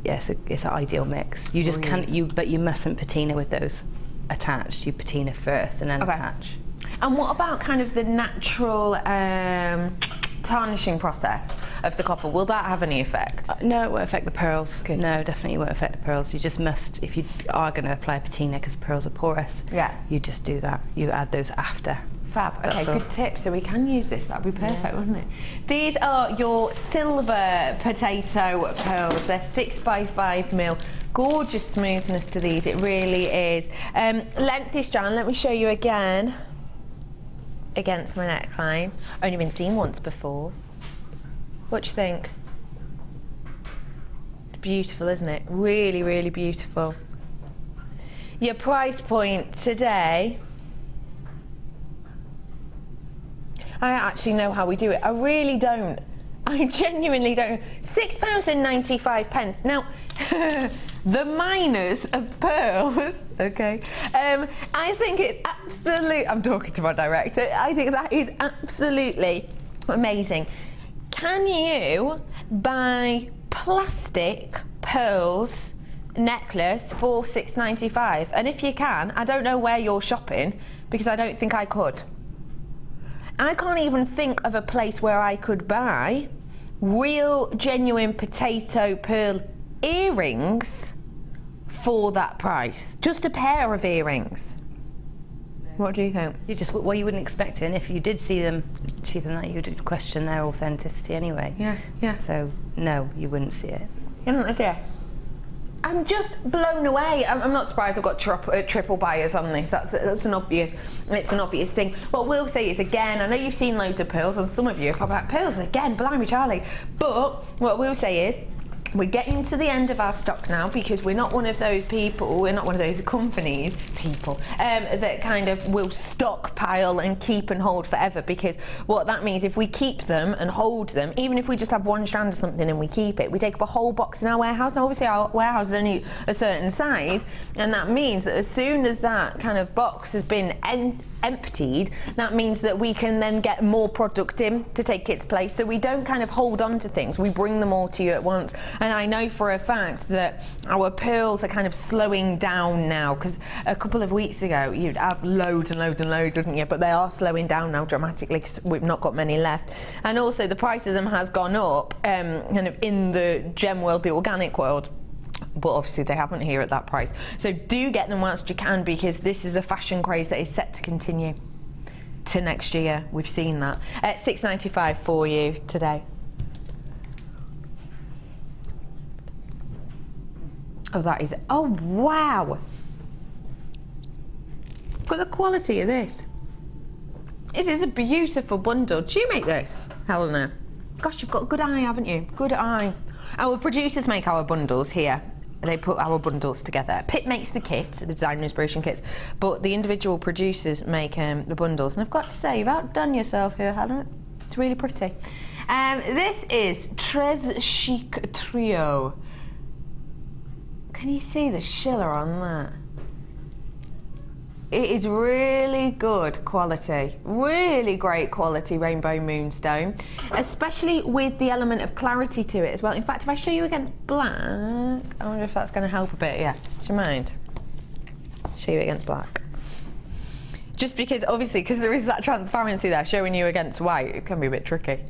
yes, it's an ideal mix. You just can't, but you mustn't patina with those attached. You patina first and then attach. And what about kind of the natural tarnishing process of the copper? Will that have any effect? No, it won't affect the pearls. Good. No, definitely won't affect the pearls. You just must, if you are going to apply patina because pearls are porous, you just do that. You add those after. Fab. Okay, good tip. So we can use this. That'd be perfect, wouldn't it? These are your silver potato pearls. They're 6x5 mil. Gorgeous smoothness to these. It really is. Lengthy strand. Let me show you again. Against my neckline. Only been seen once before. What do you think? It's beautiful, isn't it? Really, really beautiful. Your price point today. I actually know how we do it. I really don't. I genuinely don't. £6.95. Now, the miners of pearls, okay, I think it's absolutely, I'm talking to my director, I think that is absolutely amazing. Can you buy plastic pearls necklace for £6.95? And if you can, I don't know where you're shopping because I don't think I could. I can't even think of a place where I could buy real, genuine potato pearl earrings for that price. Just a pair of earrings. What do you think? You just, well, you wouldn't expect it, and if you did see them cheaper than that, you would question their authenticity anyway. Yeah. So, no, you wouldn't see it. You don't idea. I'm just blown away. I'm not surprised I've got triple buyers on this. It's an obvious thing. What we'll say is, again, I know you've seen loads of pearls, and some of you are probably like, pearls again, blimey Charlie. But what we'll say is, we're getting to the end of our stock now because we're not one of those people, we're not one of those companies, that kind of will stockpile and keep and hold forever, because what that means, if we keep them and hold them, even if we just have one strand of something and we keep it, we take up a whole box in our warehouse. Now obviously our warehouse is only a certain size, and that means that as soon as that kind of box has been emptied, that means that we can then get more product in to take its place. So we don't kind of hold on to things, we bring them all to you at once. And I know for a fact that our pearls are kind of slowing down now, because a couple of weeks ago you'd have loads and loads and loads, wouldn't you? But they are slowing down now dramatically because we've not got many left. And also the price of them has gone up kind of in the gem world, the organic world. But obviously they haven't here at that price. So do get them whilst you can, because this is a fashion craze that is set to continue to next year. We've seen that. At £6.95 for you today. Oh, that is, oh wow. Look at the quality of this. This is a beautiful bundle. Do you make this, Helena? Gosh, you've got a good eye, haven't you? Good eye. Our producers make our bundles here. They put our bundles together. Pip makes the kits, the design and inspiration kits, but the individual producers make the bundles. And I've got to say, you've outdone yourself here, Helena. It's really pretty. This is Très Chic Trio. Can you see the schiller on that? It is really good quality, really great quality rainbow moonstone, especially with the element of clarity to it as well. In fact, if I show you against black, I wonder if that's going to help a bit. Yeah, do you mind? Show you against black. Just because, obviously, because there is that transparency there, showing you against white, it can be a bit tricky.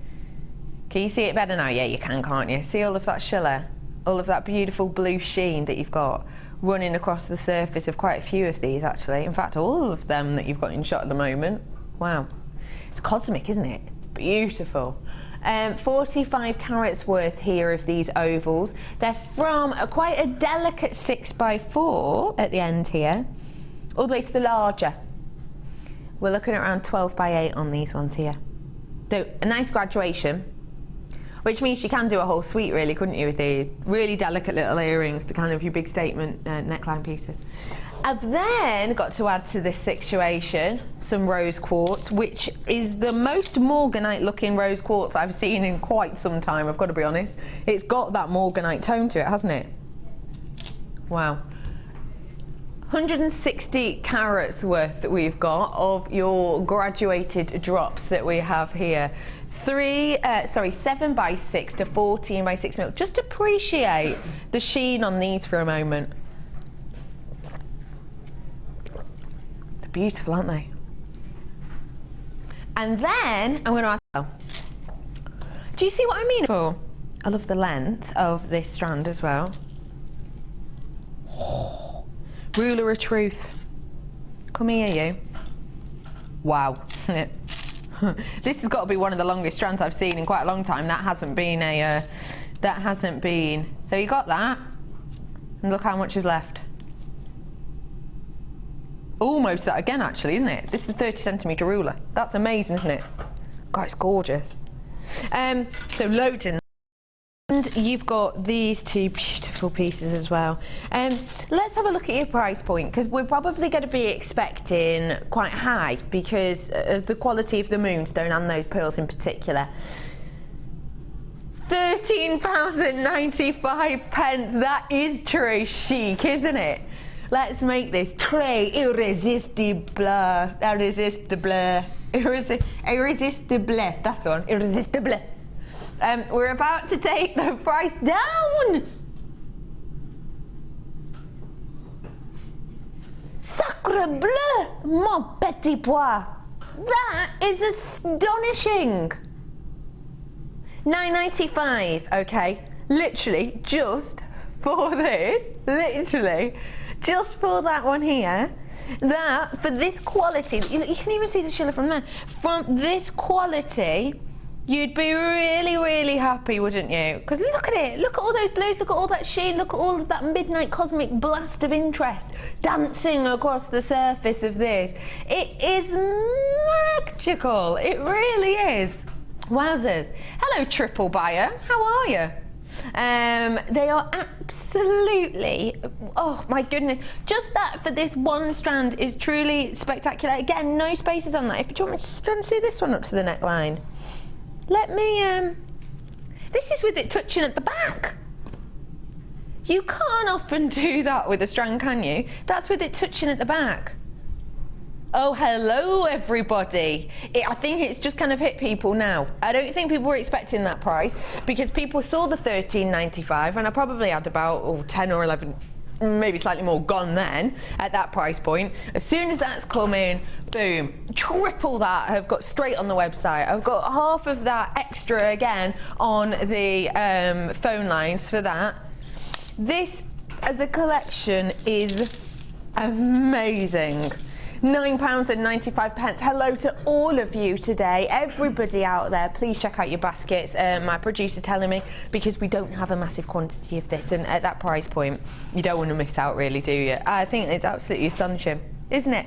Can you see it better now? Yeah, you can, can't you? See all of that schiller? All of that beautiful blue sheen that you've got running across the surface of quite a few of these, actually. In fact, all of them that you've got in shot at the moment. Wow. It's cosmic, isn't it? It's beautiful. 45 carats worth here of these ovals. They're from quite a delicate 6x4 at the end here, all the way to the larger. We're looking at around 12x8 on these ones here. So a nice graduation, which means you can do a whole suite, really, couldn't you, with these really delicate little earrings to kind of your big statement neckline pieces. I've then got to add to this situation some rose quartz, which is the most morganite looking rose quartz I've seen in quite some time, I've got to be honest. It's got that morganite tone to it, hasn't it? Wow. 160 carats worth that we've got of your graduated drops that we have here. 7 by 6 to 14 by 6 mil. Just appreciate the sheen on these for a moment. They're beautiful, aren't they? And then I'm going to ask, do you see what I mean? Oh, I love the length of this strand as well. Oh, ruler of truth. Come here, you. Wow. This has got to be one of the longest strands I've seen in quite a long time. That hasn't been. So you got that, and look how much is left. Almost that again, actually, isn't it? This is a 30 centimetre ruler. That's amazing, isn't it? God, it's gorgeous. So loads in. And you've got these two beautiful pieces as well. Let's have a look at your price point, because we're probably going to be expecting quite high because of the quality of the Moonstone and those pearls in particular. £13.95. That is très chic, isn't it? Let's make this très irrésistible. Irrésistible. That's the one. Irrésistible. We're about to take the price down. Sacre bleu, mon petit pois. That is astonishing. £9.95, okay. Literally, just for this, literally, just for that one here. That, for this quality, you can even see the Sheila from there. From this quality, you'd be really, really happy, wouldn't you? Because look at it. Look at all those blues. Look at all that sheen. Look at all of that midnight cosmic blast of interest dancing across the surface of this. It is magical. It really is. Wowzers. Hello, triple buyer. How are you? They are absolutely, oh my goodness, just that for this one strand is truly spectacular. Again, no spaces on that. If you want me to just see this one up to the neckline. Let me, this is with it touching at the back. You can't often do that with a strand, can you? That's with it touching at the back. Oh, hello, everybody. I think it's just kind of hit people now. I don't think people were expecting that price because people saw the £13.95 and I probably had about 10 or 11, maybe slightly more gone then at that price point. As soon as that's come in, boom, triple that have got straight on the website. I've got half of that extra again on the phone lines for that. This as a collection is amazing. £9.95. Hello to all of you today, everybody out there. Please check out your baskets. My producer telling me because we don't have a massive quantity of this, and at that price point, you don't want to miss out, really, do you? I think it's absolutely astonishing, isn't it?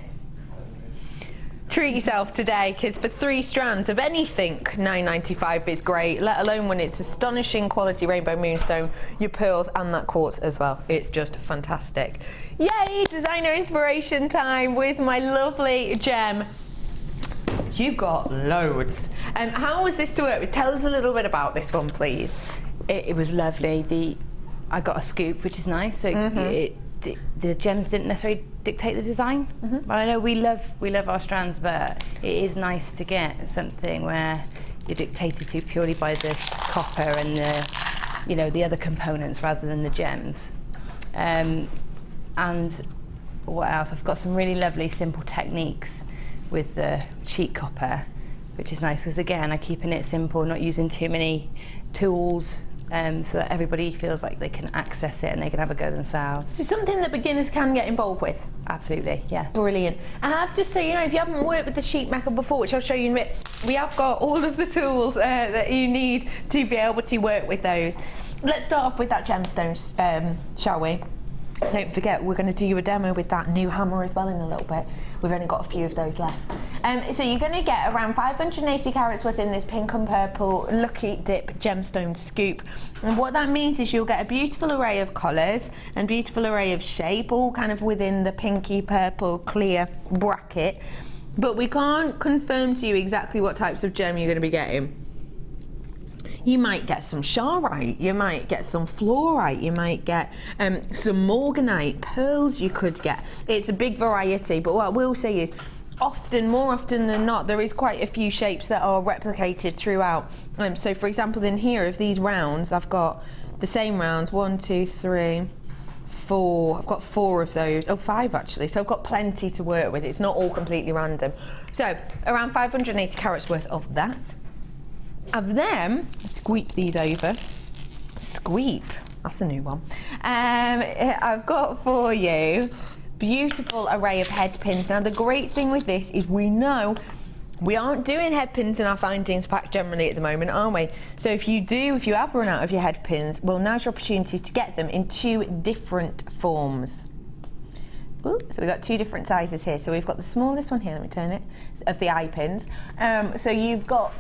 Treat yourself today, because for 3 strands of anything, £9.95 is great, let alone when it's astonishing quality rainbow moonstone, your pearls and that quartz as well. It's just fantastic. Yay, designer inspiration time with my lovely Gem. You got loads. How was this to work with? Tell us a little bit about this one, please. It was lovely. I got a scoop, which is nice. So the gems didn't necessarily dictate the design. But I know we love our strands, but it is nice to get something where you're dictated to purely by the copper and the other components rather than the gems. And what else? I've got some really lovely simple techniques with the sheet copper, which is nice because again I'm keeping it simple, not using too many tools. So that everybody feels like they can access it and they can have a go themselves. So something that beginners can get involved with? Absolutely, yeah. Brilliant. I have just so you know, if you haven't worked with the sheet metal before, which I'll show you in a bit, we have got all of the tools that you need to be able to work with those. Let's start off with that gemstones, shall we? Don't forget, we're going to do you a demo with that new hammer as well in a little bit. We've only got a few of those left. So you're going to get around 580 carats within this pink and purple Lucky Dip gemstone scoop. And what that means is you'll get a beautiful array of colours and beautiful array of shape, all kind of within the pinky purple clear bracket. But we can't confirm to you exactly what types of gem you're going to be getting. You might get some charoite, you might get some fluorite, you might get some morganite, pearls you could get. It's a big variety, but what I will say is more often than not, there is quite a few shapes that are replicated throughout. So for example, in here of these rounds, I've got the same rounds, 1, 2, 3, 4. I've got 4 of those, 5 actually, so I've got plenty to work with. It's not all completely random. So around 580 carats worth of that. Of them, sweep these over. Sweep, that's a new one. I've got for you beautiful array of head pins. Now the great thing with this is we know we aren't doing head pins in our findings pack generally at the moment, are we? So if you have run out of your head pins, well, now's your opportunity to get them in 2 different forms. Ooh, so we've got 2 different sizes here. So we've got the smallest one here, let me turn it, of the eye pins. So you've got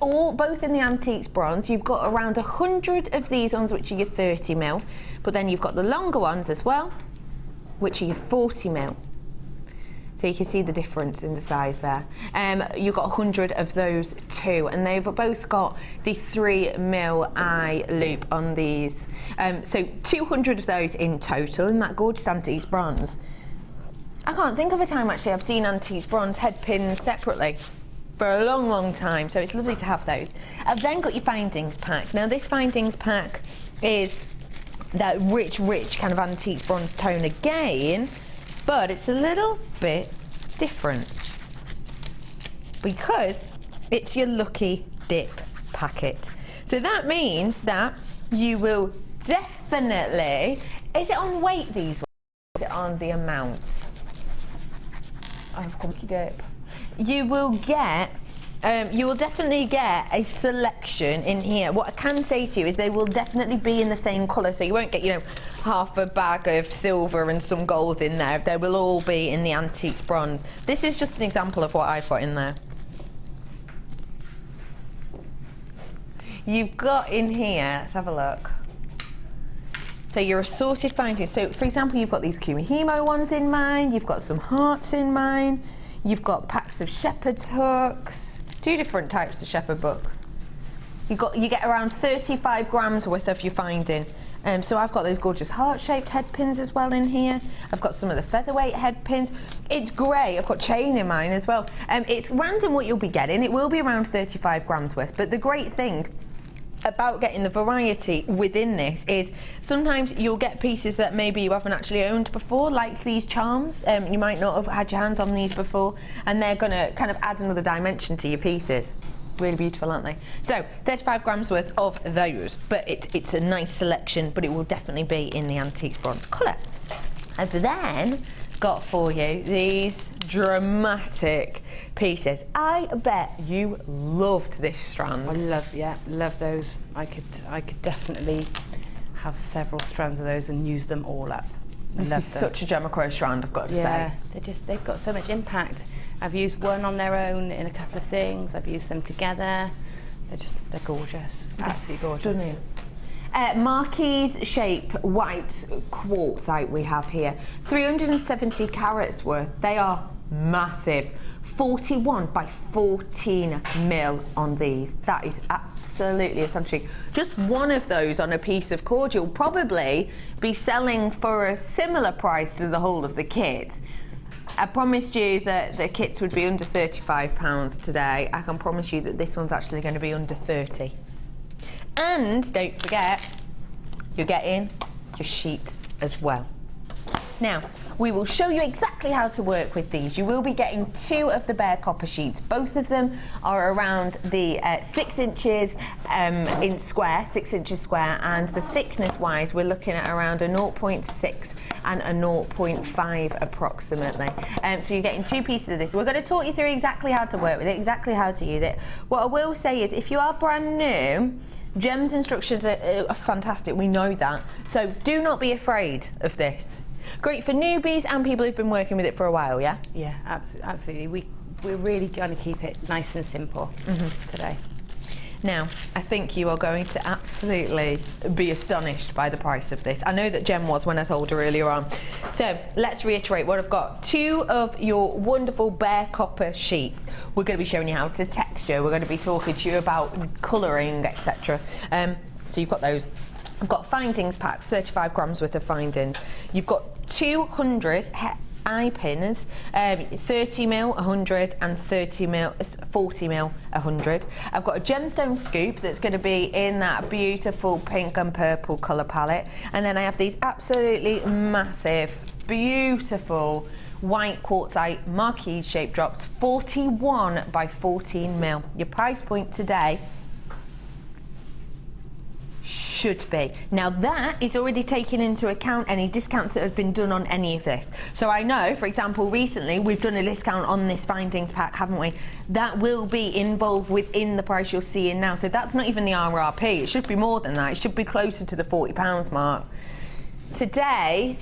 both in the antiques bronze. You've got around 100 of these ones, which are your 30mm, but then you've got the longer ones as well, which are your 40mm. So you can see the difference in the size there. You've got 100 of those too, and they've both got the 3mm eye loop on these. So 200 of those in total in that gorgeous antiques bronze. I can't think of a time actually I've seen antiques bronze head pins separately for a long, long time, so it's lovely to have those. I've then got your findings pack. Now this findings pack is that rich kind of antique bronze tone again, but it's a little bit different because it's your Lucky Dip packet. So that means that you will definitely, is it on weight these ones? Is it on the amount of Lucky Dip? You will definitely get a selection in here. What I can say to you is they will definitely be in the same colour, so you won't get, half a bag of silver and some gold in there. They will all be in the antiques bronze. This is just an example of what I've got in there. You've got in here, let's have a look. So your assorted findings. So for example, you've got these Kumihimo ones in mine, you've got some hearts in mine, you've got packs of shepherd's hooks, 2 different types of shepherd books. You get around 35 grams worth of your finding. So I've got those gorgeous heart-shaped head pins as well in here. I've got some of the featherweight head pins. It's great. I've got chain in mine as well. It's random what you'll be getting. It will be around 35 grams worth. But the great thing about getting the variety within this is sometimes you'll get pieces that maybe you haven't actually owned before, like these charms. You might not have had your hands on these before, and they're going to kind of add another dimension to your pieces. Really beautiful, aren't they? So 35 grams worth of those, but it's a nice selection, but it will definitely be in the antiques bronze colour. I've then got for you these dramatic pieces. I bet you loved this strand. I love those. I could definitely have several strands of those and use them all up. This is such a Gemma Crow strand, I've got to say. They've got so much impact. I've used one on their own in a couple of things. I've used them together. They're gorgeous. Absolutely gorgeous. Stunning. Marquise shape white quartzite we have here. 370 carats worth. They are massive. 41 by 14 mil on these. That is absolutely astonishing. Just one of those on a piece of cord you'll probably be selling for a similar price to the whole of the kit. I promised you that the kits would be under £35 today. I can promise you that this one's actually going to be under 30. And don't forget, you're getting your sheets as well. Now, we will show you exactly how to work with these. You will be getting 2 of the bare copper sheets. Both of them are around the 6 inches in square, 6 inches square, and the thickness-wise, we're looking at around a 0.6 and a 0.5 approximately. So you're getting 2 pieces of this. We're going to talk you through exactly how to work with it, exactly how to use it. What I will say is, if you are brand new Gem's instructions are fantastic, we know that. So do not be afraid of this. Great for newbies and people who've been working with it for a while, yeah? Yeah, absolutely. We're really going to keep it nice and simple today. Now, I think you are going to absolutely be astonished by the price of this. I know that Gem was when I told her earlier on. So let's reiterate what I've got. 2 of your wonderful bare copper sheets. We're going to be showing you how to texture. We're going to be talking to you about colouring, etc. So you've got those. I've got findings packs, 35 grams worth of findings. You've got 200 eye pins, 30 mil, 100, and 30 mil, 40 mil, 100. I've got a gemstone scoop that's going to be in that beautiful pink and purple colour palette, and then I have these absolutely massive, beautiful white quartzite marquise shape drops, 41 by 14 mil. Your price point today should be. Now that is already taking into account any discounts that has been done on any of this. So I know, for example, recently we've done a discount on this findings pack, haven't we? That will be involved within the price you're seeing now. So that's not even the RRP. It should be more than that. It should be closer to the £40 mark. Today,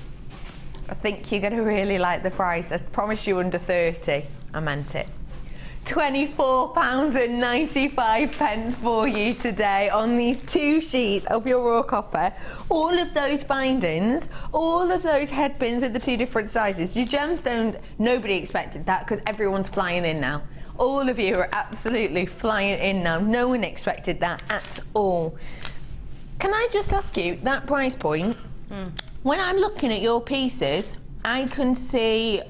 I think you're going to really like the price. I promised you under 30. I meant it. £24.95 for you today on these 2 sheets of your raw copper. All of those bindings, all of those head pins at the 2 different sizes. Your gemstone, nobody expected that because everyone's flying in now. All of you are absolutely flying in now. No one expected that at all. Can I just ask you, that price point, when I'm looking at your pieces, I can see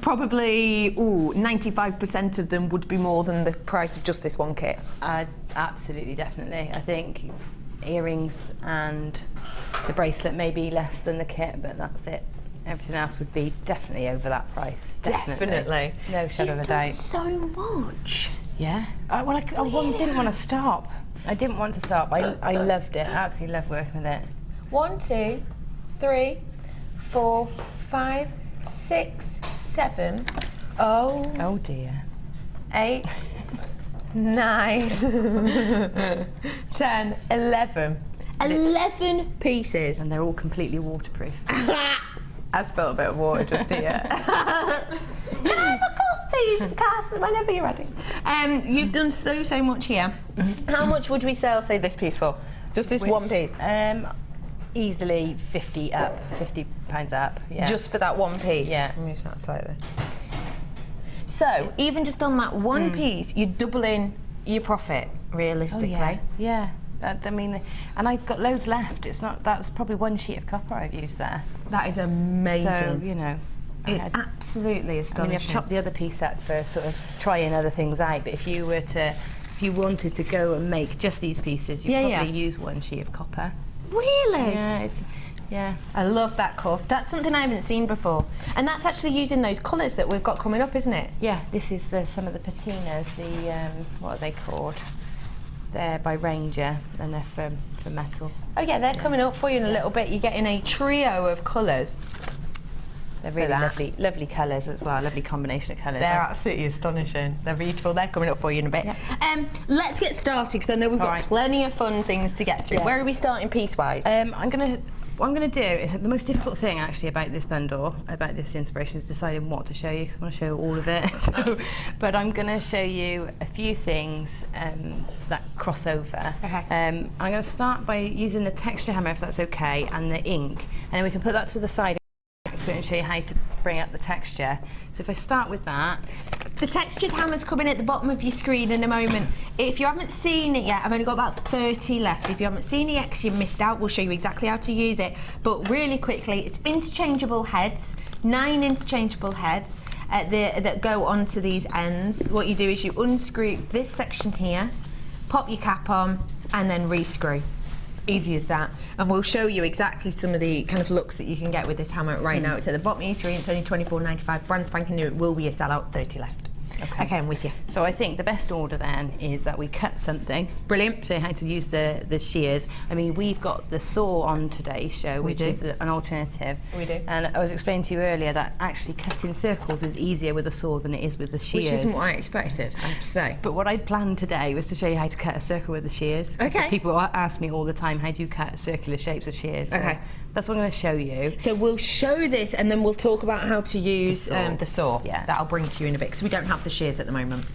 probably 95% of them would be more than the price of just this one kit. Absolutely, definitely. I think earrings and the bracelet may be less than the kit, but that's it. Everything else would be definitely over that price. Definitely. No shadow of a doubt. So much. Yeah. I didn't want to stop. I didn't want to stop. I loved it. I absolutely loved working with it. 1, 2, 3, 4, 5, 6, 7. Oh dear. 8, 9, 10, 11. 11 pieces. And they're all completely waterproof. I spilled a bit of water just here. Can I have a cost, please? Cass, whenever you're ready. You've done so much here. How much would we sell, say, this piece for? Just this one piece? Easily £50 up, yeah. Just for that one piece? Yeah. Move that slightly. So, even just on that one piece, you're doubling your profit, realistically. Oh, yeah. I mean, and I've got loads left. It's not, that was probably 1 sheet of copper I've used there. That is amazing. So, you know. It's absolutely astonishing. I mean, I've chopped the other piece up for sort of trying other things out, but if you wanted to go and make just these pieces, you'd probably use 1 sheet of copper. Really? Yeah, I love that cuff. That's something I haven't seen before. And that's actually using those colours that we've got coming up, isn't it? Yeah, this is some of the patinas, what are they called? They're by Ranger, and they're for metal. Oh yeah, they're coming up for you in a little bit. You're getting a trio of colours. They're really lovely colours as well, lovely combination of colours. They're absolutely astonishing. They're beautiful. They're coming up for you in a bit. Yeah. Let's get started because I know we've got plenty of fun things to get through. Yeah. Where are we starting piece-wise? What I'm going to do is the most difficult thing actually about this bundle, about this inspiration, is deciding what to show you because I want to show all of it. But I'm going to show you a few things that cross over. Okay. I'm going to start by using the texture hammer, if that's okay, and the ink, and then we can put that to the side and show you how to bring up the texture. So if I start with that. The textured hammer's coming at the bottom of your screen in a moment. If you haven't seen it yet, I've only got about 30 left. If you haven't seen it yet because you missed out, we'll show you exactly how to use it. But really quickly, it's interchangeable heads, 9 interchangeable heads that go onto these ends. What you do is you unscrew this section here, pop your cap on, and then rescrew. Easy as that. And we'll show you exactly some of the kind of looks that you can get with this hammer right now. It's at the bottom of your screen. It's only £24.95. Brand spanking new. It will be a sellout. 30 left. Okay, I'm with you. So I think the best order then is that we cut something. Brilliant. Show you how to use the shears. I mean, we've got the saw on today's show, which is an alternative. We do. And I was explaining to you earlier that actually cutting circles is easier with a saw than it is with the shears. Which isn't what I expected, I have to say. But what I'd planned today was to show you how to cut a circle with the shears. Okay. So people ask me all the time, how do you cut circular shapes with shears? So okay. That's what I'm going to show you. So we'll show this and then we'll talk about how to use the saw. Yeah. That I'll bring to you in a bit because we don't have the shears at the moment.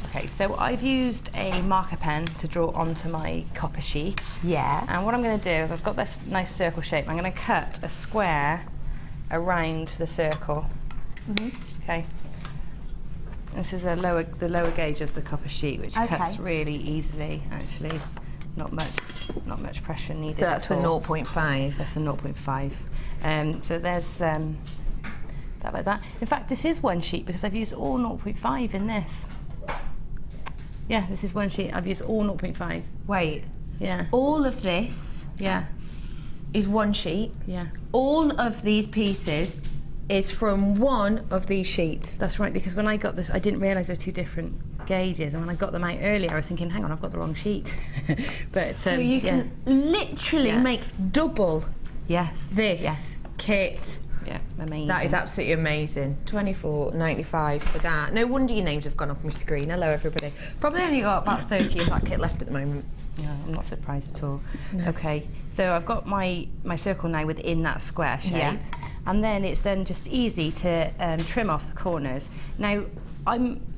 Okay, so I've used a marker pen to draw onto my copper sheet. Yeah. And what I'm going to do is I've got this nice circle shape. I'm going to cut a square around the circle. Okay. This is the lower gauge of the copper sheet, which cuts really easily. Actually, not much pressure needed. So that's the 0.5. That's the 0.5. So there's that like that. In fact, this is one sheet because I've used all 0.5 in this. Yeah, this is one sheet. I've used all 0.5. Wait. Yeah. All of this. Yeah. Is one sheet. Yeah. All of these pieces is from one of these sheets. That's right, because when I got this, I didn't realise there were two different gauges, and when I got them out earlier, I was thinking, hang on, I've got the wrong sheet. But so you can literally make double this kit. Yeah, amazing. That is absolutely amazing. $24.95 for that. No wonder your names have gone off my screen. Hello, everybody. Probably only got about 30 of that kit left at the moment. Yeah, I'm not surprised at all. No. Okay, so I've got my circle now within that square shape. Yeah. And then it's then just easy to trim off the corners. Now,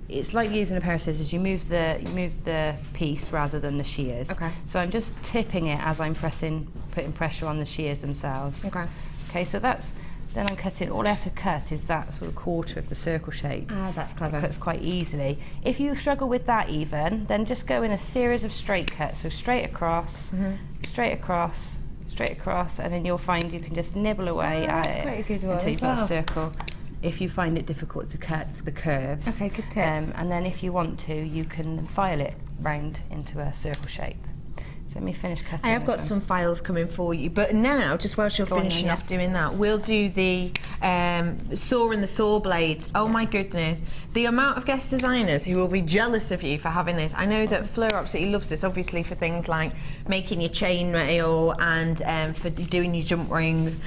it's like using a pair of scissors. You move the piece rather than the shears. Okay. So I'm just tipping it as I'm putting pressure on the shears themselves. Okay. Okay, so then I'm cutting, all I have to cut is that sort of quarter of the circle shape. Ah, that's clever. It cuts quite easily. If you struggle with that even, then just go in a series of straight cuts. So straight across, straight across, straight across, and then you'll find you can just nibble away at it until you've got a circle. If you find it difficult to cut the curves. Okay, good tip. And then if you want to, you can file it round into a circle shape. So let me finish cutting. I have got some files coming for you, but now, just whilst you're finishing off doing that, we'll do the saw and the saw blades. Oh my goodness. The amount of guest designers who will be jealous of you for having this. I know that Fleur absolutely loves this, obviously for things like making your chain mail and for doing your jump rings.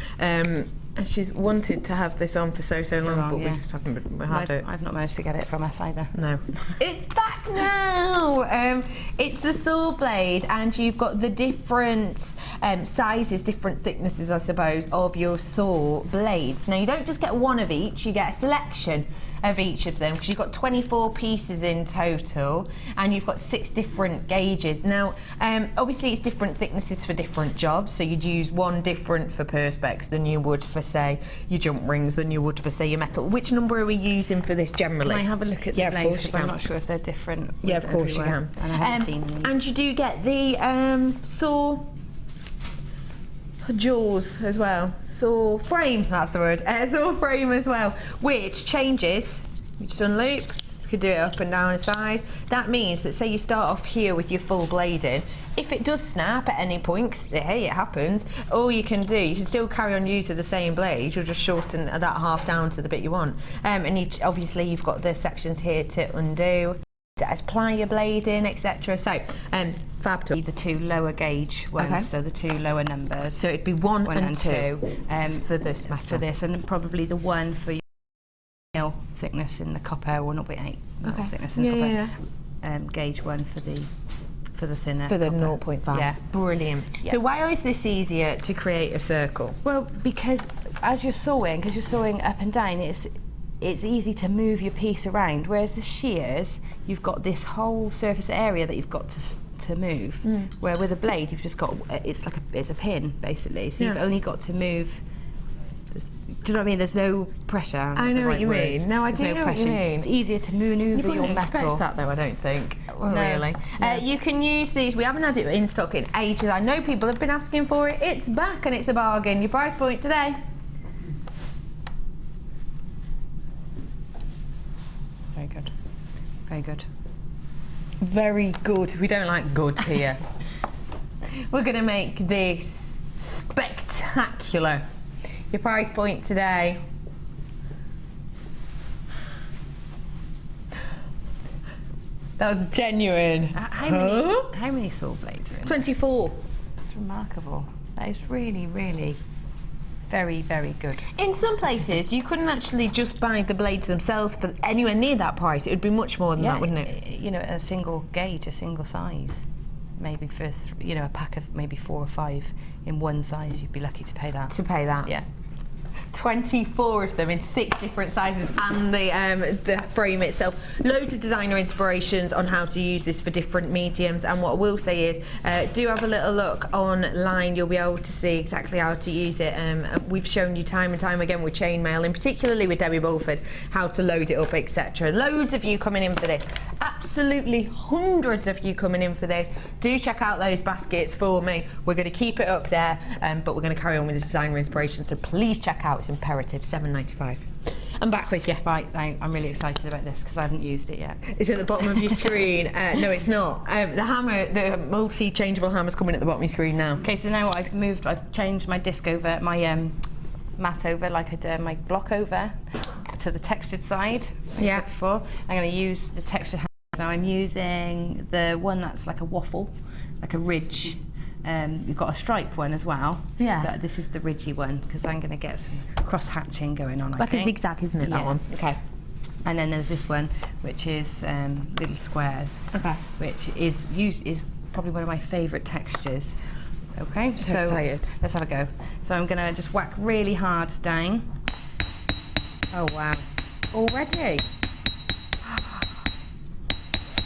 And she's wanted to have this on for so long, but we just haven't had it. I've not managed to get it from us either. No. It's back now! It's the saw blade, and you've got the different sizes, different thicknesses, I suppose, of your saw blades. Now, you don't just get one of each, you get a selection of each of them, because you've got 24 pieces in total, and you've got 6 different gauges. Now, obviously, it's different thicknesses for different jobs, so you'd use one different for perspex than you would for, say, your jump rings than you would for, say, your metal. Which number are we using for this generally? Can I have a look at the blades, because I'm not sure if they're different. Yeah, of course you can. And I haven't seen them. And you do get the saw jaws as well. Saw frame, that's the word. Saw frame as well, which changes. You just unloop. You could do it up and down in size. That means that, say you start off here with your full blade in, if it does snap at any point, hey, it happens, all you can do, you can still carry on using the same blade, you'll just shorten that half down to the bit you want. And obviously you've got the sections here to undo, to apply your blade in, etc. So, fab tool. The 2 lower gauge ones, so the 2 lower numbers. So it'd be 1 and 2 for this matter. For this, and then probably the 1 for your thickness in the copper, or 0.8 thickness in the copper. Gauge 1 for the thinner. For the copper. 0.5. Yeah. Brilliant. Yeah. So why is this easier to create a circle? Well, because as you're sawing, up and down, it's easy to move your piece around, whereas the shears, you've got this whole surface area that you've got to move. Where with a blade, you've just got, it's a pin basically, so you've only got to move. Do you know what I mean? There's no pressure. I know what you mean. No, I do know what you mean. It's easier to manoeuvre your metal. Expect that though, I don't think. Well, no. Really. No. You can use these. We haven't had it in stock in ages. I know people have been asking for it. It's back and it's a bargain. Your price point today. Very good. Very good. Very good. We don't like good here. We're going to make this spectacular. Your price point today, That was genuine. How many saw blades are in 24. That's remarkable. That is really, really very, very good. In some places, you couldn't actually just buy the blades themselves for anywhere near that price. It would be much more than that, wouldn't it? You know, a single gauge, a single size. Maybe for, you know, a pack of maybe 4 or 5 in one size, you'd be lucky to pay that. Yeah. 24 of them in 6 different sizes, and the frame itself. Loads of designer inspirations on how to use this for different mediums. And what I will say is, do have a little look online. You'll be able to see exactly how to use it. We've shown you time and time again with chainmail, and particularly with Debbie Bulford, how to load it up, etc. Loads of you coming in for this. Absolutely hundreds of you coming in for this. Do check out those baskets for me. We're going to keep it up there, but we're going to carry on with the designer inspiration. So please check out. It's imperative. $7.95. I'm back with you. Right, I'm really excited about this because I haven't used it yet. It's at the bottom of your screen. No, it's not. The hammer, the multi-changeable hammer's coming at the bottom of your screen now. Okay, so now I've changed my disc over, my mat over, like I did my block over, to the textured side. Like I said before. I'm going to use the textured hammer. So I'm using the one that's like a waffle, like a ridge. You've got a stripe one as well. Yeah. But this is the ridgy one because I'm going to get some cross-hatching going on. Like a zigzag, isn't it, that one? Okay. And then there's this one, which is little squares. Okay. Which is probably one of my favourite textures. Okay. I'm so excited. Let's have a go. So I'm going to just whack really hard down. Oh wow. Already?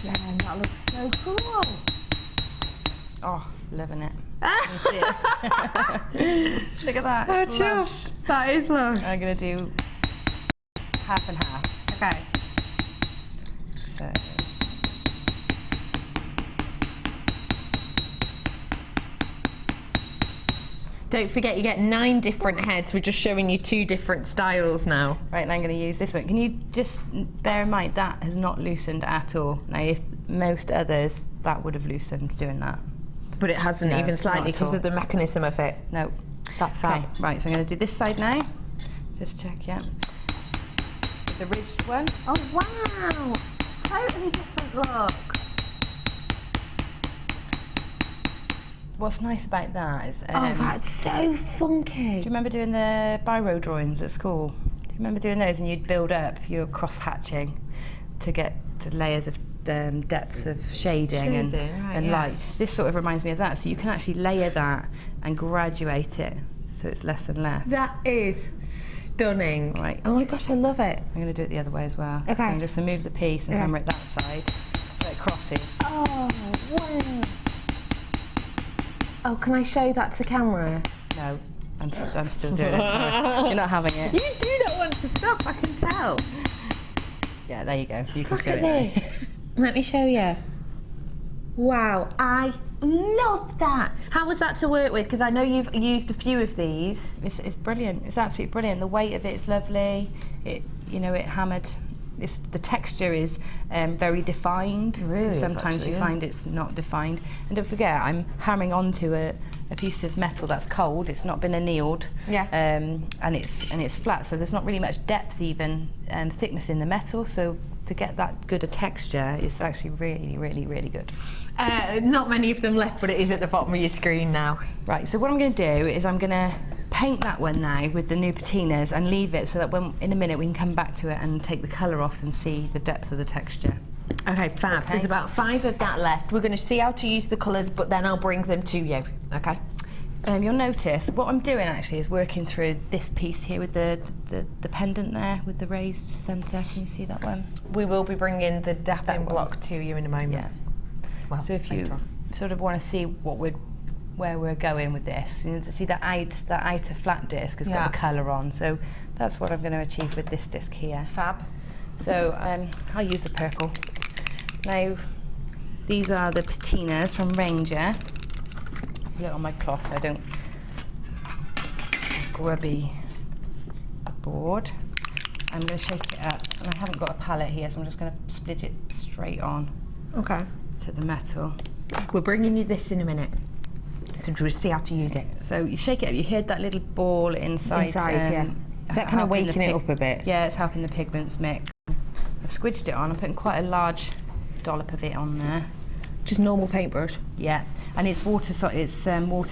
Yeah, that looks so cool. Oh, loving it. Look at that. That's lush. That is lush. I'm going to do half and half. Okay. So. Don't forget, you get 9 different heads. We're just showing you 2 different styles now. Right, and I'm going to use this one. Can you just bear in mind that has not loosened at all? Now, if most others, that would have loosened doing that. But it hasn't, No, even slightly, because of the mechanism of it. No. That's fine. Okay, right, so I'm going to do this side now. Just check, yeah. With the ridged one. Oh, wow. Totally different look. What's nice about that is... oh, that's so funky. Do you remember doing the biro drawings at school? Do you remember doing those and you'd build up your cross-hatching to get to layers of depth of shading and light? This sort of reminds me of that. So you can actually layer that and graduate it so it's less and less. That is stunning. Right. Oh my gosh, I love it. I'm going to do it the other way as well. Okay. So I'm just going to move the piece and hammer it that side so it crosses. Oh, wow. Oh, can I show that to camera? No, I'm still doing it. Sorry. You're not having it. You do not want to stop, I can tell. Yeah, there you go. You can Look show at it. this. Let me show you. Wow, I love that. How was that to work with? Because I know you've used a few of these. It's brilliant. It's absolutely brilliant. The weight of it is lovely. It hammered. The texture is very defined. Really, sometimes you find it's not defined. And don't forget, I'm hammering onto a piece of metal that's cold. It's not been annealed. Yeah. And it's flat, so there's not really much depth even and thickness in the metal. So to get that good a texture is actually really, really, really good. Not many of them left, but it is at the bottom of your screen now. Right. So what I'm going to do is I'm going to paint that one now with the new patinas and leave it so that in a minute we can come back to it and take the colour off and see the depth of the texture. Okay, fab. Okay. There's about 5 of that left. We're going to see how to use the colours, but then I'll bring them to you. Okay. You'll notice what I'm doing actually is working through this piece here with the pendant there with the raised centre. Can you see that one? We will be bringing the Dapping block to you in a moment. Yeah. Well, so if you sort of want to see where we're going with this, you know, see that outer flat disc has got the colour on. So that's what I'm going to achieve with this disc here. Fab. So I'll use the purple. Now these are the patinas from Ranger. Put it on my cloth so I don't grubby the board. I'm going to shake it up, and I haven't got a palette here, so I'm just going to split it straight on. Okay. To the metal. We're bringing you this in a minute. So just see how to use it. So you shake it up. You heard that little ball inside. Yeah. Is that kind of waking it up a bit? Yeah, it's helping the pigments mix. I've squidged it on. I'm putting quite a large dollop of it on there. Just normal paintbrush? Yeah, and it's water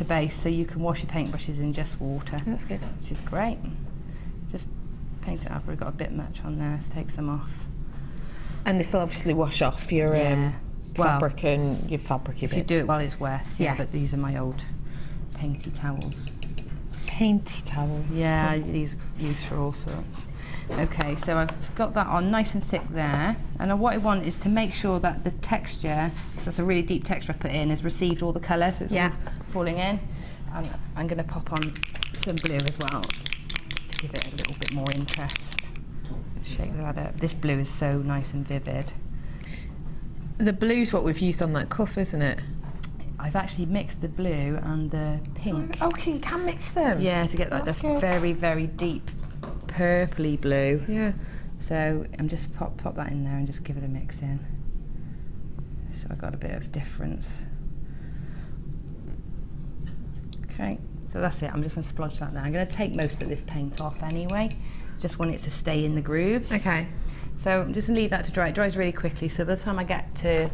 based, so you can wash your paintbrushes in just water. That's good. Which is great. Just paint it up. We've got a bit much on there, so take some off. And this will obviously wash off your fabric and your fabric if you do it while it's wet. Yeah, but these are my old painty towels. Painty towels? Yeah, these are used for all sorts. Okay, so I've got that on nice and thick there, and what I want is to make sure that the texture, because that's a really deep texture I've put in, has received all the colour, so it's all falling in. And I'm going to pop on some blue as well, just to give it a little bit more interest. Shake that up. This blue is so nice and vivid. The blue's what we've used on that cuff, isn't it? I've actually mixed the blue and the pink. Oh, you can mix them? Yeah, to get like the very, very deep purpley blue. Yeah. So I'm just pop that in there and just give it a mix in. So I got a bit of difference. Okay, so that's it. I'm just going to splodge that now. I'm going to take most of this paint off anyway. Just want it to stay in the grooves. Okay. So I'm just going to leave that to dry. It dries really quickly, so by the time I get to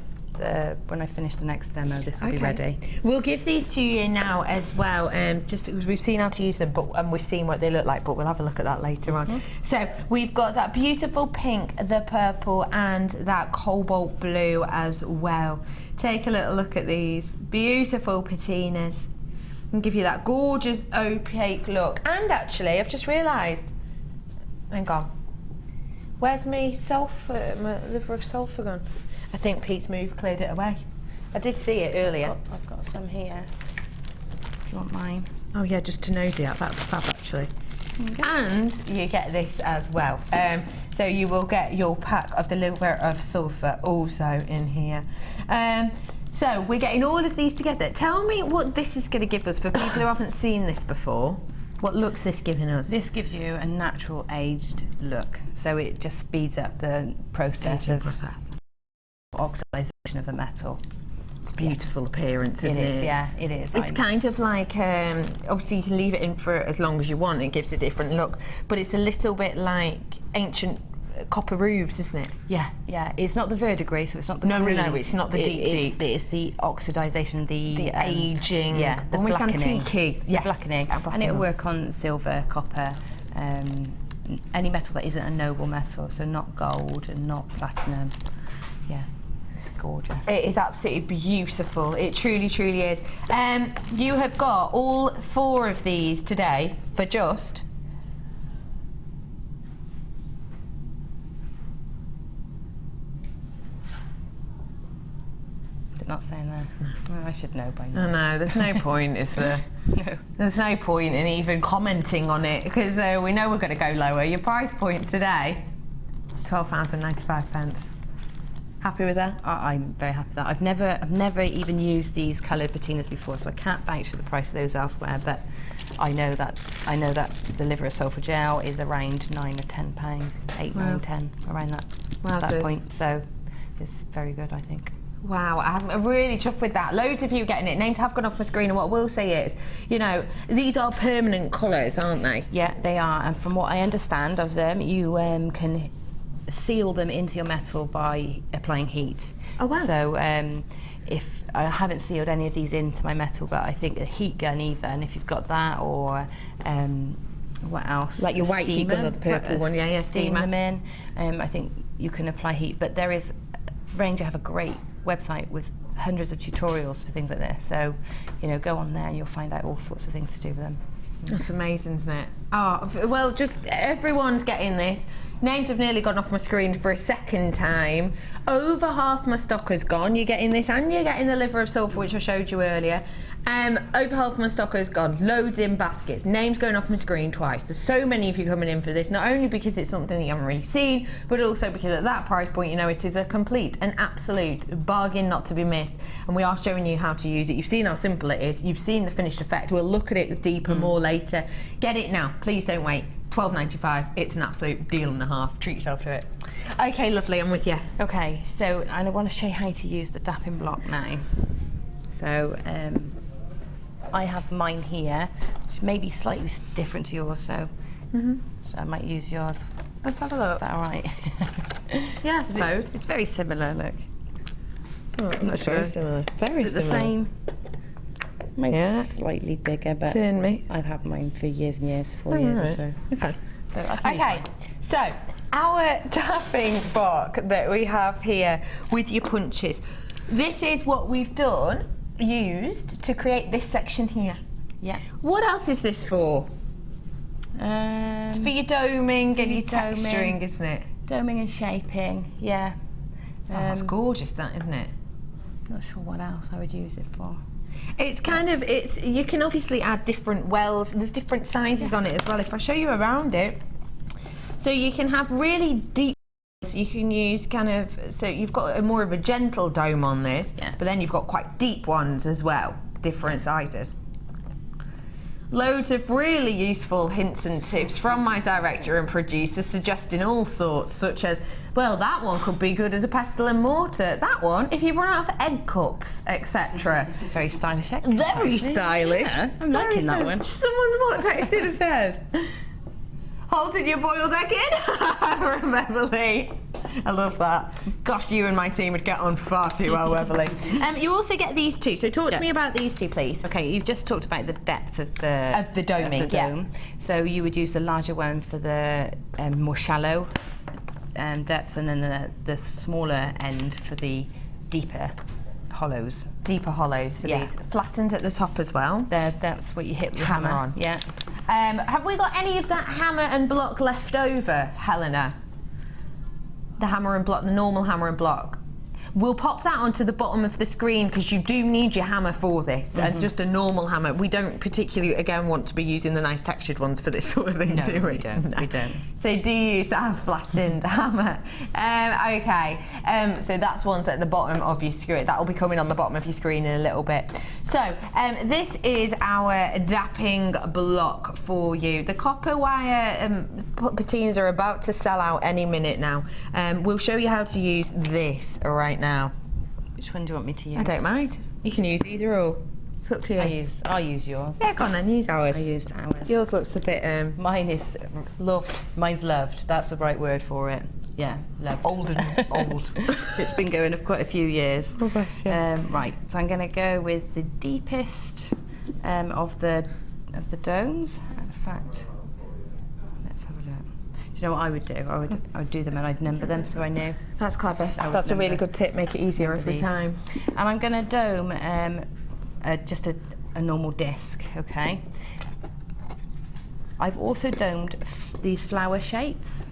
when I finish the next demo, this will be ready. We'll give these to you now as well, just because we've seen how to use them, and we've seen what they look like, but we'll have a look at that later on. So we've got that beautiful pink, the purple, and that cobalt blue as well. Take a little look at these beautiful patinas and give you that gorgeous opaque look. And actually, I've just realised, hang on, where's my liver of sulfur gone? I think Pete's move cleared it away. I did see it earlier. I've got some here. If you want mine. Oh yeah, just to nosy at that fab actually. And you get this as well. So you will get your pack of the liver of sulfur also in here. So we're getting all of these together. Tell me what this is going to give us for people who haven't seen this before. What look's this giving us? This gives you a natural aged look. So it just speeds up the process of oxidization of the metal. It's a beautiful appearance, isn't it? It is, yeah, it is. It's kind of like, obviously you can leave it in for as long as you want, it gives a different look, but it's a little bit like ancient copper roofs, isn't it? Yeah, yeah. It's not the verdigris, so it's not the green. No, it's not the deep. It's the oxidization, the ageing, yeah, the almost blackening. antique-y. Yes. Blackening. And it'll work on silver, copper, any metal that isn't a noble metal, so not gold and not platinum. Yeah. It's gorgeous. It is absolutely beautiful. It truly, truly is. You have got all 4 of these today for just... Did not say there. Oh, I should know by now. No, there's no point, is there? No. There's no point in even commenting on it, because we know we're going to go lower. Your price point today, £12.95. Happy with that? I'm very happy with that. I've never even used these coloured patinas before, so I can't vouch for the price of those elsewhere. But I know that the liver of sulfur gel is around £9 or £10, 8, 9, 10, around that point. So it's very good, I think. Wow, I'm really chuffed with that. Loads of you getting it. Names have gone off my screen, and what I will say is, you know, these are permanent colours, aren't they? Yeah, they are. And from what I understand of them, you can seal them into your metal by applying heat. Oh wow. So if I haven't sealed any of these into my metal, but I think a heat gun even, if you've got that, or what else? Like your white heat gun or the purple one, yeah, steam them in. I think you can apply heat, but there is, Ranger have a great website with hundreds of tutorials for things like this. So, you know, go on there and you'll find out all sorts of things to do with them. That's amazing, isn't it? Oh, well, just everyone's getting this. Names have nearly gone off my screen for a second time. Over half my stock has gone. You're getting this and you're getting the liver of sulfur, which I showed you earlier. Over half my stock has gone. Loads in baskets. Names going off my screen twice. There's so many of you coming in for this, not only because it's something that you haven't really seen, but also because at that price point, you know, it is a complete and absolute bargain not to be missed. And we are showing you how to use it. You've seen how simple it is. You've seen the finished effect. We'll look at it deeper more later. Get it now. Please don't wait. £12.95. It's an absolute deal and a half. Treat yourself to it. Okay, lovely. I'm with you. Okay, so I want to show you how to use the dapping block now. So I have mine here, which may be slightly different to yours, so, so I might use yours. Let's have a look. Is that all right? Yeah, I suppose. It's very similar, look. Oh, Not very sure. similar. Very Is it similar. the same? Mine's Yeah. slightly bigger, but Turn me. I've had mine for years and years, 4 Oh, years right. or so. Okay. So I can use Okay, mine. so our dapping book that we have here with your punches. This is what we've used to create this section here. Yeah. What else is this for? It's for your doming and your texturing, isn't it? Doming and shaping, yeah. Oh, that's gorgeous, that, isn't it? Not sure what else I would use it for. It's kind of, you can obviously add different wells, there's different sizes on it as well. If I show you around it, so you can have really deep, so you can use kind of, so you've got a more of a gentle dome on this, but then you've got quite deep ones as well, different sizes. Loads of really useful hints and tips from my director and producer suggesting all sorts, such as, well, that one could be good as a pestle and mortar. That one, if you've run out of egg cups, etc. It's a very stylish egg cup, Very actually. stylish. Yeah, I'm liking that one. Someone's what texted and said? Holding your boiled egg in? Remember Lee? I love that. Gosh, you and my team would get on far too well, Weatherly. You also get these two, so talk to me about these two, please. Okay, you've just talked about the depth of the doming, dome. So you would use the larger one for the more shallow depth, and then the smaller end for the deeper hollows. Deeper hollows for these. Flattened at the top as well. That's what you hit with your hammer on. Yeah. Have we got any of that hammer and block left over, Helena? The hammer and block, the normal hammer and block. We'll pop that onto the bottom of the screen because you do need your hammer for this, and just a normal hammer. We don't particularly, again, want to be using the nice textured ones for this sort of thing, do we? We don't. No. We don't. So do you use that flattened hammer? Okay, so that's ones at the bottom of your screen. That will be coming on the bottom of your screen in a little bit. So this is our dapping block for you. The copper wire patinas are about to sell out any minute now. We'll show you how to use this right now. Which one do you want me to use? I don't mind. You can use either or. It's up to you. I'll use yours. Yeah, go on then, use ours. I used ours. Yours looks a bit mine is loved. Mine's loved. That's the right word for it. Yeah, loved. Old and old. It's been going for quite a few years. Oh, bless you. Right, so I'm going to go with the deepest of the domes. In fact, let's have a look. Do you know what I would do? I would do them and I'd number them so I knew. That's clever. That's a really good tip. Make it easier every time. And I'm going to dome just a normal disc, okay? I've also domed these flower shapes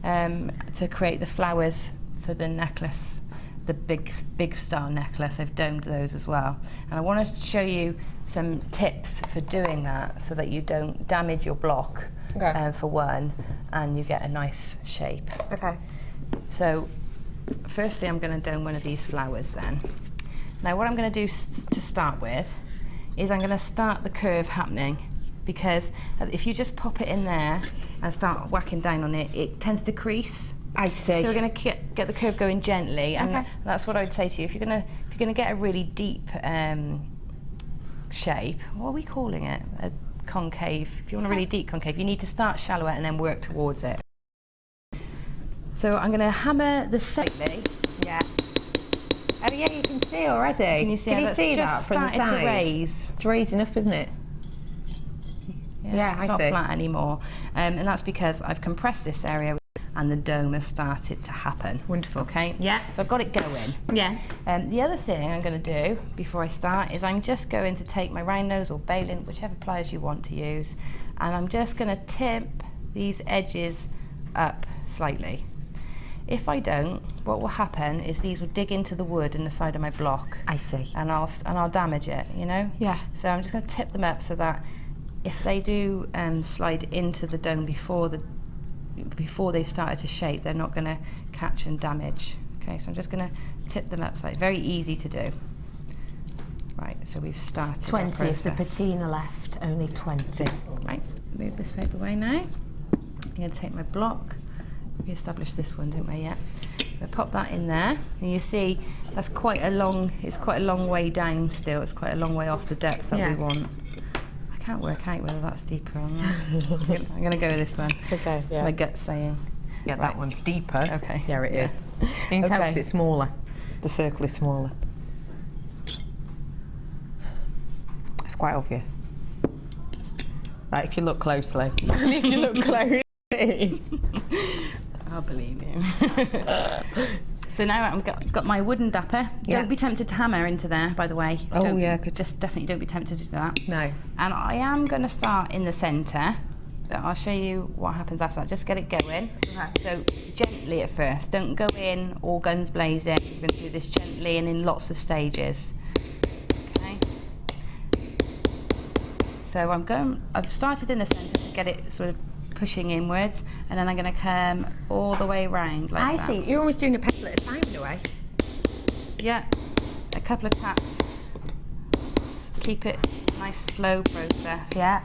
to create the flowers for the necklace, the big star necklace. I've domed those as well. And I want to show you some tips for doing that so that you don't damage your block, for one, and you get a nice shape. Okay. So firstly I'm going to dome one of these flowers then. Now what I'm going to do to start with is I'm going to start the curve happening, because if you just pop it in there and start whacking down on it, it tends to crease. I see. So we're going to get the curve going gently, and that's what I would say to you. If you're going to get a really deep shape, what are we calling it? A concave. If you want a really deep concave, you need to start shallower and then work towards it. So I'm going to hammer the slightly. Yeah. Oh yeah, you can see already. Can you see? Can you see that from the side? To raise. It's raising up, isn't it? Yeah, it's not flat anymore, and that's because I've compressed this area and the dome has started to happen. Wonderful. Okay. Yeah. So I've got it going. Yeah. The other thing I'm going to do before I start is I'm just going to take my round nose or baling, whichever pliers you want to use, and I'm just going to tip these edges up slightly. If I don't, what will happen is these will dig into the wood in the side of my block. I see. And I'll damage it, you know? Yeah. So I'm just going to tip them up so that if they do slide into the dome before they've started to shape, they're not going to catch and damage. Okay, so I'm just going to tip them up slightly. Very easy to do. Right, so we've started 20 if the patina left, only 20. Right, move this out of the way now. I'm going to take my block. We established this one, didn't we? Yeah. We'll pop that in there, and you see that's it's quite a long way down still. It's quite a long way off the depth that we want. I can't work out whether that's deeper or not. I'm going to go with this one. Okay, yeah. My gut's saying. Yeah, that one's deeper. Okay. There it is. You can tell because it's smaller. The circle is smaller. It's quite obvious. Like if you look closely. If you look closely. I'll believe you. So now I've got my wooden dapper. Yeah. Don't be tempted to hammer into there, by the way. Oh yeah, just definitely don't be tempted to do that. No. And I am going to start in the centre, but I'll show you what happens after that. Just get it going. Okay. So gently at first. Don't go in all guns blazing. You're going to do this gently and in lots of stages. Okay. So I've started in the centre to get it sort of pushing inwards, and then I'm going to come all the way round like that. I see. You're always doing a petal at a time in a way. Yeah, a couple of taps. Just keep it a nice slow process. Yeah.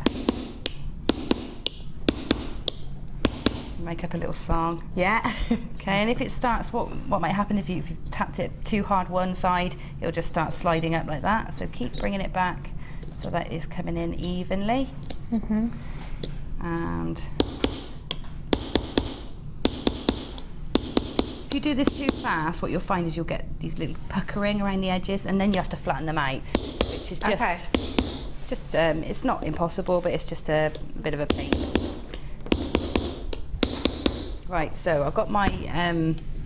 Make up a little song. Yeah. Okay, and if it starts, what might happen if you've tapped it too hard one side, it'll just start sliding up like that. So keep bringing it back so that it's coming in evenly. Mm-hmm. And if you do this too fast, what you'll find is you'll get these little puckering around the edges, and then you have to flatten them out, which is just it's not impossible, but it's just a bit of a pain. Right, so I've got my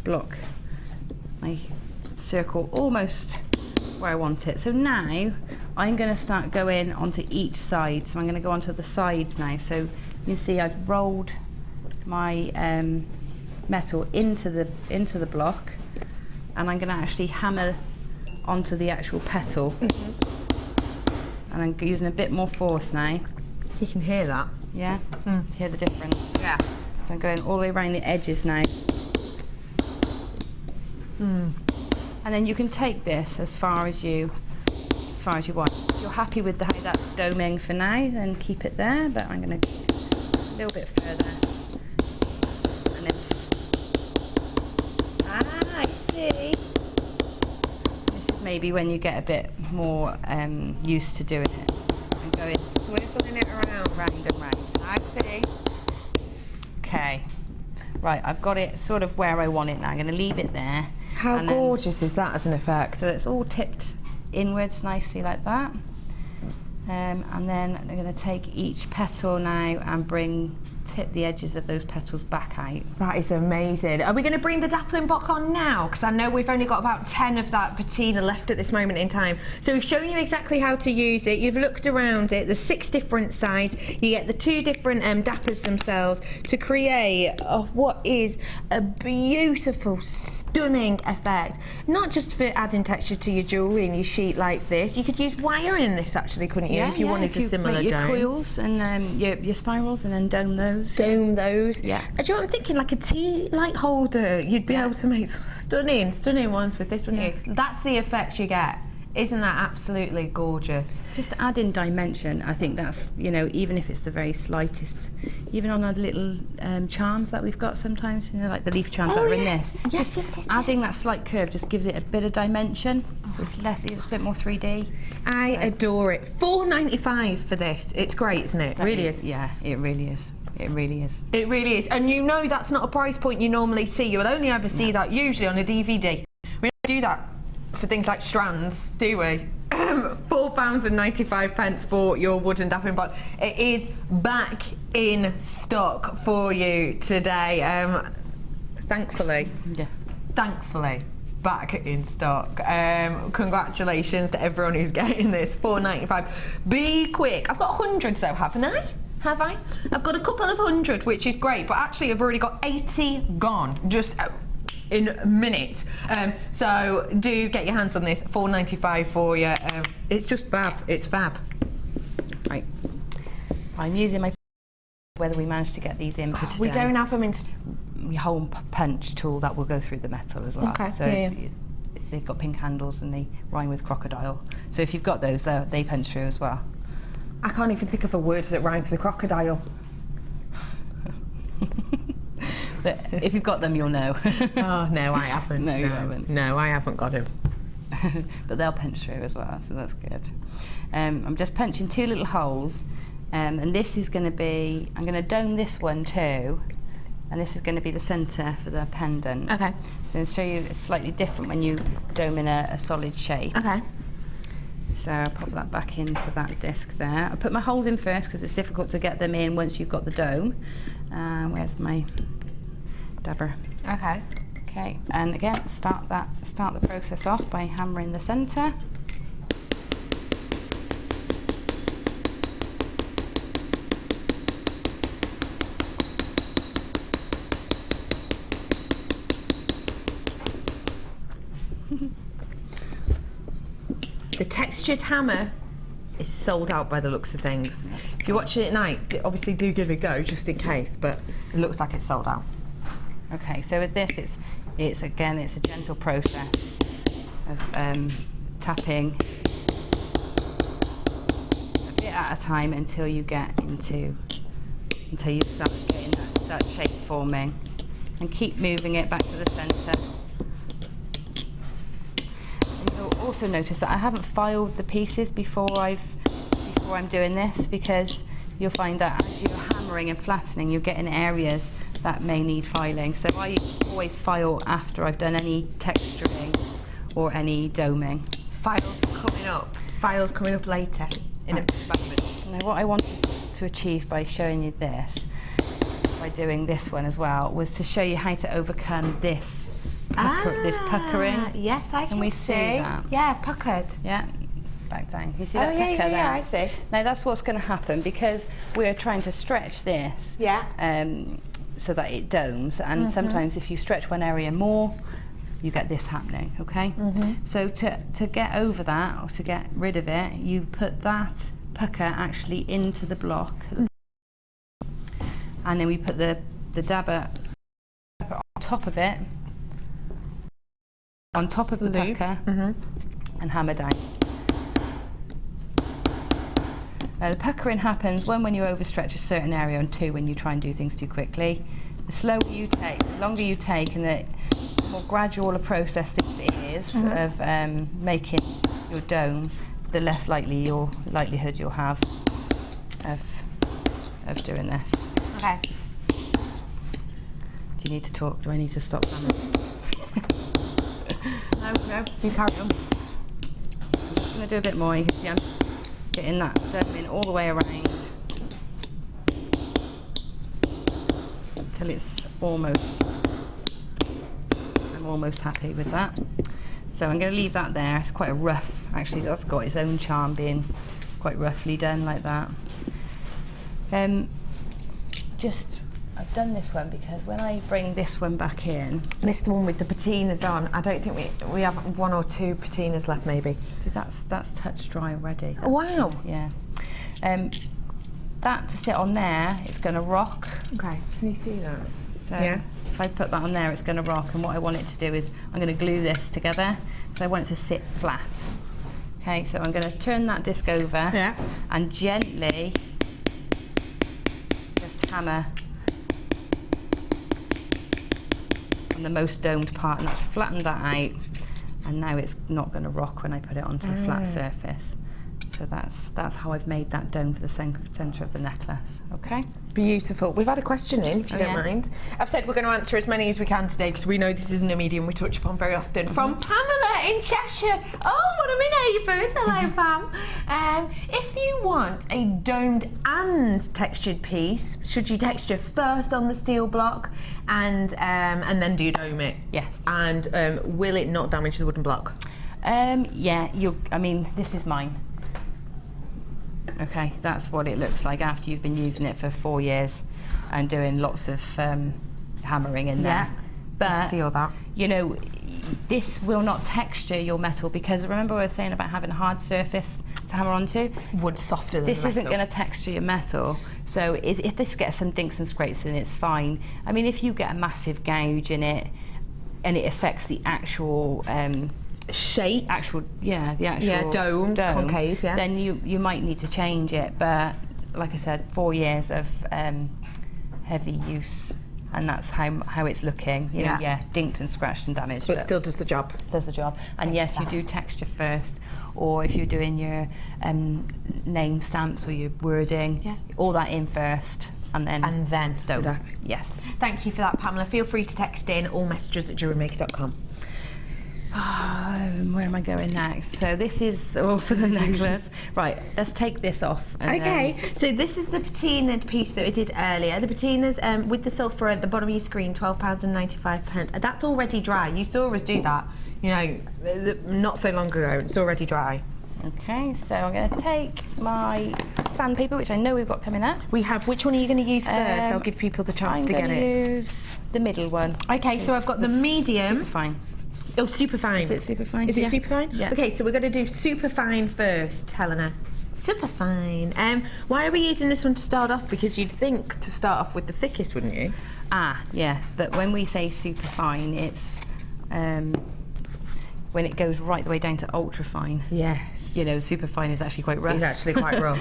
block, my circle almost where I want it. So now I'm going to start going onto each side. So I'm going to go onto the sides now. So you can see I've rolled my metal into the block, and I'm going to actually hammer onto the actual petal. Mm-hmm. And I'm using a bit more force now. You can hear that. Yeah? Hear the difference? Yeah. So I'm going all the way around the edges now. And then you can take this as far as you want. If you're happy with how that's doming for now, then keep it there, but I'm going to go a little bit further. And it's... I see. This is maybe when you get a bit more used to doing it. I'm going swiveling it around. Round and round. I see. Okay. Right, I've got it sort of where I want it now. I'm going to leave it there. How gorgeous is that as an effect? So it's all tipped inwards nicely like that. And then I'm going to take each petal now and tip the edges of those petals back out. That is amazing. Are we going to bring the dappling block on now? Because I know we've only got about 10 of that patina left at this moment in time. So we've shown you exactly how to use it. You've looked around it. There's 6 different sides. You get the 2 different dappers themselves to create what is a beautiful, stunning effect. Not just for adding texture to your jewellery and your sheet like this. You could use wiring in this actually, couldn't you? If you wanted a similar your dome. coils and your spirals, and then dome those. Dome those. Yeah. Do you know what I'm thinking? Like a tea light holder. You'd be able to make some stunning ones with this, wouldn't you? That's the effect you get. Isn't that absolutely gorgeous? Just to add in dimension, I think that's, even if it's the very slightest, even on our little charms that we've got sometimes, like the leaf charms that are in this. Yes. Adding that slight curve just gives it a bit of dimension, so it's a bit more 3D. I adore it. $4.95 for this. It's great, isn't it? It really is. Yeah, it really is. It really is. It really is. And that's not a price point you normally see. You'll only ever see that usually on a DVD. We don't do that for things like strands, do we? £4.95 for your wooden dapping box. It is back in stock for you today. Thankfully. Yeah. Thankfully. Back in stock. Congratulations to everyone who's getting this. $4.95. Be quick. I've got hundreds though, haven't I? Have I? I've got a couple of 100, which is great, but actually I've already got 80 gone. Just in minutes. So do get your hands on this. $4.95 for you. It's just fab. It's fab. Right. I'm using my whether we managed to get these in for today. We don't have them in. Your hole punch tool that will go through the metal as well. Okay. So they've got pink handles and they rhyme with crocodile. So if you've got those, they punch through as well. I can't even think of a word that rhymes with crocodile. But if you've got them, you'll know. Oh, no, I haven't. No, you haven't. No, I haven't got them. But they'll punch through as well, so that's good. I'm just punching 2 little holes, and this is going to be, I'm going to dome this one too, and this is going to be the centre for the pendant. Okay. So I'll show you it's slightly different when you dome in a solid shape. Okay. So I'll pop that back into that disc there. I'll put my holes in first because it's difficult to get them in once you've got the dome. Where's my dabber? Okay. Okay, and again, start the process off by hammering the centre. The textured hammer is sold out by the looks of things. If you're watching it at night, obviously do give it a go just in case, but it looks like it's sold out. Okay, so with this, it's a gentle process of tapping a bit at a time until you start getting that shape forming, and keep moving it back to the centre. And you'll also notice that I haven't filed the pieces before I'm doing this, because you'll find that as you're hammering and flattening, you're getting areas that may need filing. So I always file after I've done any texturing or any doming. Files coming up later in a moment. Now what I wanted to achieve by showing you this, by doing this one as well, was to show you how to overcome this puckering. Yes, I can we see that? Yeah, puckered. Yeah, back down. You see that pucker there? Yeah, I see. Now that's what's going to happen because we're trying to stretch this. Yeah. So that it domes, and sometimes if you stretch one area more, you get this happening, okay? So to get over that, or to get rid of it, you put that pucker actually into the block, and then we put the dabber on top of it, on top of the pucker, and hammer down. The puckering happens when you overstretch a certain area, and two, when you try and do things too quickly. The slower you take, the longer you take, and the more gradual a process this is of making your dome, the less likelihood you'll have of doing this. Okay. Do you need to talk? Do I need to stop hammering? No, you carry on. I'm just going to do a bit more. You can see I'm getting that dome in all the way around until it's I'm almost happy with that. So I'm going to leave that there. It's quite a rough, actually that's got its own charm being quite roughly done like that. I've done this one because when I bring this one back in, this one with the patinas on, I don't think we have one or two patinas left maybe. See, that's touch dry already. Oh, wow. Yeah. That to sit on there, it's going to rock. Okay, can you see that? So if I put that on there, it's going to rock, and what I want it to do is I'm going to glue this together, so I want it to sit flat. Okay, so I'm going to turn that disc over and gently just hammer on the most domed part, and that's flattened that out, and now it's not going to rock when I put it onto a flat surface. So that's how I've made that dome for the centre of the necklace. Okay. Beautiful. We've had a question in, if you don't mind. I've said we're going to answer as many as we can today because we know this isn't a medium we touch upon very often. From Pamela in Cheshire. Oh, one of my neighbours. Hello, Pam. If you want a domed and textured piece, should you texture first on the steel block and then do you dome it? Yes. And will it not damage the wooden block? Yeah. I mean, this is mine. Okay, that's what it looks like after you've been using it for 4 years and doing lots of hammering in there. Yeah, but I see all that. You know, this will not texture your metal because remember what I was saying about having a hard surface to hammer onto? Wood softer than this the isn't metal. going to texture your metal. So if this gets some dinks and scrapes in, it's fine. I mean, if you get a massive gouge in it and it affects the actual shape, the actual dome, concave, then you might need to change it. But like I said, 4 years of heavy use, and that's how it's looking. You know, dinked and scratched and damaged, but still does the job. Does the job. And yes, you do texture first, or if you're doing your name stamps or your wording, all that in first, and then don't. Yes. Thank you for that, Pamela. Feel free to text in all messages at jewellerymaker.com. Where am I going next? So this is all for the necklace. Right, let's take this off. Okay, so this is the patinaed piece that we did earlier. The patinas with the sulfur at the bottom of your screen, £12.95. That's already dry. You saw us do that, you know, not so long ago. It's already dry. Okay, so I'm going to take my sandpaper, which I know we've got coming up. We have. Which one are you going to use first? I'll give people the chance to get it. I'm going to use the middle one. Okay, so I've got the medium. Superfine. Oh, superfine. Is it superfine? Is it superfine? Yeah. Okay, so we're going to do superfine first, Helena. Superfine. Why are we using this one to start off? Because you'd think to start off with the thickest, wouldn't you? Yeah. But when we say superfine, it's when it goes right the way down to ultrafine. Yes. You know, superfine is actually quite rough. It's actually quite rough.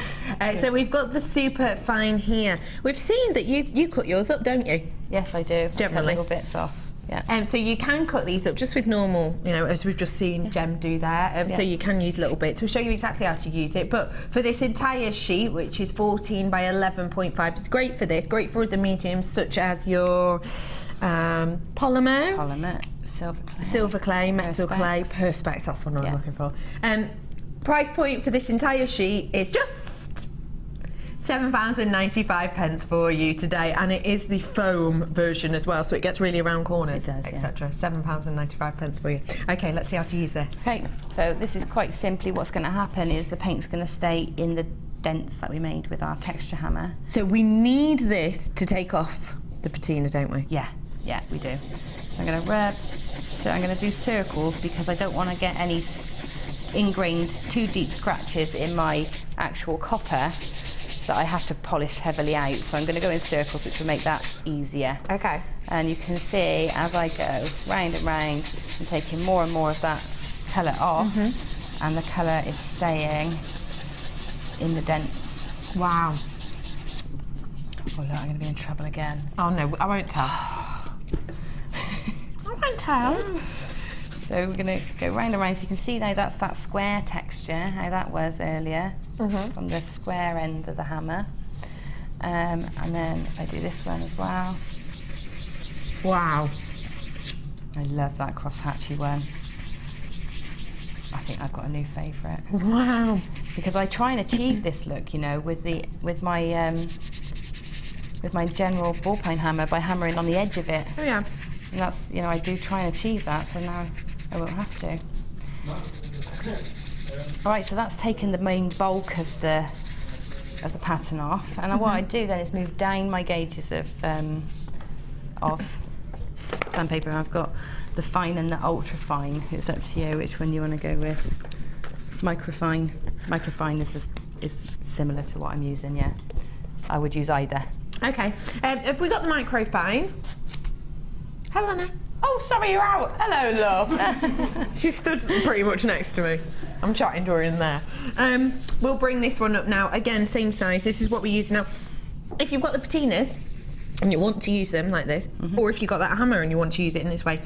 So we've got the superfine here. We've seen that you cut yours up, don't you? Yes, I do. Generally. I cut little bits off. Yeah. So you can cut these up just with normal, you know, as we've just seen Gem do there. So you can use little bits. We'll show you exactly how to use it. But for this entire sheet, which is 14 by 11.5, it's great for this. Great for other mediums such as your polymer, silver clay, metal clay, perspex. That's the one I was looking for. Price point for this entire sheet is just £7.95 for you today, and it is the foam version as well, so it gets really around corners, etc. £7.95 for you. Okay, let's see how to use this. Okay, so this is quite simply what's going to happen is the paint's going to stay in the dents that we made with our texture hammer. So we need this to take off the patina, don't we? Yeah, we do. So I'm going to rub, so I'm going to do circles because I don't want to get any ingrained too deep scratches in my actual copper that I have to polish heavily out. So I'm going to go in circles, which will make that easier. Okay. And you can see as I go round and round, I'm taking more and more of that colour off, and the colour is staying in the dents. Wow. Oh look, I'm going to be in trouble again. Oh no, I won't tell. I won't tell. So we're going to go round and round, so you can see now that's that square texture, how that was earlier, from the square end of the hammer. And then I do this one as well. Wow. I love that cross-hatchy one. I think I've got a new favourite. Wow. Because I try and achieve this look, you know, with my general ballpoint hammer by hammering on the edge of it. Oh yeah. And that's, you know, I do try and achieve that, so now I won't have to. All right, so that's taken the main bulk of the pattern off, and what I do then is move down my gauges of sandpaper. I've got the fine and the ultra fine. It's up to you which one you want to go with. Microfine. Microfine is similar to what I'm using. Yeah, I would use either. Okay. Have we got the microfine? Helena. Oh, sorry, you're out. Hello, love. She stood pretty much next to me. I'm chatting to her in there. We'll bring this one up now. Again, same size. This is what we use now. If you've got the patinas and you want to use them like this, or if you've got that hammer and you want to use it in this way,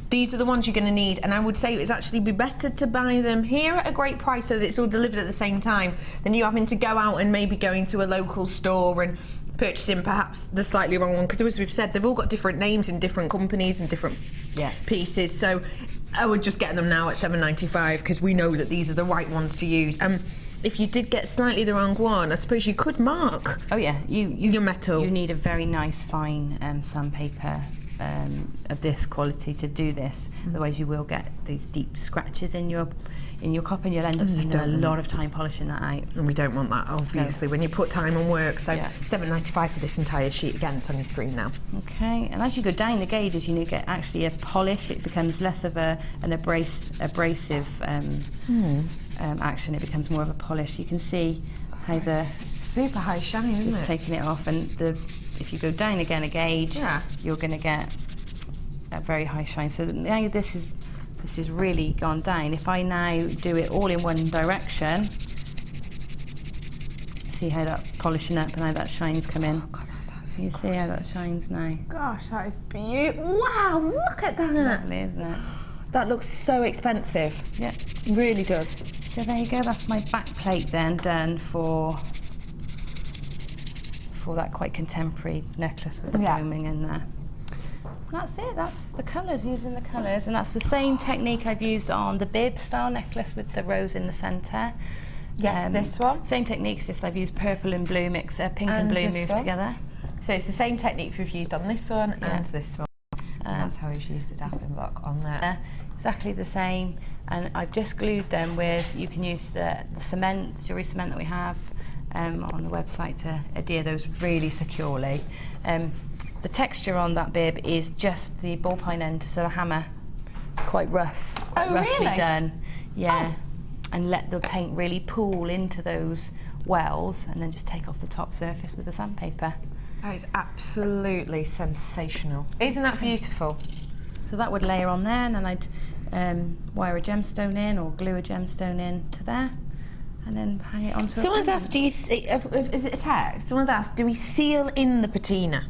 these are the ones you're going to need. And I would say it's actually be better to buy them here at a great price so that it's all delivered at the same time than you having to go out and maybe going to a local store and purchasing perhaps the slightly wrong one, because as we've said, they've all got different names in different companies and different pieces. So I would just get them now at £7.95 because we know that these are the right ones to use. If you did get slightly the wrong one, I suppose you could mark. Oh yeah, your metal. You need a very nice fine sandpaper of this quality to do this. Otherwise, you will get these deep scratches in your copper, and you'll end up spending a lot of time polishing that out. And we don't want that, obviously, when you put time and work. So £7.95 for this entire sheet. Again, it's on your screen now. Okay, and as you go down the gauges, you get actually a polish. It becomes less of an abrasive action. It becomes more of a polish. You can see how the super high shine, isn't it? Taking it off, and if you go down again a gauge, you're going to get a very high shine. So now this is really gone down. If I now do it all in one direction, see how that polishing up and how that shine's come in. So you see how that shines now. Gosh, that is beautiful. Wow, look at that. Lovely, isn't it? That looks so expensive. Yeah, it really does. So there you go. That's my back plate then done for for that quite contemporary necklace with the doming in there. That's it, that's the colours, using the colours, and that's the same technique I've used on the bib style necklace with the rose in the centre. Yes, this one. Same techniques, just I've used purple and blue pink and blue moved together. So it's the same technique we've used on this one and this one. And that's how we've used the Dapping block on there. Exactly the same, and I've just glued them with, you can use the cement, the jewellery cement that we have on the website to adhere those really securely. The texture on that bib is just the ball pine end to the hammer, quite rough, roughly done. Yeah, and let the paint really pool into those wells, and then just take off the top surface with the sandpaper. That is absolutely sensational. Isn't that beautiful? So that would layer on there, and then I'd wire a gemstone in or glue a gemstone in to there, and then hang it onto. Someone's asked, do you is it a text? Someone's asked, do we seal in the patina?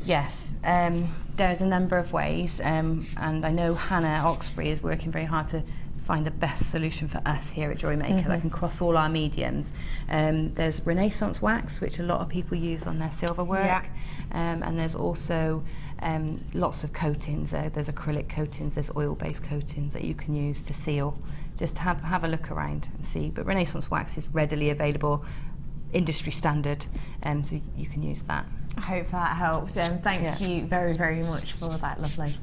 Yes, there's a number of ways, and I know Hannah Oxbury is working very hard to find the best solution for us here at Jewellery Maker that can cross all our mediums. There's Renaissance wax, which a lot of people use on their silver work, and there's also lots of coatings. There's acrylic coatings, there's oil-based coatings that you can use to seal. Just have a look around and see. But Renaissance wax is readily available, industry standard, so you can use that. I hope that helps, and thank you very, very much for that, lovely.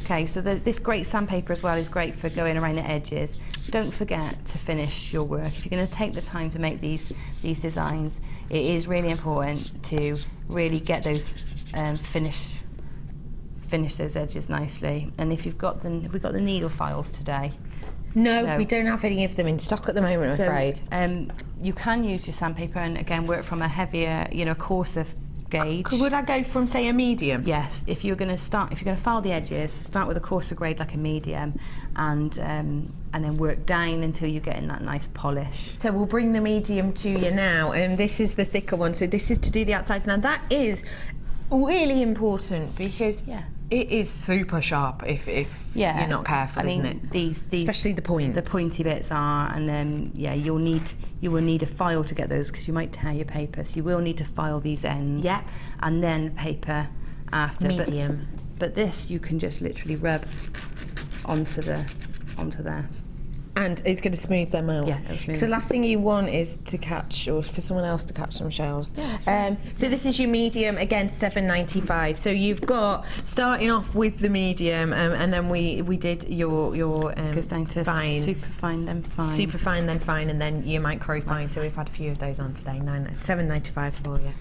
Okay, so this great sandpaper as well is great for going around the edges. Don't forget to finish your work. If you're going to take the time to make these designs, it is really important to really get those finish those edges nicely. And if you've got have we got the needle files today? No, we don't have any of them in stock at the moment, I'm afraid. You can use your sandpaper and again work from a heavier, coarser gauge. Would I go from, say, a medium? Yes. If you're going to file the edges, start with a coarser grade like a medium, and then work down until you're getting that nice polish. So we'll bring the medium to you now, and this is the thicker one. So this is to do the outsides. Now that is really important because it is super sharp if you're not careful, isn't it? These especially the points. The pointy bits are, and then you will need a file to get those because you might tear your paper. So you will need to file these ends. Yeah. And then paper after. Medium. But this you can just literally rub onto there. And it's going to smooth them out. Yeah, it'll smooth. So the last thing you want is to catch, or for someone else to catch some shells. Yeah, that's right. So this is your medium, again, $7.95. So you've got, starting off with the medium, and then we did your goes down to fine. Super fine, then fine. Super fine, then fine, and then your micro fine. So we've had a few of those on today. $7.95 for you.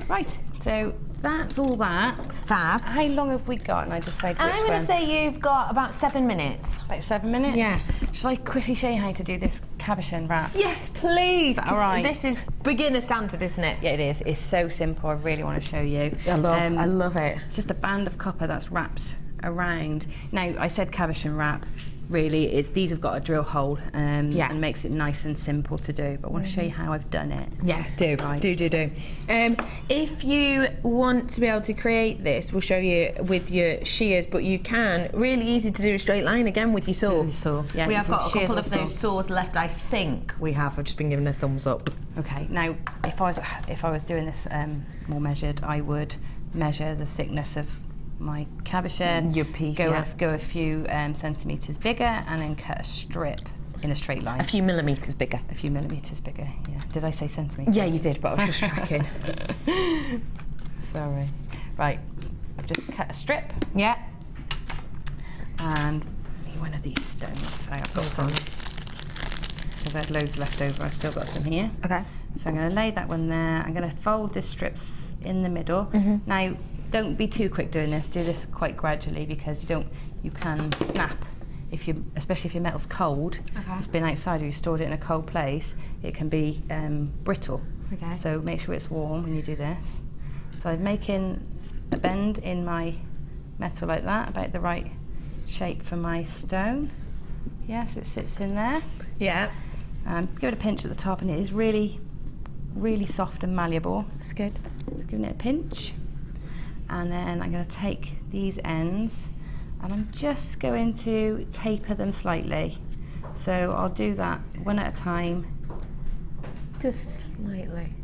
Right, so that's all that. Fab. How long have we got? And I decide which I'm going to say you've got about 7 minutes. About 7 minutes? Yeah. Shall I quickly show you how to do this cabochon wrap? Yes, please. All right. This is beginner standard, isn't it? Yeah, it is. It's so simple. I really want to show you. I love it. It's just a band of copper that's wrapped around. Now, I said cabochon wrap. Really, these have got a drill hole and makes it nice and simple to do. But I want to show you how I've done it. Yeah, do. Right. Do. If you want to be able to create this, we'll show you with your shears, but you can, really easy to do a straight line again with your saw. Yeah, we have got a couple of those saws left, I think we have. I've just been given a thumbs up. Okay, now if I was doing this more measured, I would measure the thickness of my cabochon, your piece, go a few centimetres bigger, and then cut a strip in a straight line. A few millimetres bigger. A few millimetres bigger, yeah. Did I say centimetres? Yeah, you did, but I was just tracking. Sorry. Right, I've just cut a strip. Yeah. And I need one of these stones. So I've got some. I've had loads left over, I've still got some here. Okay. So I'm going to lay that one there. I'm going to fold the strips in the middle. Now, don't be too quick doing this. Do this quite gradually because you can snap especially if your metal's cold. Okay. It's been outside or you stored it in a cold place. It can be brittle. Okay. So make sure it's warm when you do this. So I'm making a bend in my metal like that, about the right shape for my stone. Yeah, so it sits in there. Yeah. Give it a pinch at the top, and it is really, really soft and malleable. That's good. So giving it a pinch. And then I'm going to take these ends and I'm just going to taper them slightly. So I'll do that one at a time. Just slightly.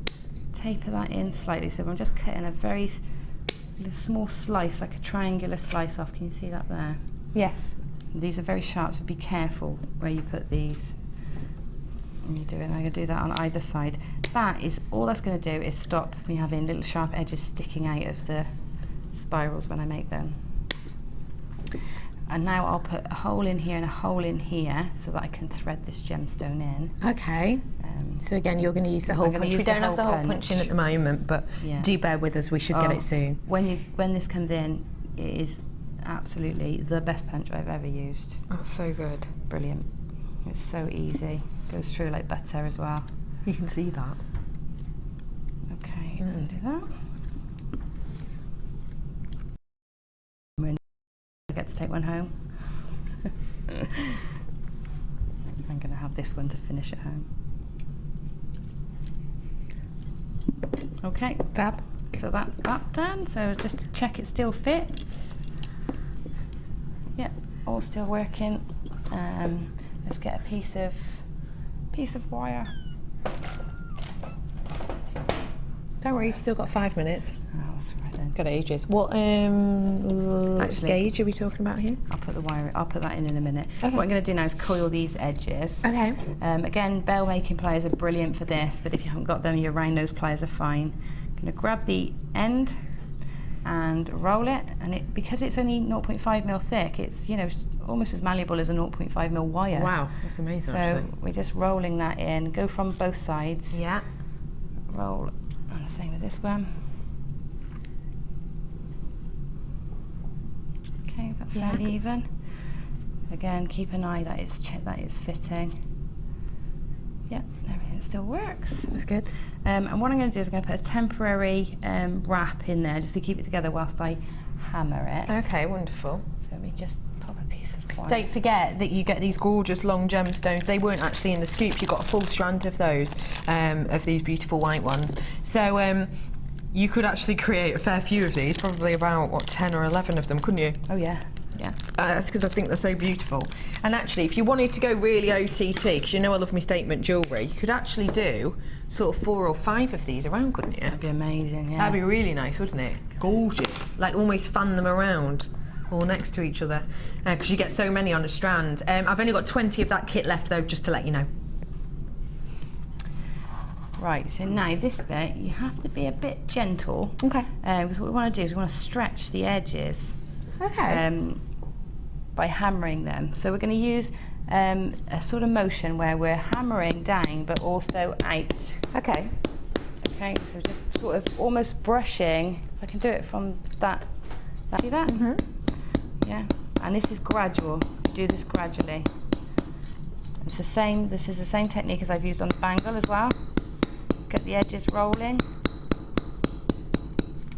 taper that in slightly. So I'm just cutting a very small slice, like a triangular slice off. Can you see that there? Yes. These are very sharp, so be careful where you put these. And you do it. I'm going to do that on either side. That is all that's going to do is stop me having little sharp edges sticking out of the spirals when I make them. And now I'll put a hole in here and a hole in here so that I can thread this gemstone in. Okay. So again, you're going to use the hole punch. We don't have the hole punch in at the moment, but do bear with us. We should get it soon. When this comes in, it is absolutely the best punch I've ever used. Oh, so good. Brilliant. It's so easy. Goes through like butter as well. You can see that. Okay, do that. I get to take one home. I'm going to have this one to finish at home. Okay, fab. So that's that done. So just to check it still fits. Yeah, all still working. Let's get a piece of wire. Don't worry, you've still got 5 minutes. Oh, that's right then. Got ages. What gauge are we talking about here? I'll put the wire. I'll put that in a minute. Okay. What I'm going to do now is coil these edges. Okay. Again, bell making pliers are brilliant for this, but if you haven't got them, your round nose pliers are fine. I'm going to grab the end and roll it, and because it's only 0.5 mil thick, it's almost as malleable as a 0.5 mil wire. Wow, that's amazing. So actually. we're just rolling that in. Go from both sides. Yeah. Roll, and the same with this one. Okay, that's fairly even. Again, keep an eye that it's fitting. Yeah, everything still works. That's good. And what I'm going to do is I'm going to put a temporary wrap in there just to keep it together whilst I hammer it. Okay, wonderful. So we just pop a piece of wire. Don't forget that you get these gorgeous long gemstones. They weren't actually in the scoop. You got a full strand of those, of these beautiful white ones. So you could actually create a fair few of these, probably about, what, 10 or 11 of them, couldn't you? Oh, yeah. Yeah. That's because I think they're so beautiful. And actually, if you wanted to go really OTT, because you know I love my statement jewellery, you could actually do sort of 4 or 5 of these around, couldn't you? That'd be amazing, yeah. That'd be really nice, wouldn't it? Gorgeous. Like almost fan them around, all next to each other, because you get so many on a strand. I've only got 20 of that kit left, though, just to let you know. Right, so now this bit, you have to be a bit gentle. Okay. Because what we want to do is we want to stretch the edges. Okay. By hammering them. So we're going to use a sort of motion where we're hammering down but also out. Okay. Okay, so just sort of almost brushing. If I can do it from that. See that? Mm-hmm. Yeah. And this is gradual. Do this gradually. It's the same. This is the same technique as I've used on the bangle as well. Get the edges rolling.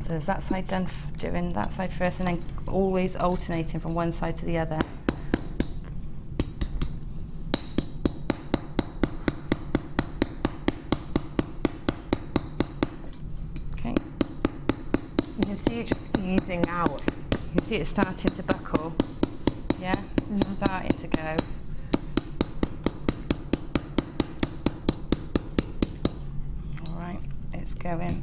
So there's that side done, doing that side first, and then always alternating from one side to the other. Okay. You can see it just easing out. You can see it starting to buckle. Yeah, starting to go. All right, it's going.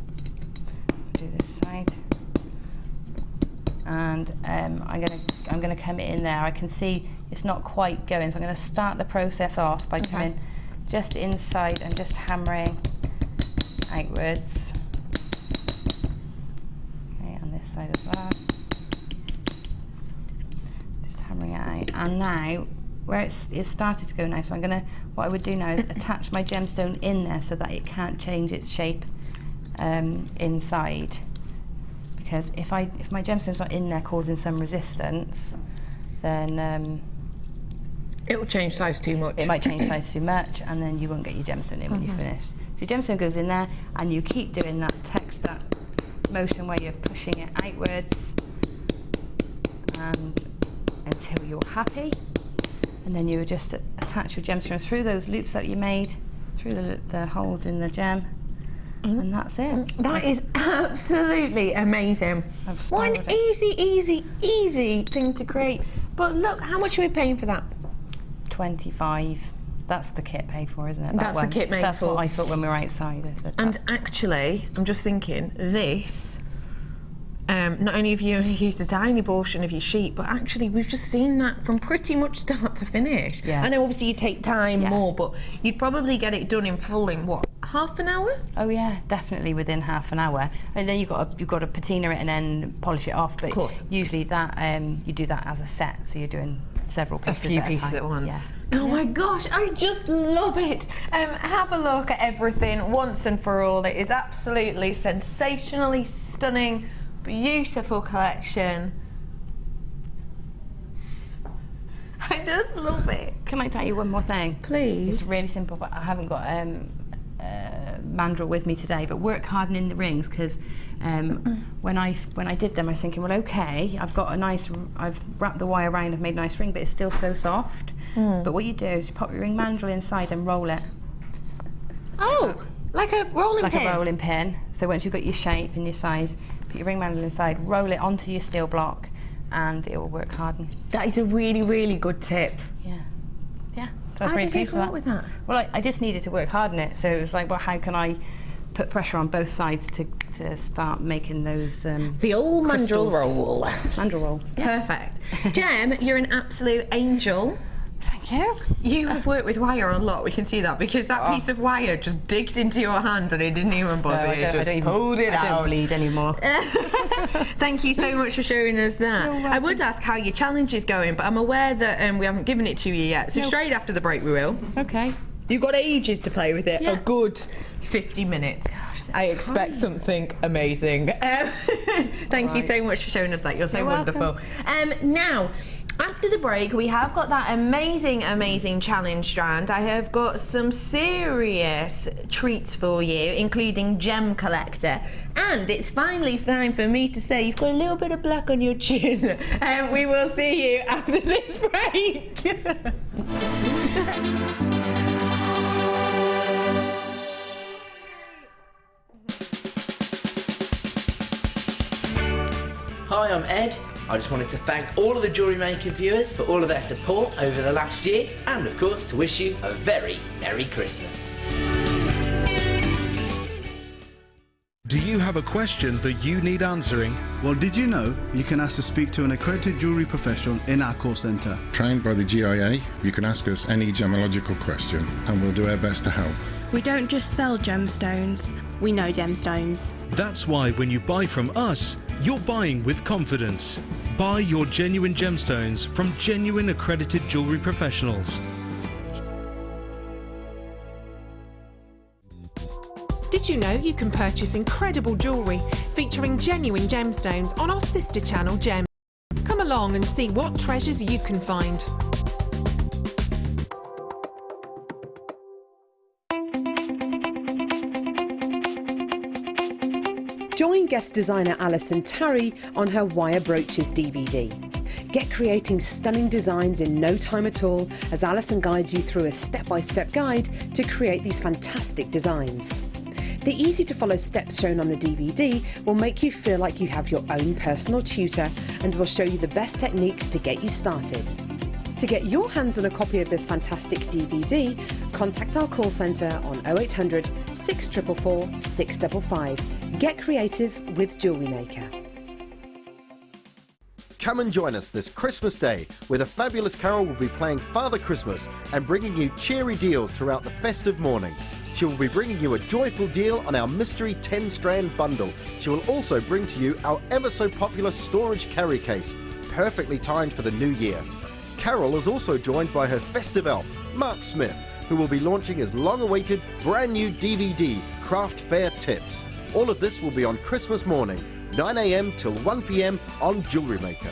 Do this side, and I'm gonna come in there. I can see it's not quite going, so I'm going to start the process off by coming just inside and just hammering outwards. Okay, on this side as well. Just hammering it out, and now where it's started to go now. So what I would do now is attach my gemstone in there so that it can't change its shape. Inside, because if my gemstone's not in there causing some resistance, then it will change size too much. It might change size too much, and then you won't get your gemstone in when you finish. So your gemstone goes in there, and you keep doing that motion where you're pushing it outwards, and until you're happy, and then you would just attach your gemstone through those loops that you made, through the holes in the gem. And that's it. That is absolutely amazing. What an easy thing to create. But look, how much are we paying for that? 25. That's the kit paid for, isn't it? That's the kit made That's for. what I thought when we were outside. And actually, I'm just thinking, this, not only have you used a tiny portion of your sheet, but actually we've just seen that from pretty much start to finish. Yeah. I know obviously you take time more, but you'd probably get it done in full in what, half an hour? Oh yeah, definitely within half an hour. And then you've got to patina it and then polish it off. But of course, usually that you do that as a set, so you're doing several pieces a few at pieces a time. at once. Yeah. Oh my gosh, I just love it. Have a look at everything once and for all. It is absolutely sensationally stunning, beautiful collection. I just love it. Can I tell you one more thing? Please. It's really simple, but I haven't got mandrel with me today, but work hardening the rings, because when I did them I was thinking, well, okay, I've wrapped the wire around, I've made a nice ring, but it's still so soft. But what you do is you pop your ring mandrel inside and roll it. Oh, like a rolling pin? Like a rolling pin. So once you've got your shape and your size, put your ring mandrel inside, roll it onto your steel block, and it will work harden. That is a really, really good tip. Yeah. So I was How really did you pleased come up with that? Well, I just needed to work harden it, so it was like, well, how can I put pressure on both sides to start making those the old mandrel crystals. roll. Mandrel roll. Yeah. Perfect. Gem, you're an absolute angel. Thank you. You have worked with wire a lot, we can see that, because that piece of wire just digged into your hand and it didn't even bother you, just pulled it out. I don't bleed anymore. Thank you so much for showing us that. I would ask how your challenge is going, but I'm aware that we haven't given it to you yet, so straight after the break we will. Okay. You've got ages to play with it, Yeah. a good 50 minutes. I expect something amazing. Thank you so much for showing us that, you're so wonderful. Now, after the break, we have got that amazing, amazing challenge strand. I have got some serious treats for you, including Gem Collector. And it's finally time for me to say you've got a little bit of black on your chin. And we will see you after this break. Hi, I'm Ed. I just wanted to thank all of the Jewellery Maker viewers for all of their support over the last year, and of course to wish you a very Merry Christmas. Do you have a question that you need answering? Well, did you know you can ask to speak to an accredited jewellery professional in our call centre? Trained by the GIA, you can ask us any gemological question and we'll do our best to help. We don't just sell gemstones, we know gemstones. That's why when you buy from us, you're buying with confidence. Buy your genuine gemstones from genuine accredited jewellery professionals. Did you know you can purchase incredible jewellery featuring genuine gemstones on our sister channel Gem? Come along and see what treasures you can find. Join guest designer Alison Tarry on her Wire Brooches DVD. Get creating stunning designs in no time at all as Alison guides you through a step-by-step guide to create these fantastic designs. The easy-to-follow steps shown on the DVD will make you feel like you have your own personal tutor and will show you the best techniques to get you started. To get your hands on a copy of this fantastic DVD, contact our call centre on 0800 644 655. Get creative with Jewellery Maker. Come and join us this Christmas Day, where the fabulous Carol will be playing Father Christmas and bringing you cheery deals throughout the festive morning. She will be bringing you a joyful deal on our mystery 10-strand bundle. She will also bring to you our ever so popular storage carry case, perfectly timed for the new year. Carol is also joined by her festive elf, Mark Smith, who will be launching his long-awaited brand new DVD, Craft Fair Tips. All of this will be on Christmas morning, 9 AM till 1 PM on Jewellery Maker.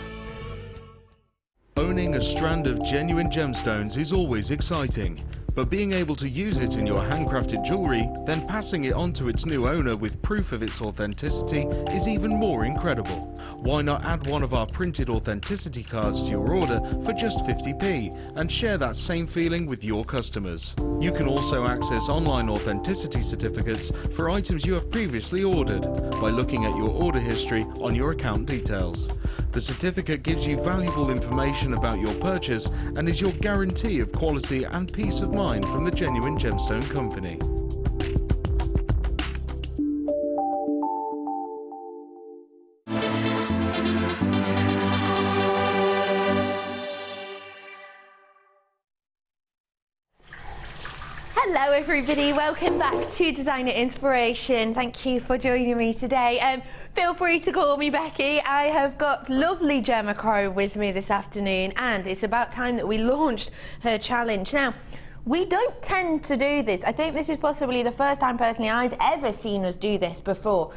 Owning a strand of genuine gemstones is always exciting, but being able to use it in your handcrafted jewellery, then passing it on to its new owner with proof of its authenticity is even more incredible. Why not add one of our printed authenticity cards to your order for just 50p and share that same feeling with your customers? You can also access online authenticity certificates for items you have previously ordered by looking at your order history on your account details. The certificate gives you valuable information about your purchase and is your guarantee of quality and peace of mind design from the Genuine Gemstone Company. Hello everybody, welcome back to Designer Inspiration. Thank you for joining me today. Feel free to call me Becky. I have got lovely Gemma Crow with me this afternoon, and it's about time that we launched her challenge. Now, we don't tend to do this. I think this is possibly the first time personally I've ever seen us do this before.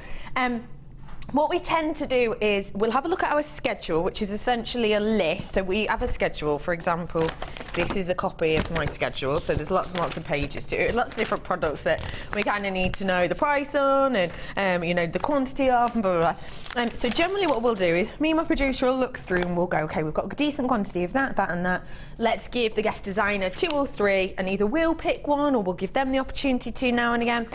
What we tend to do is we'll have a look at our schedule, which is essentially a list. So we have a schedule, for example, this is a copy of my schedule. So there's lots and lots of pages to it, lots of different products that we kind of need to know the price on and, you know, the quantity of and blah, blah, blah. So generally what we'll do is me and my producer will look through and we'll go, okay, we've got a decent quantity of that, that and that. Let's give the guest designer 2 or 3 and either we'll pick one or we'll give them the opportunity to now and again.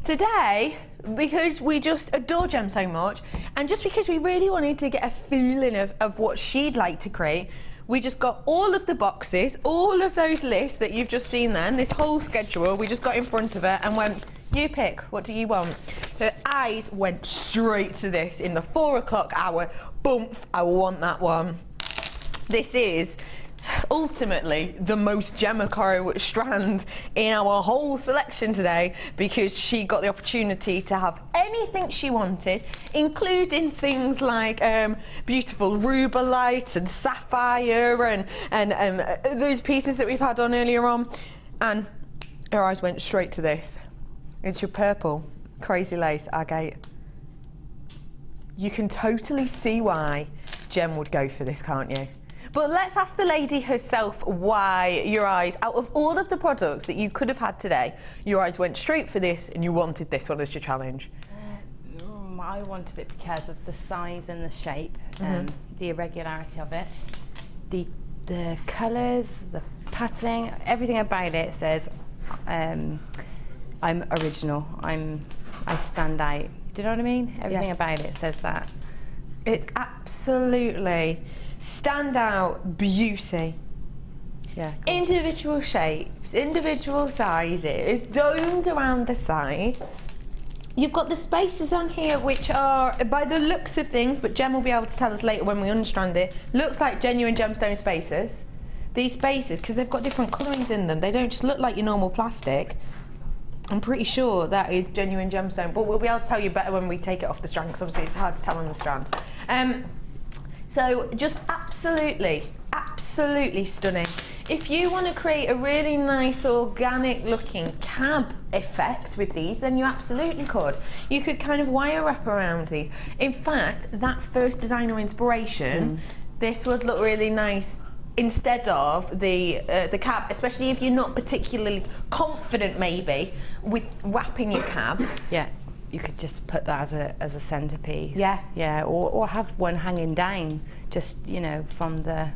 Today, because we just adore Gem so much, and just because we really wanted to get a feeling of what she'd like to create, we just got all of the boxes, all of those lists that you've just seen then, this whole schedule, we just got in front of her and went, you pick, what do you want? Her eyes went straight to this in the 4 o'clock hour, boom, I want that one. This is ultimately the most Gemma Crow strand in our whole selection today, because she got the opportunity to have anything she wanted, including things like beautiful Rubilite and sapphire and those pieces that we've had on earlier on, and her eyes went straight to this. It's your purple crazy lace agate. You can totally see why Gem would go for this, can't you? But let's ask the lady herself why your eyes, out of all of the products that you could have had today, your eyes went straight for this and you wanted this one as your challenge. I wanted it because of the size and the shape, the irregularity of it, the colours, the patterning, everything about it says I'm original, I stand out. Do you know what I mean? Everything about it says that. It's absolutely standout beauty. Yeah. Individual shapes, individual sizes, domed around the side. You've got the spaces on here which are, by the looks of things, but Gem will be able to tell us later when we unstrand it, looks like genuine gemstone spaces. These spaces, because they've got different colourings in them, they don't just look like your normal plastic. I'm pretty sure that is genuine gemstone, but we'll be able to tell you better when we take it off the strand, because obviously it's hard to tell on the strand. So just absolutely stunning. If you want to create a really nice organic looking cab effect with these, then you absolutely could. You could kind of wire wrap around these. In fact, that first designer inspiration, this would look really nice instead of the cab, especially if you're not particularly confident maybe with wrapping your cabs. Yeah. You could just put that as a centerpiece. Yeah. Yeah, or have one hanging down, just, you know, from the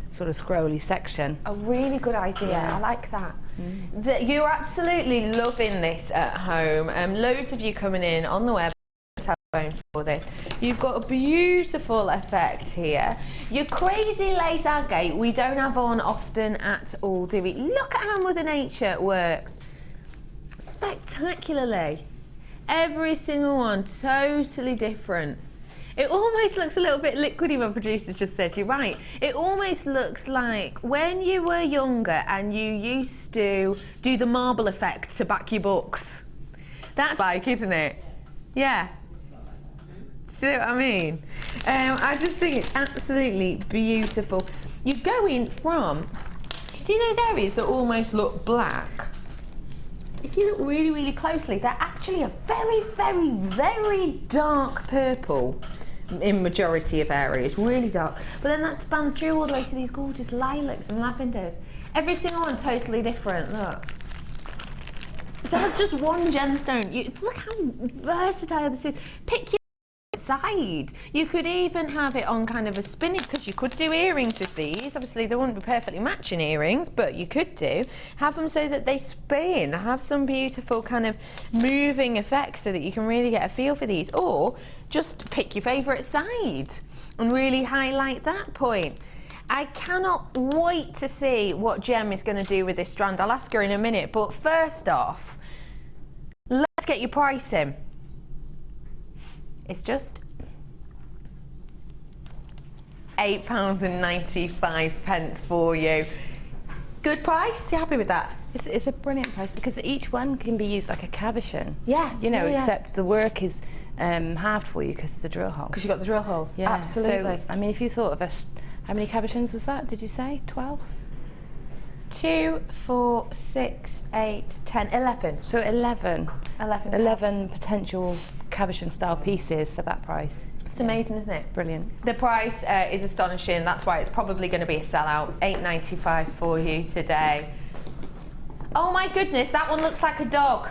sort of scrolly section. A really good idea. Yeah. I like that. You're absolutely loving this at home. Loads of you coming in on the web for this. You've got a beautiful effect here. Your crazy lace agate we don't have on often at all, do we? Look at how Mother Nature works. Spectacularly. Every single one totally different. It almost looks a little bit liquidy, my producer just said. You're right. It almost looks like when you were younger and you used to do the marble effect to back your books. That's like, isn't it? Yeah. See what I mean? I just think it's absolutely beautiful. You're going from, you see those areas that almost look black? If you look really, really closely, they're actually a very, very, very dark purple in majority of areas, really dark. But then that spans through all the way to these gorgeous lilacs and lavenders. Every single one totally different, look. That's just one gemstone. Look how versatile this is. Pick your side. You could even have it on kind of a spinning, because you could do earrings with these. Obviously they wouldn't be perfectly matching earrings, but you could do. Have them so that they spin, have some beautiful kind of moving effects so that you can really get a feel for these. Or just pick your favourite side and really highlight that point. I cannot wait to see what Gem is going to do with this strand. I'll ask her in a minute, but first off, let's get your pricing. It's just £8.95 for you. Good price? You happy with that? It's a brilliant price because each one can be used like a cabochon. Yeah. You know, yeah. except the work is halved for you because of the drill holes. Because you've got the drill holes. Yeah. Absolutely. So, I mean, if you thought of how many cabochons was that? Did you say 12? 2, 4, 6, 8, 10, 11. So 11 11 potential cabochon style pieces for that price. It's amazing, isn't it? Brilliant. The price is astonishing. That's why it's probably going to be a sellout. £8.95 for you today. Oh my goodness, that one looks like a dog.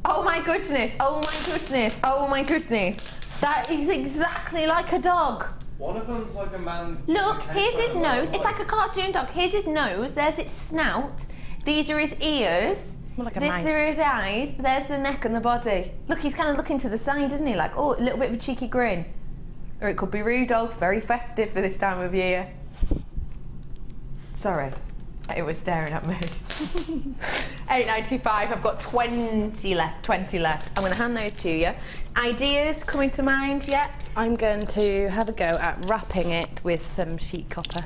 Oh my goodness, oh my goodness, oh my goodness. That is exactly like a dog. One of them's like a man. Look, here's his nose. It's like a cartoon dog. Here's his nose, there's its snout. These are his ears. More like a These mouse. are his eyes. There's the neck and the body. Look, he's kind of looking to the side, isn't he? Like, oh, a little bit of a cheeky grin. Or it could be Rudolph, very festive for this time of year. Sorry, it was staring at me. £8.95, I've got 20 left. I'm going to hand those to you. Ideas coming to mind yet? I'm going to have a go at wrapping it with some sheet copper.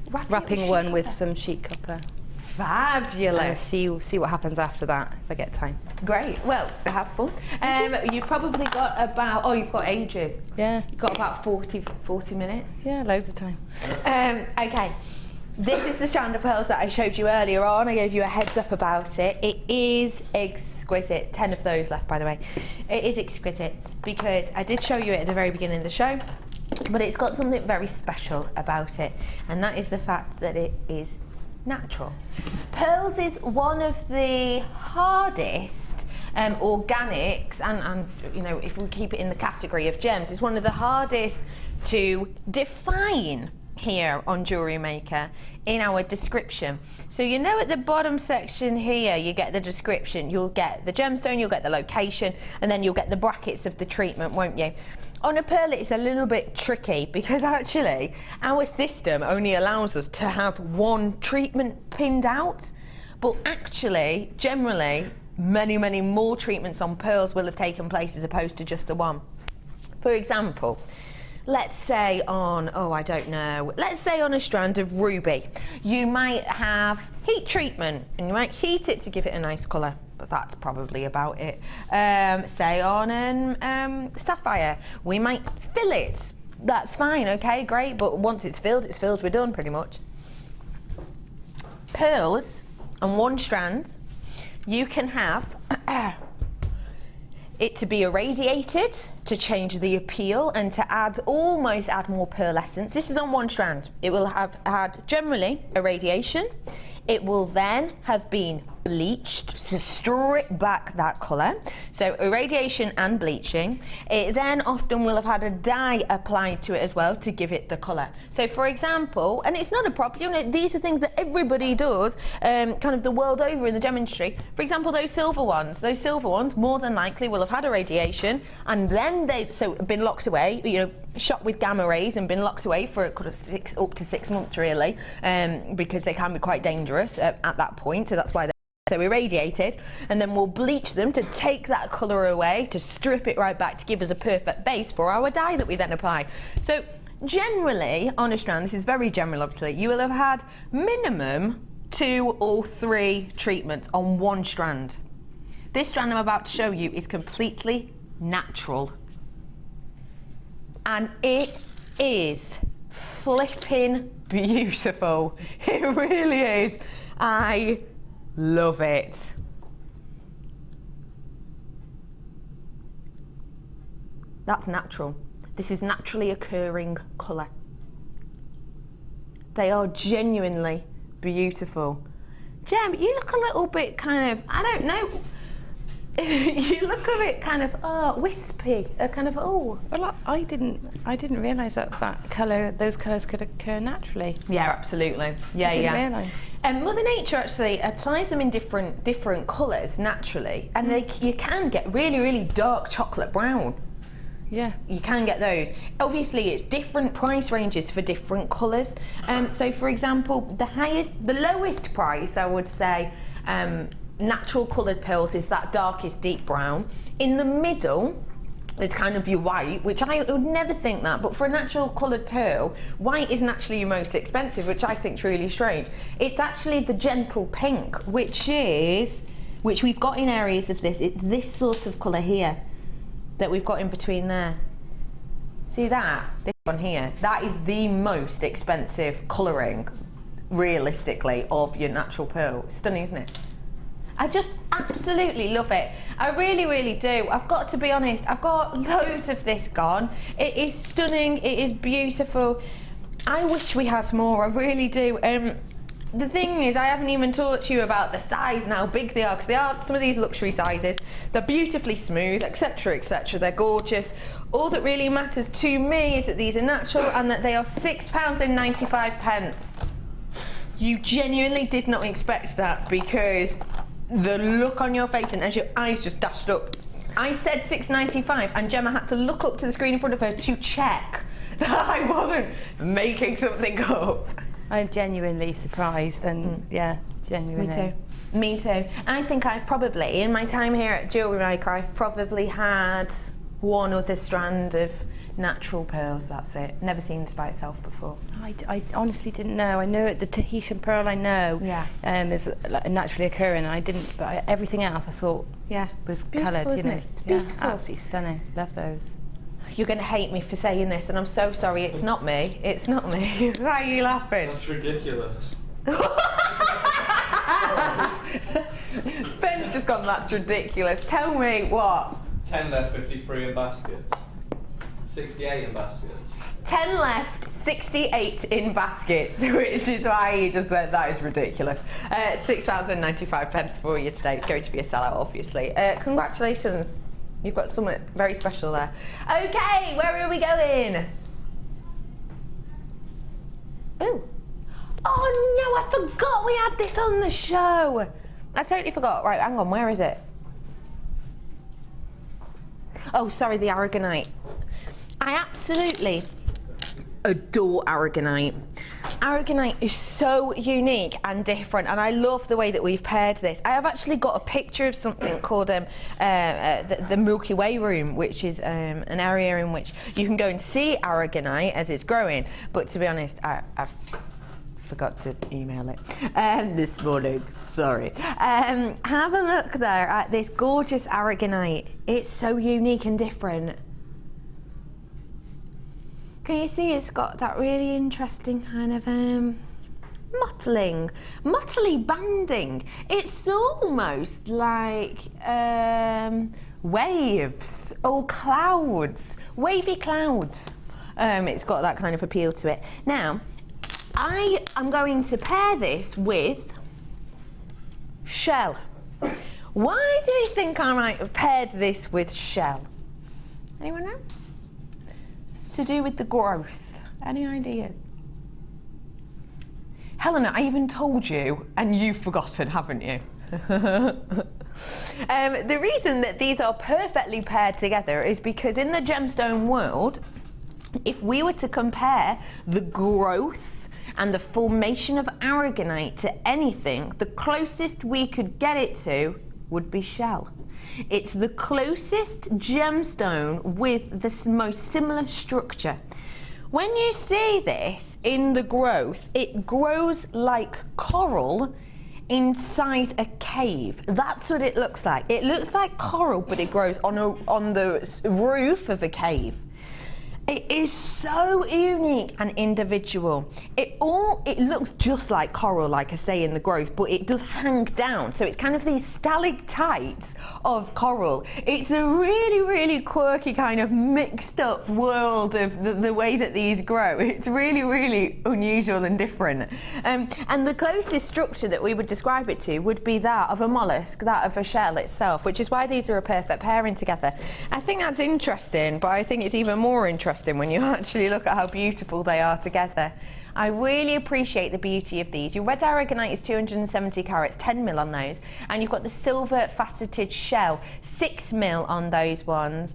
Wrapping one with some sheet copper. Fabulous. See what happens after that if I get time. Great. Well, have fun. You've probably got about, you've got ages. Yeah. You've got about 40 minutes. Yeah, loads of time. Okay. This is the strand of pearls that I showed you earlier on. I gave you a heads up about it. It is exquisite. 10 of those left, by the way. It is exquisite because I did show you it at the very beginning of the show, but it's got something very special about it, and that is the fact that it is natural. Pearls is one of the hardest organics, and you know, if we keep it in the category of gems, it's one of the hardest to define here on Jewellery Maker in our description. So you know, at the bottom section here you get the description, you'll get the gemstone, you'll get the location, and then you'll get the brackets of the treatment, won't you? On a pearl it's a little bit tricky because actually our system only allows us to have one treatment pinned out, but actually generally many more treatments on pearls will have taken place as opposed to just the one. For example, let's say on, let's say on a strand of ruby, you might have heat treatment and you might heat it to give it a nice colour, but that's probably about it. Say on an sapphire, we might fill it. That's fine, okay, great, but once it's filled, we're done pretty much. Pearls on one strand, you can have it to be irradiated to change the appeal and to almost add more pearlescence. This is on one strand. It will have had generally irradiation. It will then have been bleached to strip back that colour. So irradiation and bleaching. It then often will have had a dye applied to it as well to give it the colour. So for example, and it's not a problem, you know, these are things that everybody does kind of the world over in the gem industry. For example, those silver ones more than likely will have had irradiation and then they've been locked away, you know, shot with gamma rays and been locked away for up to 6 months really, because they can be quite dangerous at that point, so that's why they're so irradiated, and then we'll bleach them to take that colour away, to strip it right back to give us a perfect base for our dye that we then apply. So generally on a strand, this is very general obviously, you will have had minimum 2 or 3 treatments on one strand. This strand I'm about to show you is completely natural. And it is flipping beautiful. It really is. I love it. That's natural. This is naturally occurring colour. They are genuinely beautiful. Gem, you look a little bit kind of, I don't know, you look a bit kind of wispy, Well, I didn't realise that those colours could occur naturally. Yeah, absolutely. Yeah, I didn't realise. Mother Nature actually applies them in different colours naturally, and you can get really dark chocolate brown. Yeah. You can get those. Obviously, it's different price ranges for different colours. So, for example, the lowest price, I would say, natural coloured pearls is that darkest deep brown. In the middle, it's kind of your white, which I would never think that, but for a natural coloured pearl, white isn't actually your most expensive, which I think is really strange. It's actually the gentle pink, which we've got in areas of this. It's this sort of colour here that we've got in between there. See that? This one here. That is the most expensive colouring, realistically, of your natural pearl. Stunning, isn't it? I just absolutely love it. I really, really do. I've got to be honest, I've got loads of this gone. It is stunning, it is beautiful. I wish we had more, I really do. The thing is, I haven't even taught to you about the size and how big they are, because they are some of these luxury sizes. They're beautifully smooth, etc, etc. They're gorgeous. All that really matters to me is that these are natural and that they are £6.95. You genuinely did not expect that, because the look on your face and as your eyes just dashed up. I said £6.95 and Gemma had to look up to the screen in front of her to check that I wasn't making something up. I'm genuinely surprised, and yeah, genuinely. Me too. I think I've probably, in my time here at Jewellery Maker, I've probably had one other strand of natural pearls, that's it. Never seen this by itself before. I honestly didn't know. I know the Tahitian pearl, I know, is like naturally occurring, and I didn't, but everything else I thought was coloured, you know. It's beautiful. Yeah, absolutely stunning. Love those. You're going to hate me for saying this, and I'm so sorry, it's not me. It's not me. Why are you laughing? That's ridiculous. Ben's just gone, that's ridiculous. Tell me what? 10 left, 53 in baskets. 68 in baskets. 10 left, 68 in baskets, which is why he just said that is ridiculous. £6.95 for you today. It's going to be a sellout, obviously. Congratulations. You've got something very special there. Okay, where are we going? Ooh. Oh no, I forgot we had this on the show. I totally forgot. Right, hang on, where is it? Oh, sorry, the Aragonite. I absolutely adore Aragonite. Aragonite is so unique and different, and I love the way that we've paired this. I have actually got a picture of something called the Milky Way room, which is an area in which you can go and see Aragonite as it's growing. But to be honest, I forgot to email it this morning. Sorry. Have a look there at this gorgeous Aragonite. It's so unique and different. Can you see it's got that really interesting kind of mottling, mottly banding. It's almost like waves or clouds, wavy clouds. It's got that kind of appeal to it. Now, I am going to pair this with shell. Why do you think I might have paired this with shell? Anyone know? To do with the growth. Any ideas? Helena, I even told you, and you've forgotten, haven't you? The reason that these are perfectly paired together is because in the gemstone world, if we were to compare the growth and the formation of Aragonite to anything, the closest we could get it to would be shell. It's the closest gemstone with the most similar structure. When you see this in the growth, it grows like coral inside a cave. That's what it looks like. It looks like coral, but it grows on the roof of a cave. It is so unique and individual. It looks just like coral, like I say, in the growth, but it does hang down. So it's kind of these stalactites of coral. It's a really, really quirky kind of mixed up world of the way that these grow. It's really, really unusual and different. And the closest structure that we would describe it to would be that of a mollusk, that of a shell itself, which is why these are a perfect pairing together. I think that's interesting, but I think it's even more interesting when you actually look at how beautiful they are together. I really appreciate the beauty of these. Your red Aragonite is 270 carats, 10 mil on those, and you've got the silver faceted shell, 6 mil on those ones.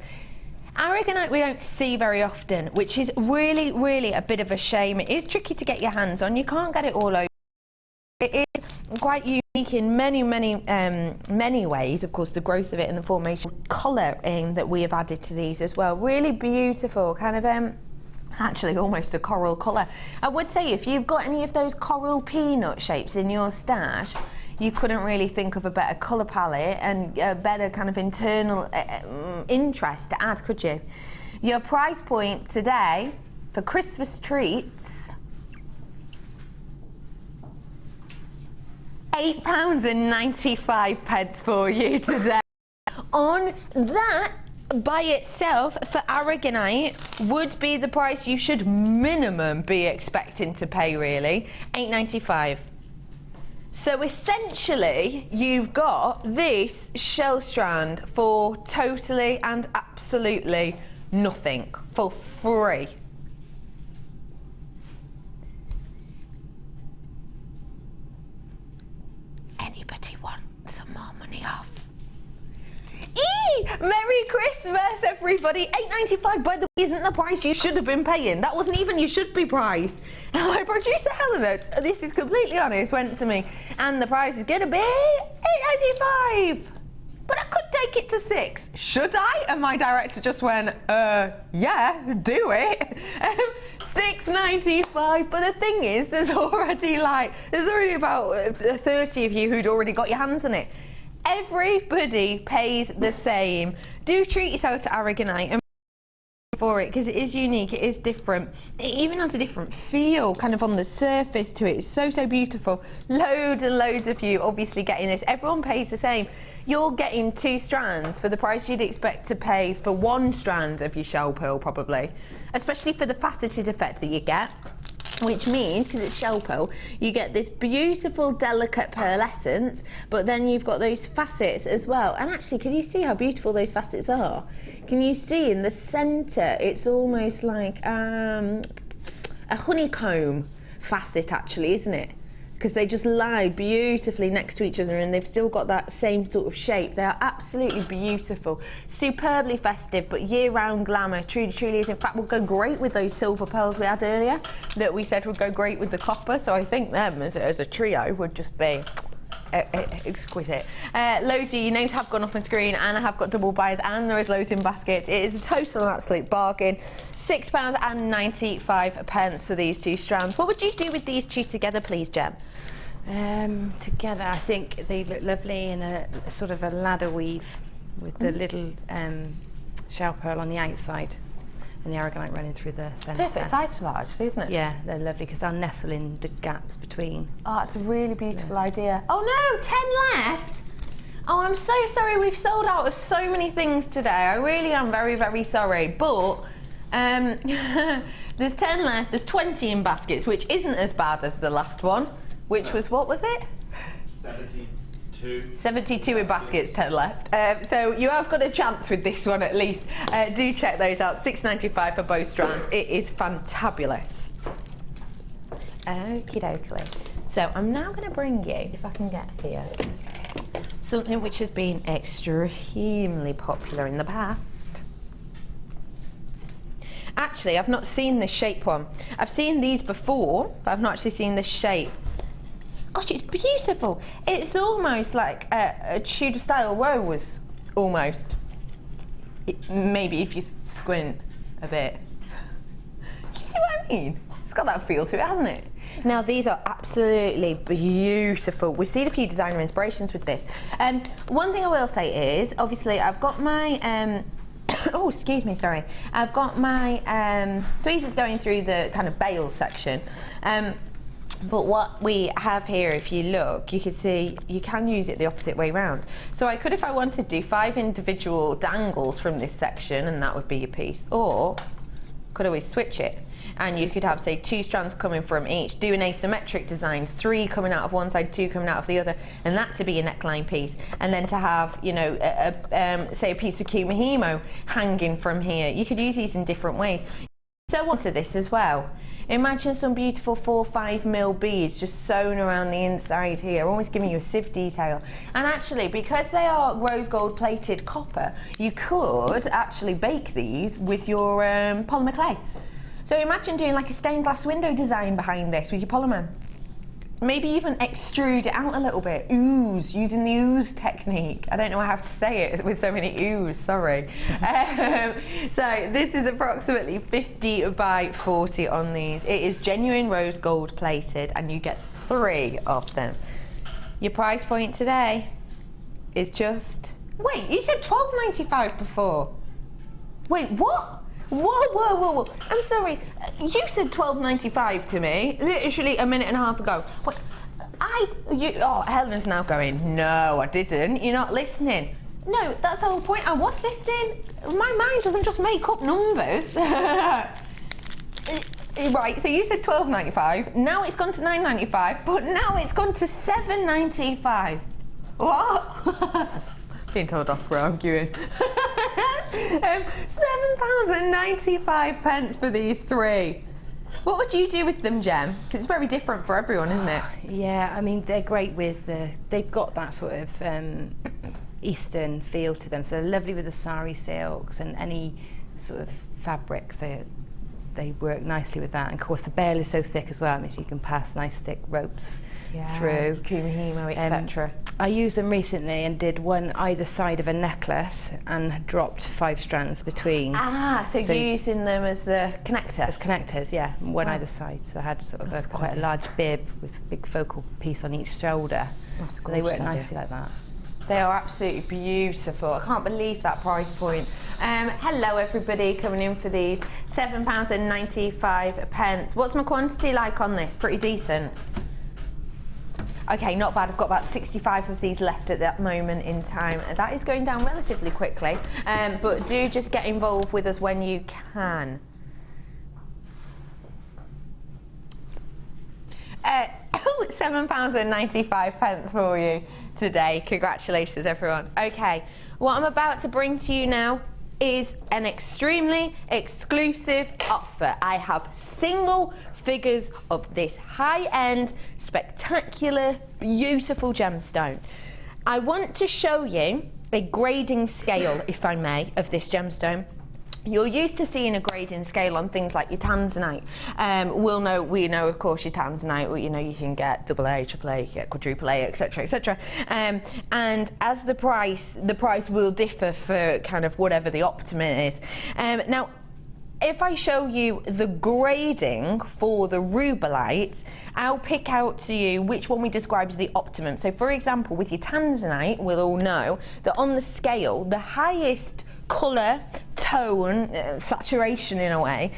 Aragonite we don't see very often, which is really, really a bit of a shame. It is tricky to get your hands on. You can't get it all over. It is quite unique in many ways. Of course, the growth of it and the formation, colouring that we have added to these as well. Really beautiful, kind of actually almost a coral colour. I would say if you've got any of those coral peanut shapes in your stash, you couldn't really think of a better colour palette and a better kind of internal interest to add, could you? Your price point today for Christmas treats, £8.95 for you today. On that, by itself, for Aragonite, would be the price you should minimum be expecting to pay, really, £8.95. So essentially, you've got this shell strand for totally and absolutely nothing, for free. Anybody want some more money off? Merry Christmas, everybody! £8.95, by the way, isn't the price you should have been paying. That wasn't even your should be price. My producer Helena, this is completely honest, went to me, and the price is gonna be £8.95. But I could take it to £6. Should I? And my director just went, yeah, do it. £6.95. But the thing is, there's already about 30 of you who'd already got your hands on it. Everybody pays the same. Do treat yourself to Aragonite and for it, because it is unique, it is different. It even has a different feel kind of on the surface to it. It's so, so beautiful. Loads and loads of you obviously getting this. Everyone pays the same. You're getting 2 strands for the price you'd expect to pay for 1 strand of your shell pearl, probably, especially for the faceted effect that you get. Which means, because it's shell pearl, you get this beautiful, delicate pearlescence, but then you've got those facets as well. And actually, can you see how beautiful those facets are? Can you see in the centre, it's almost like a honeycomb facet, actually, isn't it? Because they just lie beautifully next to each other and they've still got that same sort of shape. They are absolutely beautiful, superbly festive, but year-round glamour. Truly is. In fact, will go great with those silver pearls we had earlier that we said would go great with the copper. So I think them as a trio would just be exquisite. Loads of your names have gone up on screen, and I have got double buys, and there is loads in baskets. It is a total and absolute bargain. £6.95 for these 2 strands. What would you do with these 2 together, please, Gem? Together, I think they look lovely in a sort of a ladder weave with the little shell pearl on the outside and the Aragonite running through the centre. Perfect size for that, actually, isn't it? Yeah, they're lovely because they'll nestle in the gaps between. Oh, it's a really beautiful idea. Oh no, 10 left! Oh, I'm so sorry, we've sold out of so many things today. I really am very, very sorry, but there's 10 left, there's 20 in baskets, which isn't as bad as the last one, which was, what was it? 72 in baskets, 10 left. So you have got a chance with this one at least. Do check those out, £6.95 for both strands. It is fantabulous. Okie dokie. So I'm now going to bring you, if I can get here, something which has been extremely popular in the past. Actually, I've not seen this shape one. I've seen these before, but I've not actually seen this shape. Gosh, it's beautiful. It's almost like a Tudor style rose, almost. Maybe if you squint a bit. You see what I mean? It's got that feel to it, hasn't it? Now, these are absolutely beautiful. We've seen a few designer inspirations with this. One thing I will say is, obviously, I've got my oh, excuse me, sorry. I've got my tweezers going through the kind of bail section. But what we have here, if you look, you can see you can use it the opposite way round. So I could, if I wanted, do 5 individual dangles from this section, and that would be your piece. Or could always switch it. And you could have, say, 2 strands coming from each, do an asymmetric design, 3 coming out of one side, 2 coming out of the other, and that to be a neckline piece. And then to have, you know, say a piece of Kumihimo hanging from here. You could use these in different ways. So onto this as well. Imagine some beautiful 4-5mm beads just sewn around the inside here, almost giving you a sieve detail. And actually, because they are rose gold plated copper, you could actually bake these with your polymer clay. So imagine doing like a stained glass window design behind this with your polymer. Maybe even extrude it out a little bit. Ooze, using the ooze technique. I don't know how I have to say it with so many ooze, sorry. So this is approximately 50 by 40 on these. It is genuine rose gold plated and you get 3 of them. Your price point today is just... Wait, you said $12.95 before. Wait, what? Whoa. I'm sorry. You said $12.95 to me literally a minute and a half ago. What? Oh, Helen's now going, no, I didn't. You're not listening. No, that's the whole point. I was listening. My mind doesn't just make up numbers. Right, so you said $12.95. Now it's gone to $9.95, but now it's gone to $7.95. What? Being told off for arguing. £7.95 for these 3. What would you do with them, Gem? Because it's very different for everyone, isn't it? Yeah, I mean, they're great with they've got that sort of Eastern feel to them. So they're lovely with the sari silks and any sort of fabric. They work nicely with that. And of course, the bale is so thick as well, means you can pass nice thick ropes through. Kumihimo, etc. I used them recently and did one either side of a necklace and dropped 5 strands between. So you're using them as the connector? As connectors, yeah, one either side. So I had sort of quite a large bib with a big focal piece on each shoulder. That's so they work nicely like that. They are absolutely beautiful. I can't believe that price point. Hello everybody coming in for these. £7.95. What's my quantity like on this? Pretty decent. Okay, not bad. I've got about 65 of these left at that moment in time. That is going down relatively quickly, but do just get involved with us when you can. £7.95 for you today. Congratulations, everyone. Okay, what I'm about to bring to you now is an extremely exclusive offer. I have single figures of this high-end, spectacular, beautiful gemstone. I want to show you a grading scale, if I may, of this gemstone. You're used to seeing a grading scale on things like your tanzanite. We know, of course, your tanzanite. Well, you know, you can get AA, AAA, you get quadruple A, etc., etc. And as the price will differ for kind of whatever the optimum is. Now, if I show you the grading for the Rubilite, I'll pick out to you which one we describe as the optimum. So, for example, with your tanzanite, we'll all know that on the scale, the highest colour, tone, saturation in a way,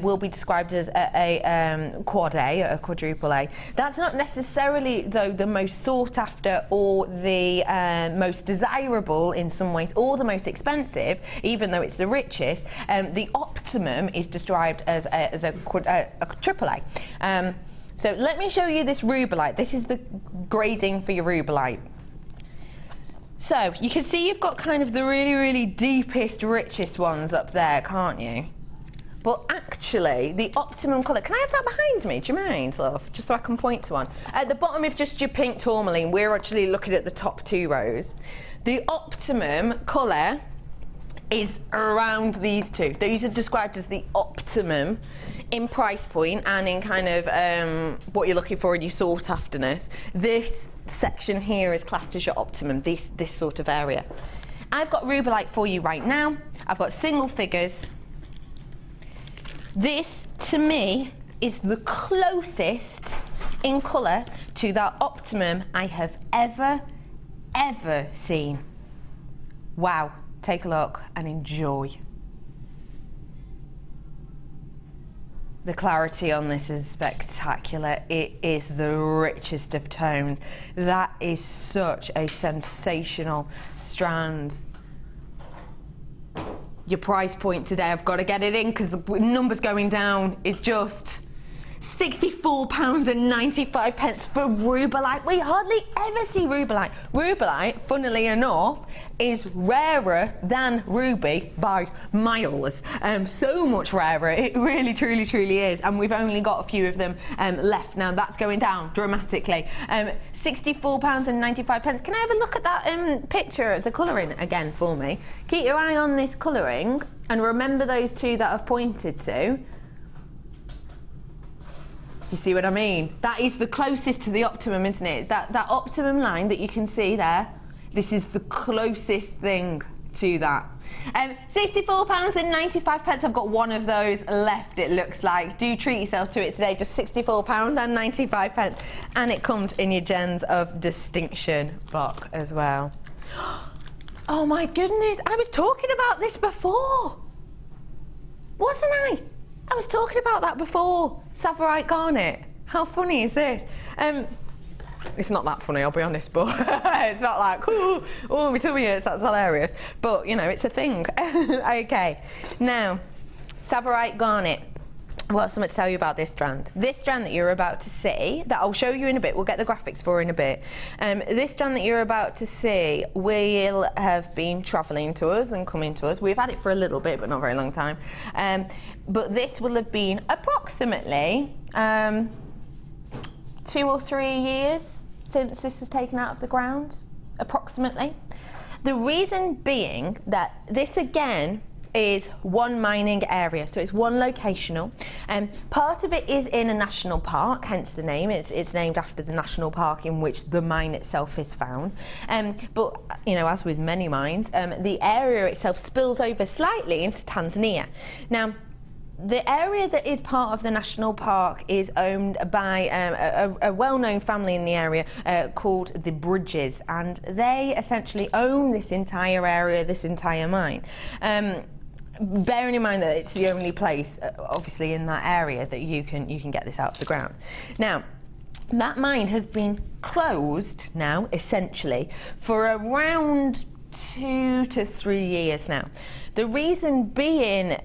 will be described as a quad A, a quadruple A. That's not necessarily, though, the most sought after or the most desirable in some ways, or the most expensive, even though it's the richest. The optimum is described as a triple A. So let me show you this Rubilite. This is the grading for your Rubilite. So you can see you've got kind of the really, really deepest, richest ones up there, can't you? But actually, the optimum colour, can I have that behind me? Do you mind, love? Just so I can point to one. At the bottom of just your pink tourmaline, we're actually looking at the top 2 rows. The optimum colour is around these 2. These are described as the optimum in price point and in kind of what you're looking for in your sought afterness. This section here is classed as your optimum, this sort of area. I've got Rubilite for you right now. I've got single figures. This, to me, is the closest in colour to that optimum I have ever seen. Wow, take a look and enjoy. The clarity on this is spectacular. It is the richest of tones. That is such a sensational strand. Your price point today, I've got to get it in because the numbers going down, is just £64.95 for Rubilite. We hardly ever see Rubilite. Rubilite, funnily enough, is rarer than ruby by miles. So much rarer. It really, truly, truly is. And we've only got a few of them left. Now that's going down dramatically. £64.95. Can I have a look at that picture of the colouring again for me? Keep your eye on this colouring and remember those two that I've pointed to. You see what I mean? That is the closest to the optimum, isn't it? That optimum line that you can see there, this is the closest thing to that. £64.95. I've got one of those left, it looks like. Do treat yourself to it today, just £64.95. And it comes in your Gems of Distinction box as well. Oh my goodness, I was talking about this before. Wasn't I? I was talking about that before. Tsavorite garnet. How funny is this? It's not that funny, I'll be honest, but it's not like, oh, my tummy hurts, that's hilarious. But, you know, it's a thing. Okay, now, Tsavorite garnet. I've got something to tell you about this strand. This strand that you're about to see, that I'll show you in a bit, we'll get the graphics for in a bit. This strand that you're about to see will have been travelling to us and coming to us. We've had it for a little bit, but not a very long time. But this will have been approximately 2 or 3 years since this was taken out of the ground, approximately. The reason being that this, again, is one mining area, so it's one locational. Part of it is in a national park, hence the name. It's named after the national park in which the mine itself is found. But, you know, as with many mines, the area itself spills over slightly into Tanzania. Now, the area that is part of the national park is owned by a well-known family in the area called the Bridges, and they essentially own this entire area, this entire mine. Bearing in mind that it's the only place, obviously, in that area that you can get this out of the ground. Now, that mine has been closed now, essentially, for around 2 to 3 years now. The reason being,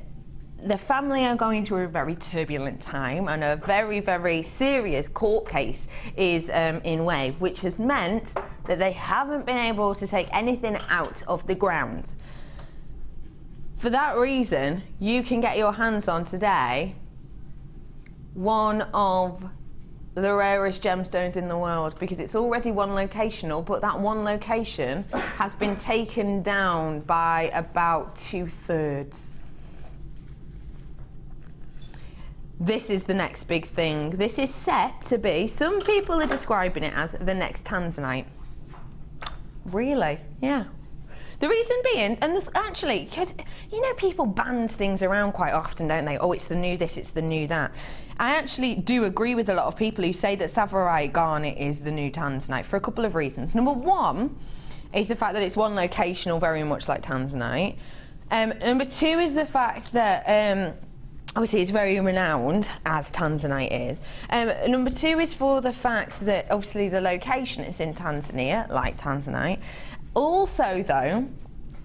the family are going through a very turbulent time, and a very, very serious court case is in way, which has meant that they haven't been able to take anything out of the ground. For that reason, you can get your hands on today one of the rarest gemstones in the world, because it's already one locational, but that one location has been taken down by about 2/3. This is the next big thing. This is set to be, some people are describing it as the next Tanzanite. Really? Yeah. The reason being, and this actually, because, you know, people band things around quite often, don't they? Oh, it's the new this, it's the new that. I actually do agree with a lot of people who say that Tsavorite garnet is the new Tanzanite for a couple of reasons. Number one is the fact that it's one locational, very much like Tanzanite. Number two is the fact that obviously it's very renowned, as Tanzanite is. Number two is for the fact that obviously the location is in Tanzania, like Tanzanite. Also, though,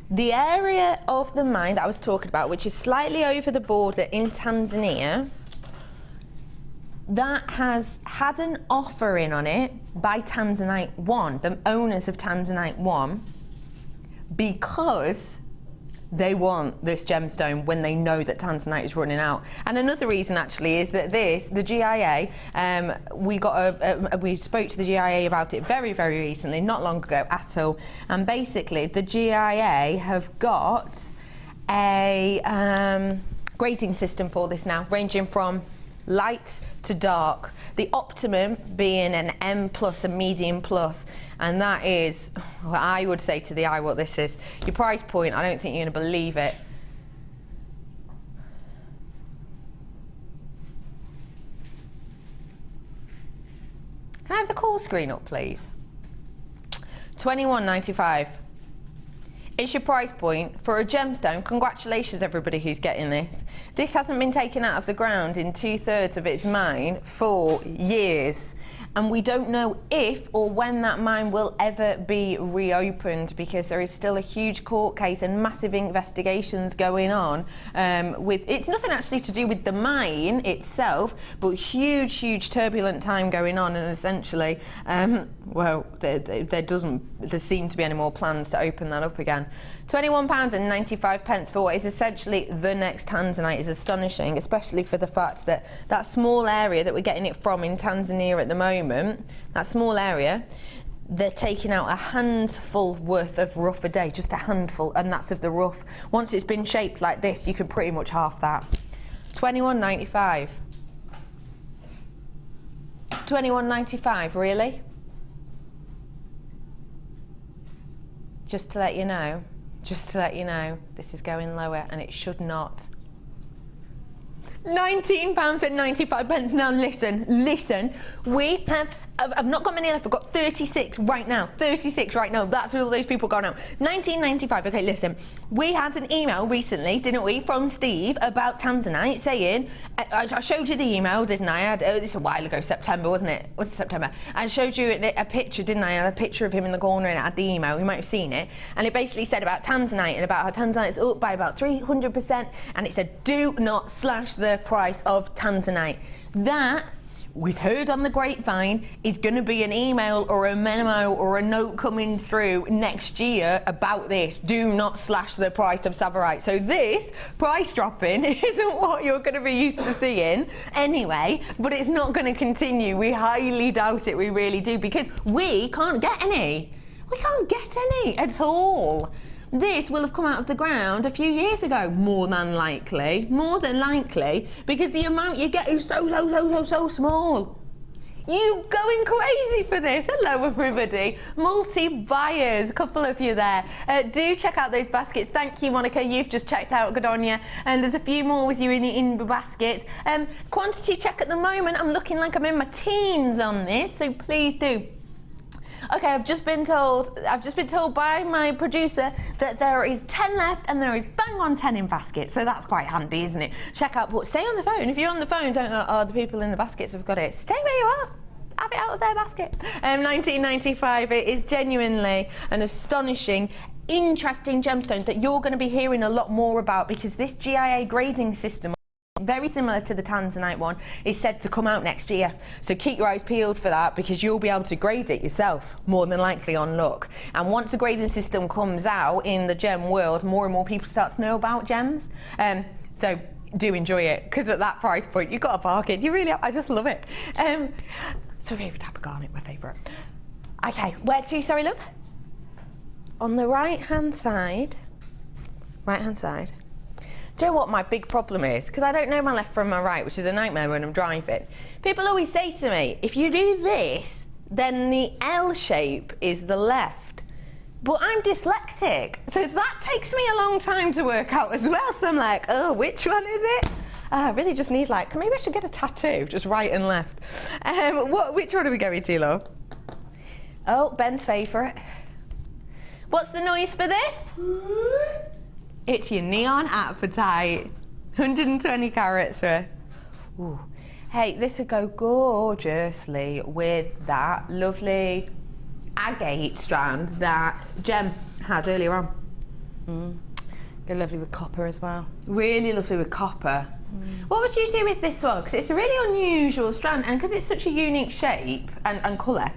the area of the mine that I was talking about, which is slightly over the border in Tanzania, that has had an offer in on it by Tanzanite 1, the owners of Tanzanite 1, because they want this gemstone when they know that Tanzanite is running out. And another reason actually is that the GIA, we spoke to the GIA about it very, very recently, not long ago at all. And basically the GIA have got a grading system for this now, ranging from light to dark. The optimum being an M plus, a medium plus, and that is, well, I would say to the eye what this is. Your price point, I don't think you're going to believe it. Can I have the call screen up, please? £21.95. It's your price point for a gemstone. Congratulations, everybody who's getting this. This hasn't been taken out of the ground in 2/3 of its mine for years. and we don't know if or when that mine will ever be reopened, because there is still a huge court case and massive investigations going on with, it's nothing actually to do with the mine itself, but huge turbulent time going on, and essentially well, there seem to be any more plans to open that up again. £21.95 for what is essentially the next tanzanite is astonishing, especially for the fact that that small area that we're getting it from in Tanzania at the moment, that small area, they're taking out a handful worth of rough a day, just a handful, and that's of the rough. Once it's been shaped like this, you can pretty much half that. £21.95. £21.95, really? Just to let you know, this is going lower, and it should not. £19.95. Now listen, we have, I've not got many left, I've got 36 right now, that's with all those people going out. £19.95, okay, listen, we had an email recently, didn't we, from Steve about tanzanite saying, I showed you the email, didn't I? This was a while ago, September, wasn't it? Was it September? I showed you a picture, didn't I? I had a picture of him in the corner and it had the email, you might have seen it, and it basically said about tanzanite and about how tanzanite is up by about 300%, and it said, do not slash the price of tanzanite. That, we've heard on the grapevine, is going to be an email or a memo or a note coming through next year about this. Do not slash the price of Tsavorite. So this price dropping isn't what you're going to be used to seeing anyway, but it's not going to continue. We highly doubt it, we really do, because we can't get any. We can't get any at all. This will have come out of the ground a few years ago, more than likely, because the amount you get is so small. You going crazy for this. Hello everybody, multi-buyers, a couple of you there. Do check out those baskets. Thank you, Monica, you've just checked out, good on you. And there's a few more with you in the basket. Quantity check at the moment, I'm looking like I'm in my teens on this, so please do. Okay, I've just been told by my producer that there is 10 left and there is bang on 10 in baskets, so that's quite handy, isn't it? Check out, but stay on the phone. If you're on the phone, don't go, oh, the people in the baskets have got it. Stay where you are. Have it out of their basket. 1995, it is genuinely an astonishing, interesting gemstone that you're going to be hearing a lot more about, because this GIA grading system, very similar to the tanzanite one, is said to come out next year. So keep your eyes peeled for that, because you'll be able to grade it yourself, more than likely on look. And once a grading system comes out in the gem world, more and more people start to know about gems. So do enjoy it, because at that price point, you've got a bargain. You really have. I just love it. It's my favourite type of garnet, my favourite. Okay, where to, sorry, love? On the right-hand side. Right-hand side. Do you know what my big problem is? Because I don't know my left from my right, which is a nightmare when I'm driving. People always say to me, if you do this, then the L shape is the left. But I'm dyslexic, so that takes me a long time to work out as well. So I'm like, oh, which one is it? I really just need, like, maybe I should get a tattoo, just right and left. Which one are we going to, love? Oh, Ben's favourite. What's the noise for this? It's your neon apatite, 120 carats worth. Ooh. Hey, this would go gorgeously with that lovely agate strand that Gem had earlier on. Go lovely with copper as well. Really lovely with copper. What would you do with this one? Because it's a really unusual strand, and because it's such a unique shape and colour.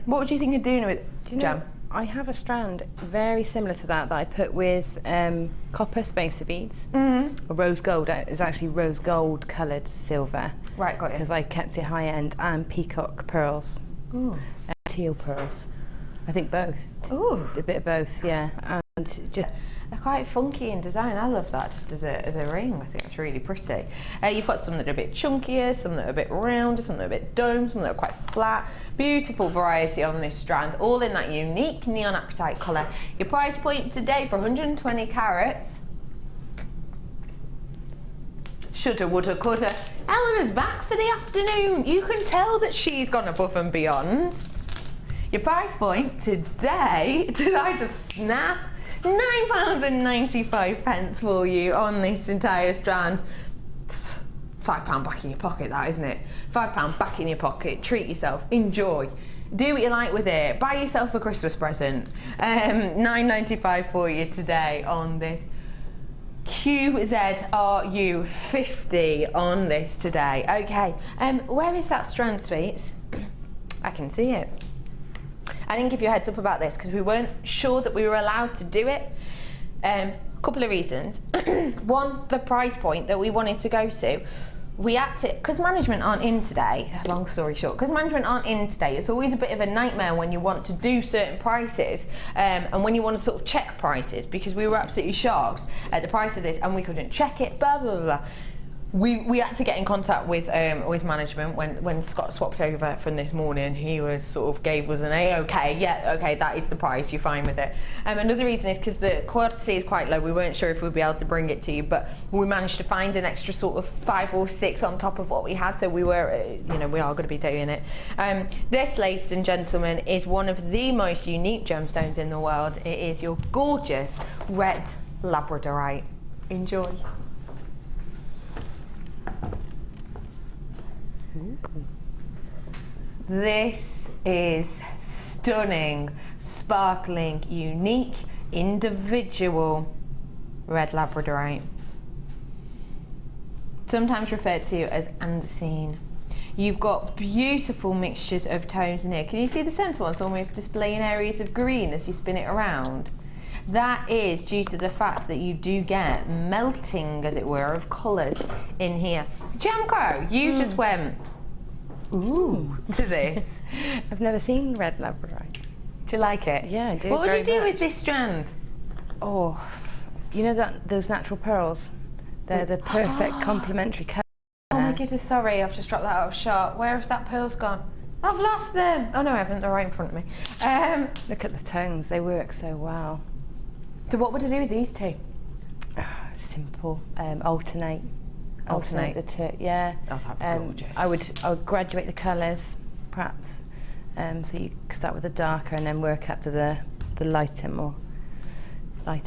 What would you think of doing with Gem? I have a strand very similar to that I put with copper spacer beads. Rose gold. It's actually rose gold coloured silver. Right, got it. Because I kept it high end, and peacock pearls. Ooh. Teal pearls. I think both. Ooh. A bit of both, yeah. And just they're quite funky in design. I love that just as a ring. I think it's really pretty. You've got some that are a bit chunkier, some that are a bit rounder, some that are a bit domed, some that are quite flat. Beautiful variety on this strand, all in that unique neon apatite colour. Your price point today for 120 carats. Shoulda, woulda, coulda. Eleanor's back for the afternoon. You can tell that she's gone above and beyond. Your price point today, did I just snap? £9.95 for you on this entire strand. £5 back in your pocket, that, isn't it? £5 back in your pocket, treat yourself, enjoy. Do what you like with it. Buy yourself a Christmas present. £9.95 for you today on this. QZRU 50 on this today. Okay, where is that strand, sweets? I can see it. I didn't give you a heads up about this because we weren't sure that we were allowed to do it. Couple of reasons. One, the price point that we wanted to go to. We had to, because management aren't in today, long story short, because management aren't in today, it's always a bit of a nightmare when you want to do certain prices and when you want to sort of check prices, because we were absolutely shocked at the price of this and we couldn't check it, blah, blah, blah. We had to get in contact with management when Scott swapped over from this morning. He was sort of gave us an okay, yeah, okay, that is the price, you're fine with it. Another reason is because the quantity is quite low. We weren't sure if we'd be able to bring it to you, but we managed to find an extra sort of 5 or 6 on top of what we had, so we were, you know, we are going to be doing it. This, ladies and gentlemen, is one of the most unique gemstones in the world. It is your gorgeous red labradorite. Enjoy. This is stunning, sparkling, unique, individual red labradorite. Sometimes referred to as andesine. You've got beautiful mixtures of tones in here. Can you see the centre one's almost displaying areas of green as you spin it around? That is due to the fact that you do get melting, as it were, of colours in here. Jamco, you just went, ooh, to this. I've never seen red labradorite. Do you like it? Yeah, I do. What would you do with this strand? Oh, you know that those natural pearls? They're the perfect complementary colour. Oh my goodness, sorry, I've just dropped that out of shot. Where has that pearl's gone? I've lost them. Oh no, I haven't, they're right in front of me. Look at the tones, they work so well. So what would I do with these two? Simple. Alternate the two. Yeah. Oh, that'd be gorgeous. I would graduate the colours, perhaps. So you start with the darker and then work up to the lighter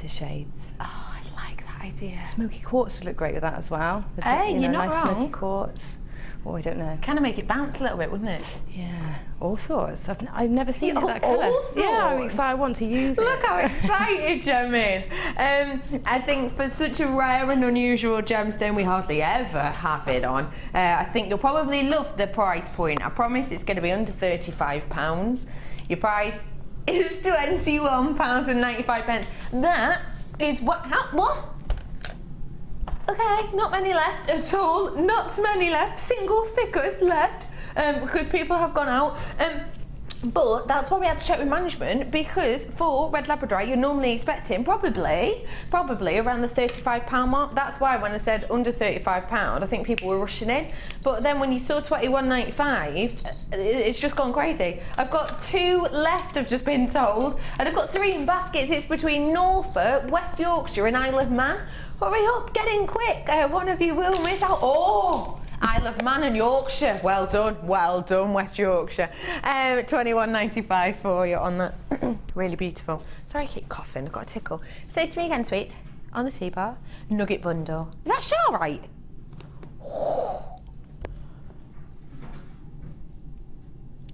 shades. Oh, I like that idea. Smoky quartz would look great with that as well. Hey, you're not nice wrong. Smoky quartz. Oh, I don't know. Kind of make it bounce a little bit, wouldn't it? Yeah, all sorts. I've never seen that all colour. sorts? Yeah, I'm excited. I want to use it. Look how excited Gem is. I think for such a rare and unusual gemstone, we hardly ever have it on. I think you'll probably love the price point. I promise it's going to be under £35. Your price is £21.95. That is what? Okay, not many left at all. Not many left. Single figures left because people have gone out. But that's why we had to check with management, because for red labradorite you're normally expecting probably around the £35 mark. That's why when I said under £35, I think people were rushing in. But then when you saw £21.95, it's just gone crazy. I've got 2 left, I've just been told, and I've got 3 in baskets. It's between Norfolk, West Yorkshire and Isle of Man. Hurry up, get in quick. One of you will miss out. Oh! Isle of Man and Yorkshire. Well done, West Yorkshire. £21.95 for you on that. Really beautiful. Sorry, I keep coughing. I've got a tickle. Say it to me again, sweet. On the tea bar. Nugget bundle. Is that Sharite?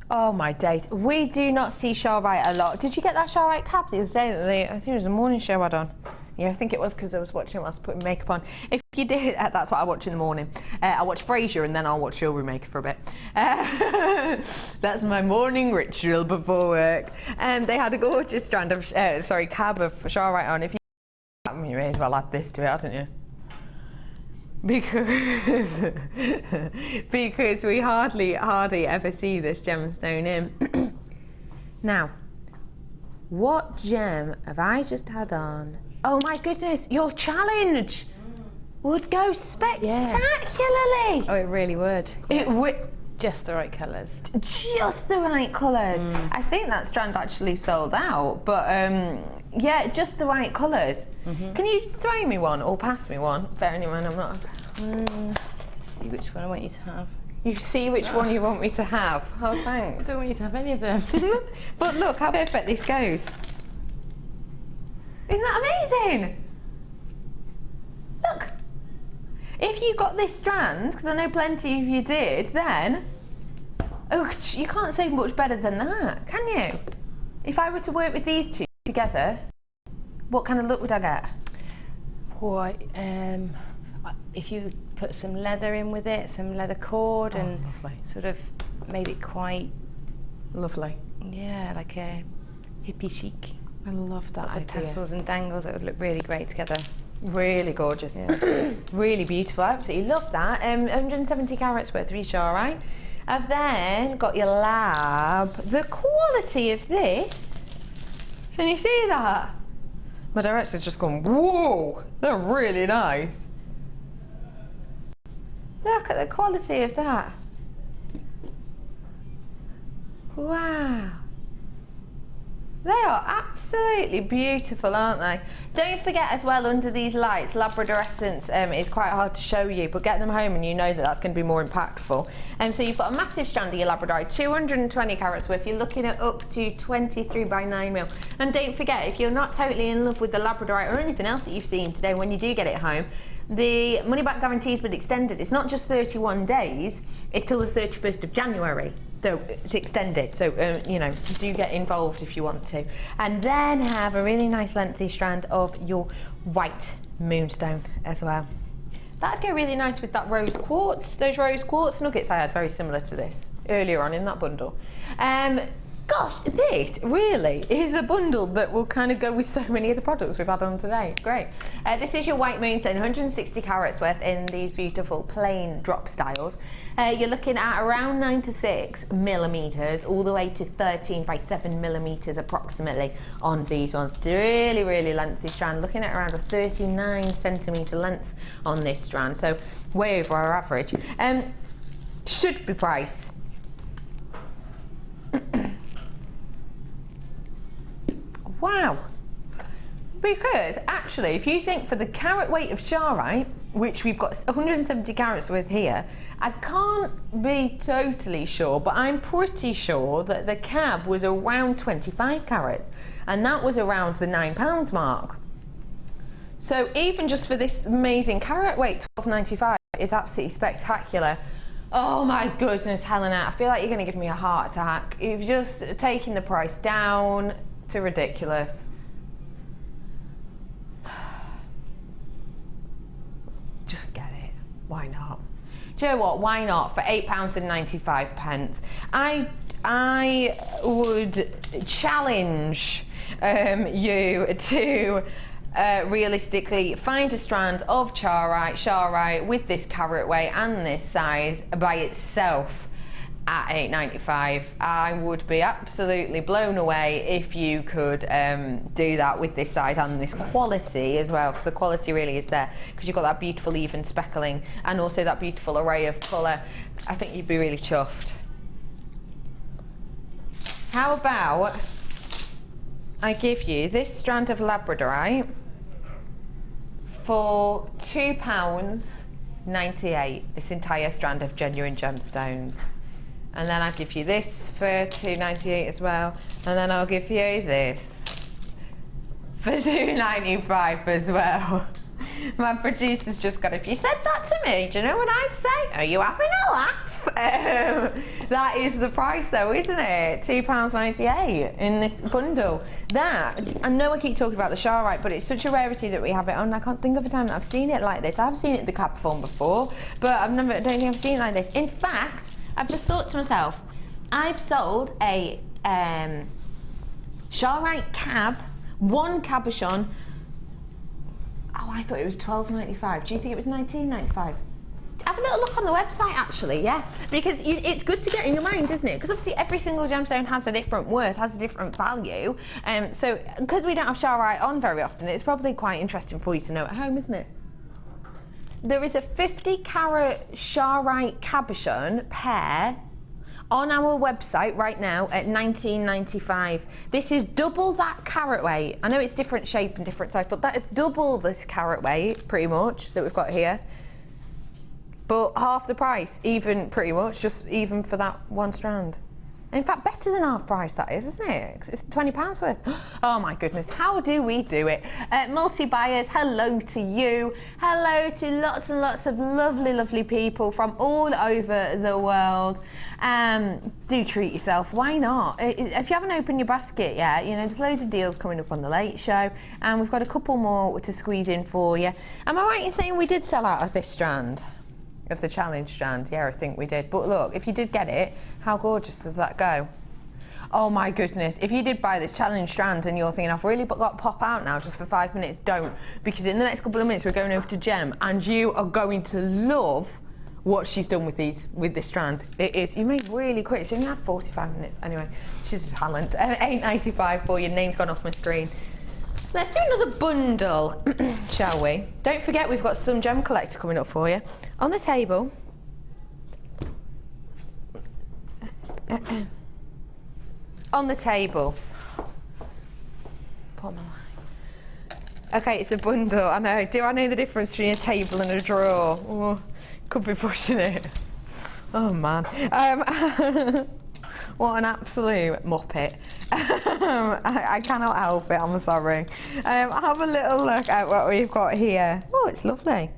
Oh my days. We do not see Sharite a lot. Did you get that Sharite cap the other day? I think it was a morning show I had on. Yeah, I think it was because I was watching it whilst putting makeup on. If you did, that's what I watch in the morning. I watch Frasier and then I'll watch Jewellery Maker for a bit. That's my morning ritual before work. And they had a gorgeous strand of, cab of Sharite on. If you may as well add this to it, hadn't you? Because we hardly ever see this gemstone in. Now, what gem have I just had on? Oh my goodness, your challenge would go spectacularly. Oh, it really would. It would. Just the right colours. Just the right colours. I think that strand actually sold out, but yeah, just the right colours. Can you throw me one or pass me one? Bearing in mind I'm not. See which one I want you to have. You see which one you want me to have? Oh, thanks. I don't want you to have any of them. But look how perfect this goes. Isn't that amazing? Look. If you got this strand, because I know plenty of you did, then you can't say much better than that, can you? If I were to work with these two together, what kind of look would I get? What, if you put some leather in with it, some leather cord, and lovely. sort of made it quite lovely. Yeah, like a hippie chic. I love that Lots of idea. tassels and dangles. It would look really great together. Really gorgeous. Yeah. Really beautiful. I absolutely love that. 170 carats worth of Jewellery. I've then got your lab. The quality of this. Can you see that? My director's just gone, whoa, they're really nice. Look at the quality of that. Wow. They are absolutely beautiful, aren't they? Don't forget as well, under these lights, Labradorescence is quite hard to show you, but get them home and you know that that's going to be more impactful. So you've got a massive strand of your Labradorite, 220 carats worth. You're looking at up to 23 by 9 mil. And don't forget, if you're not totally in love with the Labradorite or anything else that you've seen today, when you do get it home, the money back guarantees been extended. It's not just 31 days, it's till the 31st of January. So it's extended, so you know, do get involved if you want to. And then have a really nice lengthy strand of your white moonstone as well. That'd go really nice with that rose quartz. Those rose quartz nuggets I had very similar to this earlier on in that bundle. Gosh, this really is a bundle that will kind of go with so many of the products we've had on today. Great. This is your white moonstone, 160 carats worth in these beautiful plain drop styles. You're looking at around 9 to 6 millimeters, all the way to 13 by 7 millimeters approximately on these ones. Really, really lengthy strand. Looking at around a 39 centimeter length on this strand, so way over our average. Should be priced. Wow. Because actually, if you think for the carat weight of Jewellery, which we've got 170 carats worth here, I can't be totally sure, but I'm pretty sure that the cab was around 25 carats, and that was around the £9 mark. So even just for this amazing carat weight, £12.95 is absolutely spectacular. Oh my goodness, Helena, I feel like you're going to give me a heart attack. You've just taken the price down to ridiculous. Just get it. Why not? Do you know what? Why not? For £8.95. I would challenge you to realistically find a strand of Jewellery with this carat weight and this size by itself at £8.95. I would be absolutely blown away if you could do that with this size and this quality as well, because the quality really is there, because you've got that beautiful even speckling and also that beautiful array of colour. I think you'd be really chuffed. How about I give you this strand of Labradorite for £2.98, this entire strand of genuine gemstones. And then I'll give you this for £2.98 as well. And then I'll give you this for £2.95 as well. My producer's just got, if you said that to me, do you know what I'd say? Are you having a laugh? That is the price though, isn't it? £2.98 in this bundle. That, I know I keep talking about the Jewellery, but it's such a rarity that we have it on. I can't think of a time that I've seen it like this. I've seen it in the Cabochon before, but I don't think I've seen it like this. In fact, I've just thought to myself, I've sold a Jewellery cab, one Cabochon. Oh, I thought it was £12.95. Do you think it was £19.95? Have a little look on the website, actually, yeah? Because it's good to get in your mind, isn't it? Because obviously every single gemstone has a different worth, has a different value. So, because we don't have Jewellery on very often, it's probably quite interesting for you to know at home, isn't it? There is a 50 carat Jewellery Cabochon pair on our website right now at £19.95. This is double that carat weight. I know it's different shape and different size, but that is double this carat weight, pretty much, that we've got here. But half the price, even pretty much, just even for that one strand. In fact, better than half price that is, isn't it? 'Cause it's £20 worth. Oh my goodness, how do we do it? Multi-buyers, hello to you. Hello to lots and lots of lovely, lovely people from all over the world. Do treat yourself, why not? If you haven't opened your basket yet, you know, there's loads of deals coming up on the Late Show, and we've got a couple more to squeeze in for you. Am I right in saying we did sell out of this strand? Of the challenge strand? Yeah, I think we did. But look, if you did get it, how gorgeous does that go? Oh my goodness, if you did buy this challenge strand and you're thinking, I've really got to pop out now just for 5 minutes, don't. Because in the next couple of minutes we're going over to Gem, and you are going to love what she's done with this strand. It is, you made really quick. She only had 45 minutes. Anyway, she's a talent. $8.95 for you. Name's gone off my screen. Let's do another bundle, shall we? Don't forget we've got some gem collector coming up for you. On the table. On the table. Okay, it's a bundle. I know. Do I know the difference between a table and a drawer? Oh, could be pushing it. Oh man. What an absolute muppet. I cannot help it, I'm sorry. Have a little look at what we've got here. Oh, it's lovely.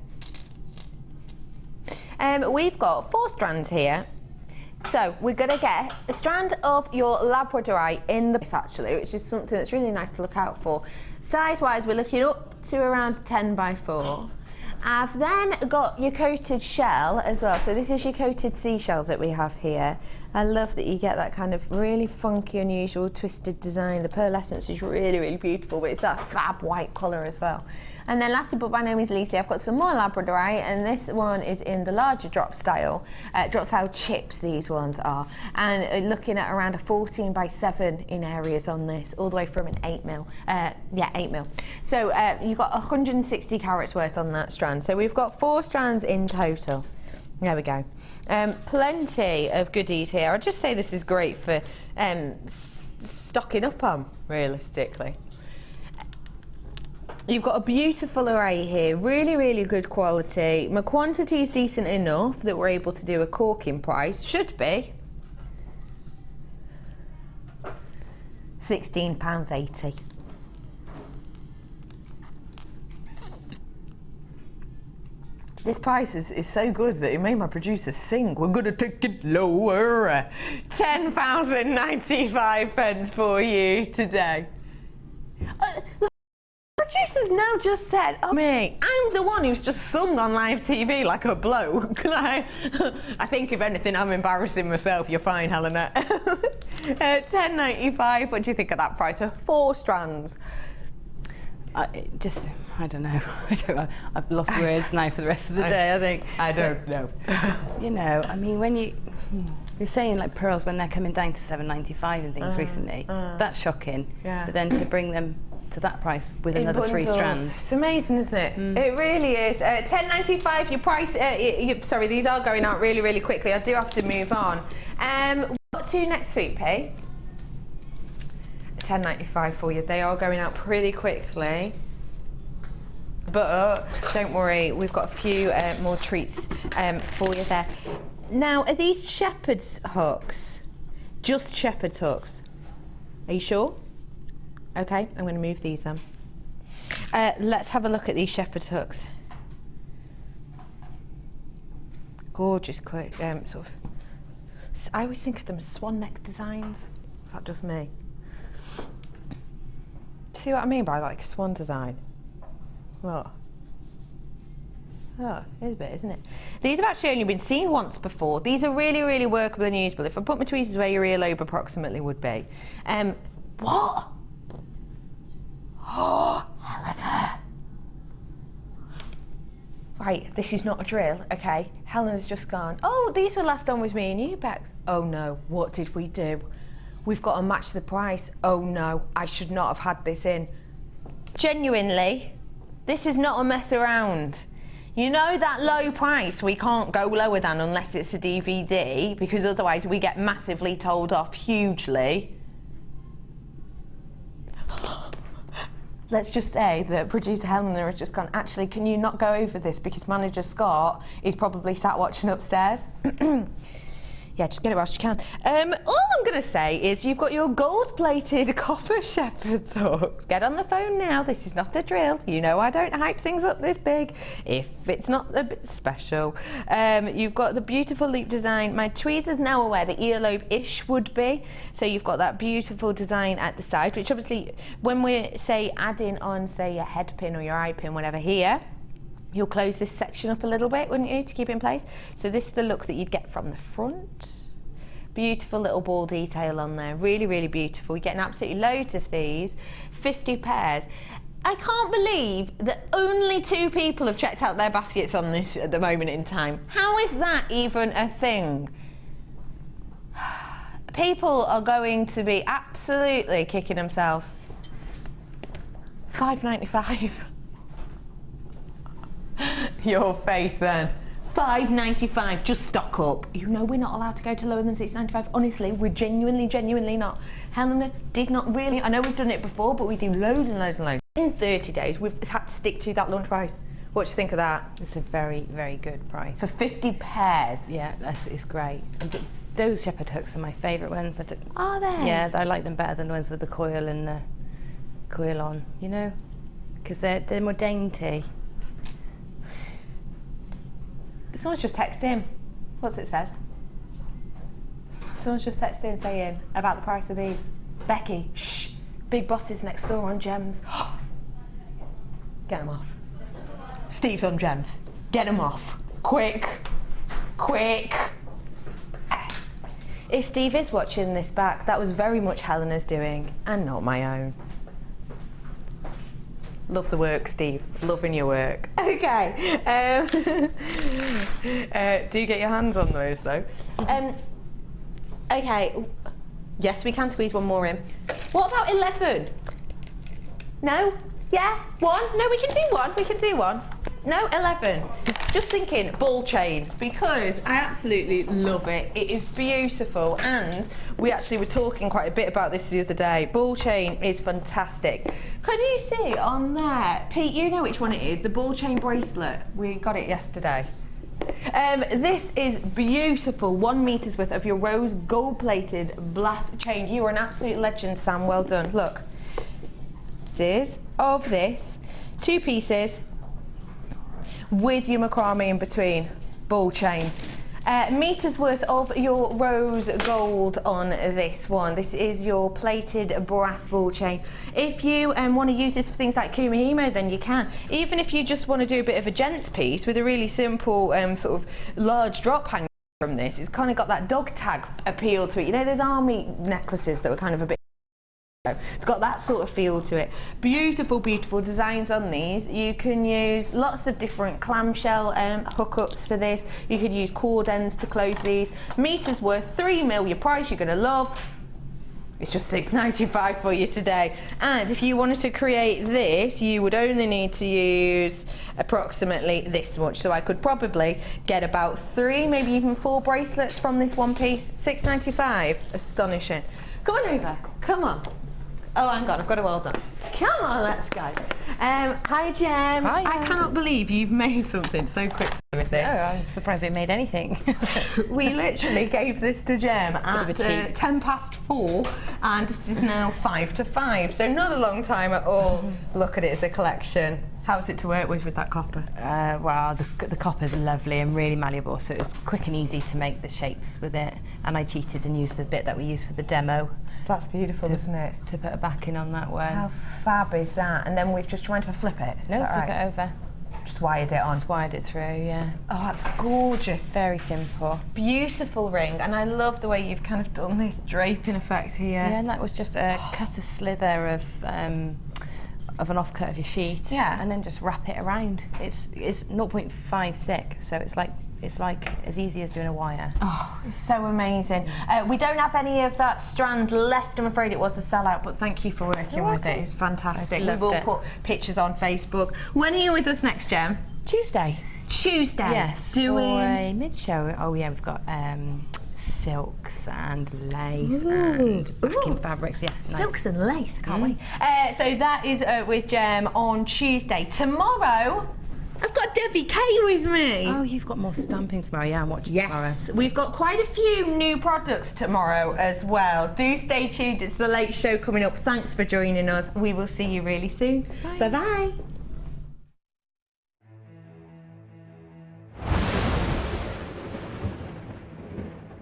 We've got 4 strands here. So we're going to get a strand of your Labradorite in the actually, which is something that's really nice to look out for. Size-wise, we're looking up to around 10 by 4. I've then got your coated shell as well. So this is your coated seashell that we have here. I love that you get that kind of really funky, unusual, twisted design. The pearlescence is really, really beautiful, but it's that fab white colour as well. And then lastly, but by no means least, I've got some more Labradorite, and this one is in the larger drop style chips these ones are. And looking at around a 14 by 7 in areas on this, all the way from an 8mm. Yeah, 8mm. So you've got 160 carats worth on that strand. So we've got 4 strands in total. There we go. Plenty of goodies here. I'd just say this is great for stocking up on, realistically. You've got a beautiful array here, really, really good quality. My quantity is decent enough that we're able to do a corking price, should be. £16.80. This price is so good that it made my producer sing. We're gonna take it lower. £10.95 for you today. Producer's now just said, oh me, I'm the one who's just sung on live TV like a bloke. I think if anything, I'm embarrassing myself. You're fine, Helena. £10.95. What do you think of that price for 4 strands? I don't know. I've lost words now for the rest of the day, I think. I don't know. You know, I mean, when you're saying like pearls when they're coming down to $7.95 and things recently, that's shocking. Yeah. But then to bring them to that price with another bundles. 3 strands. It's amazing, isn't it? It really is. £10.95, your price, sorry, these are going out really, really quickly. I do have to move on. What to next week, P? £10.95 for you. They are going out pretty quickly. But don't worry, we've got a few more treats for you there. Now, are these shepherd's hooks? Just shepherd's hooks? Are you sure? Okay, I'm going to move these then. Let's have a look at these shepherd's hooks. Gorgeous, quick, sort of. I always think of them as swan neck designs. Is that just me? See what I mean by like a swan design? What? Oh, it is a bit, isn't it? These have actually only been seen once before. These are really, really workable and usable. If I put my tweezers where your earlobe approximately would be. What? Oh, Helena. Right, this is not a drill, okay? Helena's just gone, oh, these were last done with me and you, Bex. Oh no, what did we do? We've got to match the price. Oh no, I should not have had this in. Genuinely, this is not a mess around. You know that low price we can't go lower than unless it's a DVD, because otherwise we get massively told off hugely. Let's just say that producer Helena has just gone, actually, can you not go over this because manager Scott is probably sat watching upstairs? Yeah, just get it whilst you can. All I'm going to say is you've got your gold-plated copper shepherd's hooks. Get on the phone now. This is not a drill. You know I don't hype things up this big if it's not a bit special. You've got the beautiful loop design. My tweezers now are where the earlobe-ish would be. So you've got that beautiful design at the side, which obviously when we're, say, adding on, say, your head pin or your eye pin, whatever here, you'll close this section up a little bit, wouldn't you, to keep it in place? So this is the look that you'd get from the front. Beautiful little ball detail on there, really, really beautiful. You're getting absolutely loads of these, 50 pairs. I can't believe that only 2 people have checked out their baskets on this at the moment in time. How is that even a thing? People are going to be absolutely kicking themselves. $5.95. Your face then. $5.95, just stock up. You know we're not allowed to go to lower than $6.95. Honestly, we're genuinely not. Helena did not really, I know we've done it before, but we do loads and loads and loads. In 30 days, we've had to stick to that launch price. What do you think of that? It's a very, very good price. For 50 pairs? Yeah, it's great. Those shepherd hooks are my favourite ones. Are they? Yeah, I like them better than the ones with the coil and the coil on, you know? Because they're more dainty. Someone's just texted in. What's it says? Someone's just texted in saying about the price of these. Becky, shh. Big bosses next door on gems. Get them off. Steve's on gems. Get them off. Quick. Quick. If Steve is watching this back, that was very much Helena's doing and not my own. Love the work, Steve. Loving your work. Okay. Do get your hands on those, though. Okay. Yes, we can squeeze one more in. What about 11? No? Yeah? 1? No, we can do 1. We can do 1. No, 11. Just thinking ball chain, because I absolutely love it. It is beautiful, and we actually were talking quite a bit about this the other day. Ball chain is fantastic. Can you see on there, Pete, you know which one it is, the ball chain bracelet. We got it yesterday. This is beautiful, 1 meter's worth of your rose gold-plated blast chain. You are an absolute legend, Sam, well done. Look, it is of this, 2 pieces, with your macrame in between, ball chain. Meters worth of your rose gold on this one. This is your plated brass ball chain. If you want to use this for things like kumihimo, then you can. Even if you just want to do a bit of a gents piece with a really simple sort of large drop hanger from this, it's kind of got that dog tag appeal to it. You know, there's army necklaces that were kind of a bit. It's got that sort of feel to it. Beautiful, beautiful designs on these. You can use lots of different clamshell hookups for this. You could use cord ends to close these. Meters worth, 3 mil, your price you're going to love. It's just $6.95 for you today. And if you wanted to create this, you would only need to use approximately this much. So I could probably get about 3, maybe even 4 bracelets from this one piece. $6.95. Astonishing. Come on over. Come on. Oh, hang on, I've got it well done. Come on, let's go. Hi, Gem. Hi. I cannot believe you've made something so quickly with this. Oh, I'm surprised we made anything. We literally gave this to Gem at 10 past 4, and it is now 5 to 5, so not a long time at all. Look at it as a collection. How's it to work with that copper? Well, the copper's lovely and really malleable, so it's quick and easy to make the shapes with it. And I cheated and used the bit that we used for the demo. That's beautiful, isn't it? To put a backing on that one. How fab is that? And then we've just tried to flip it. No, flip it over. Just wired it on. Just wired it through, yeah. Oh, that's gorgeous. Very simple. Beautiful ring, and I love the way you've kind of done this draping effect here. Yeah, and that was just a cut a slither of an offcut of your sheet. Yeah. And then just wrap it around. It's 0.5 thick, so it's like as easy as doing a wire. Oh, it's so amazing. We don't have any of that strand left, I'm afraid. It was a sellout, but thank you for working with it. It's fantastic. We will put pictures on Facebook. When are you with us next, Gem? Tuesday. Tuesday? Yes, doing for a mid-show. Oh yeah, we've got silks and lace and backing fabrics. Yeah, nice. Silks and lace, can't wait. So that is with Gem on Tuesday. Tomorrow, I've got Debbie K with me. Oh, you've got more stamping tomorrow. Yeah, I'm watching tomorrow. Yes, we've got quite a few new products tomorrow as well. Do stay tuned. It's the late show coming up. Thanks for joining us. We will see you really soon. Bye bye.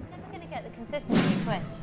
Never going to get the consistency twist.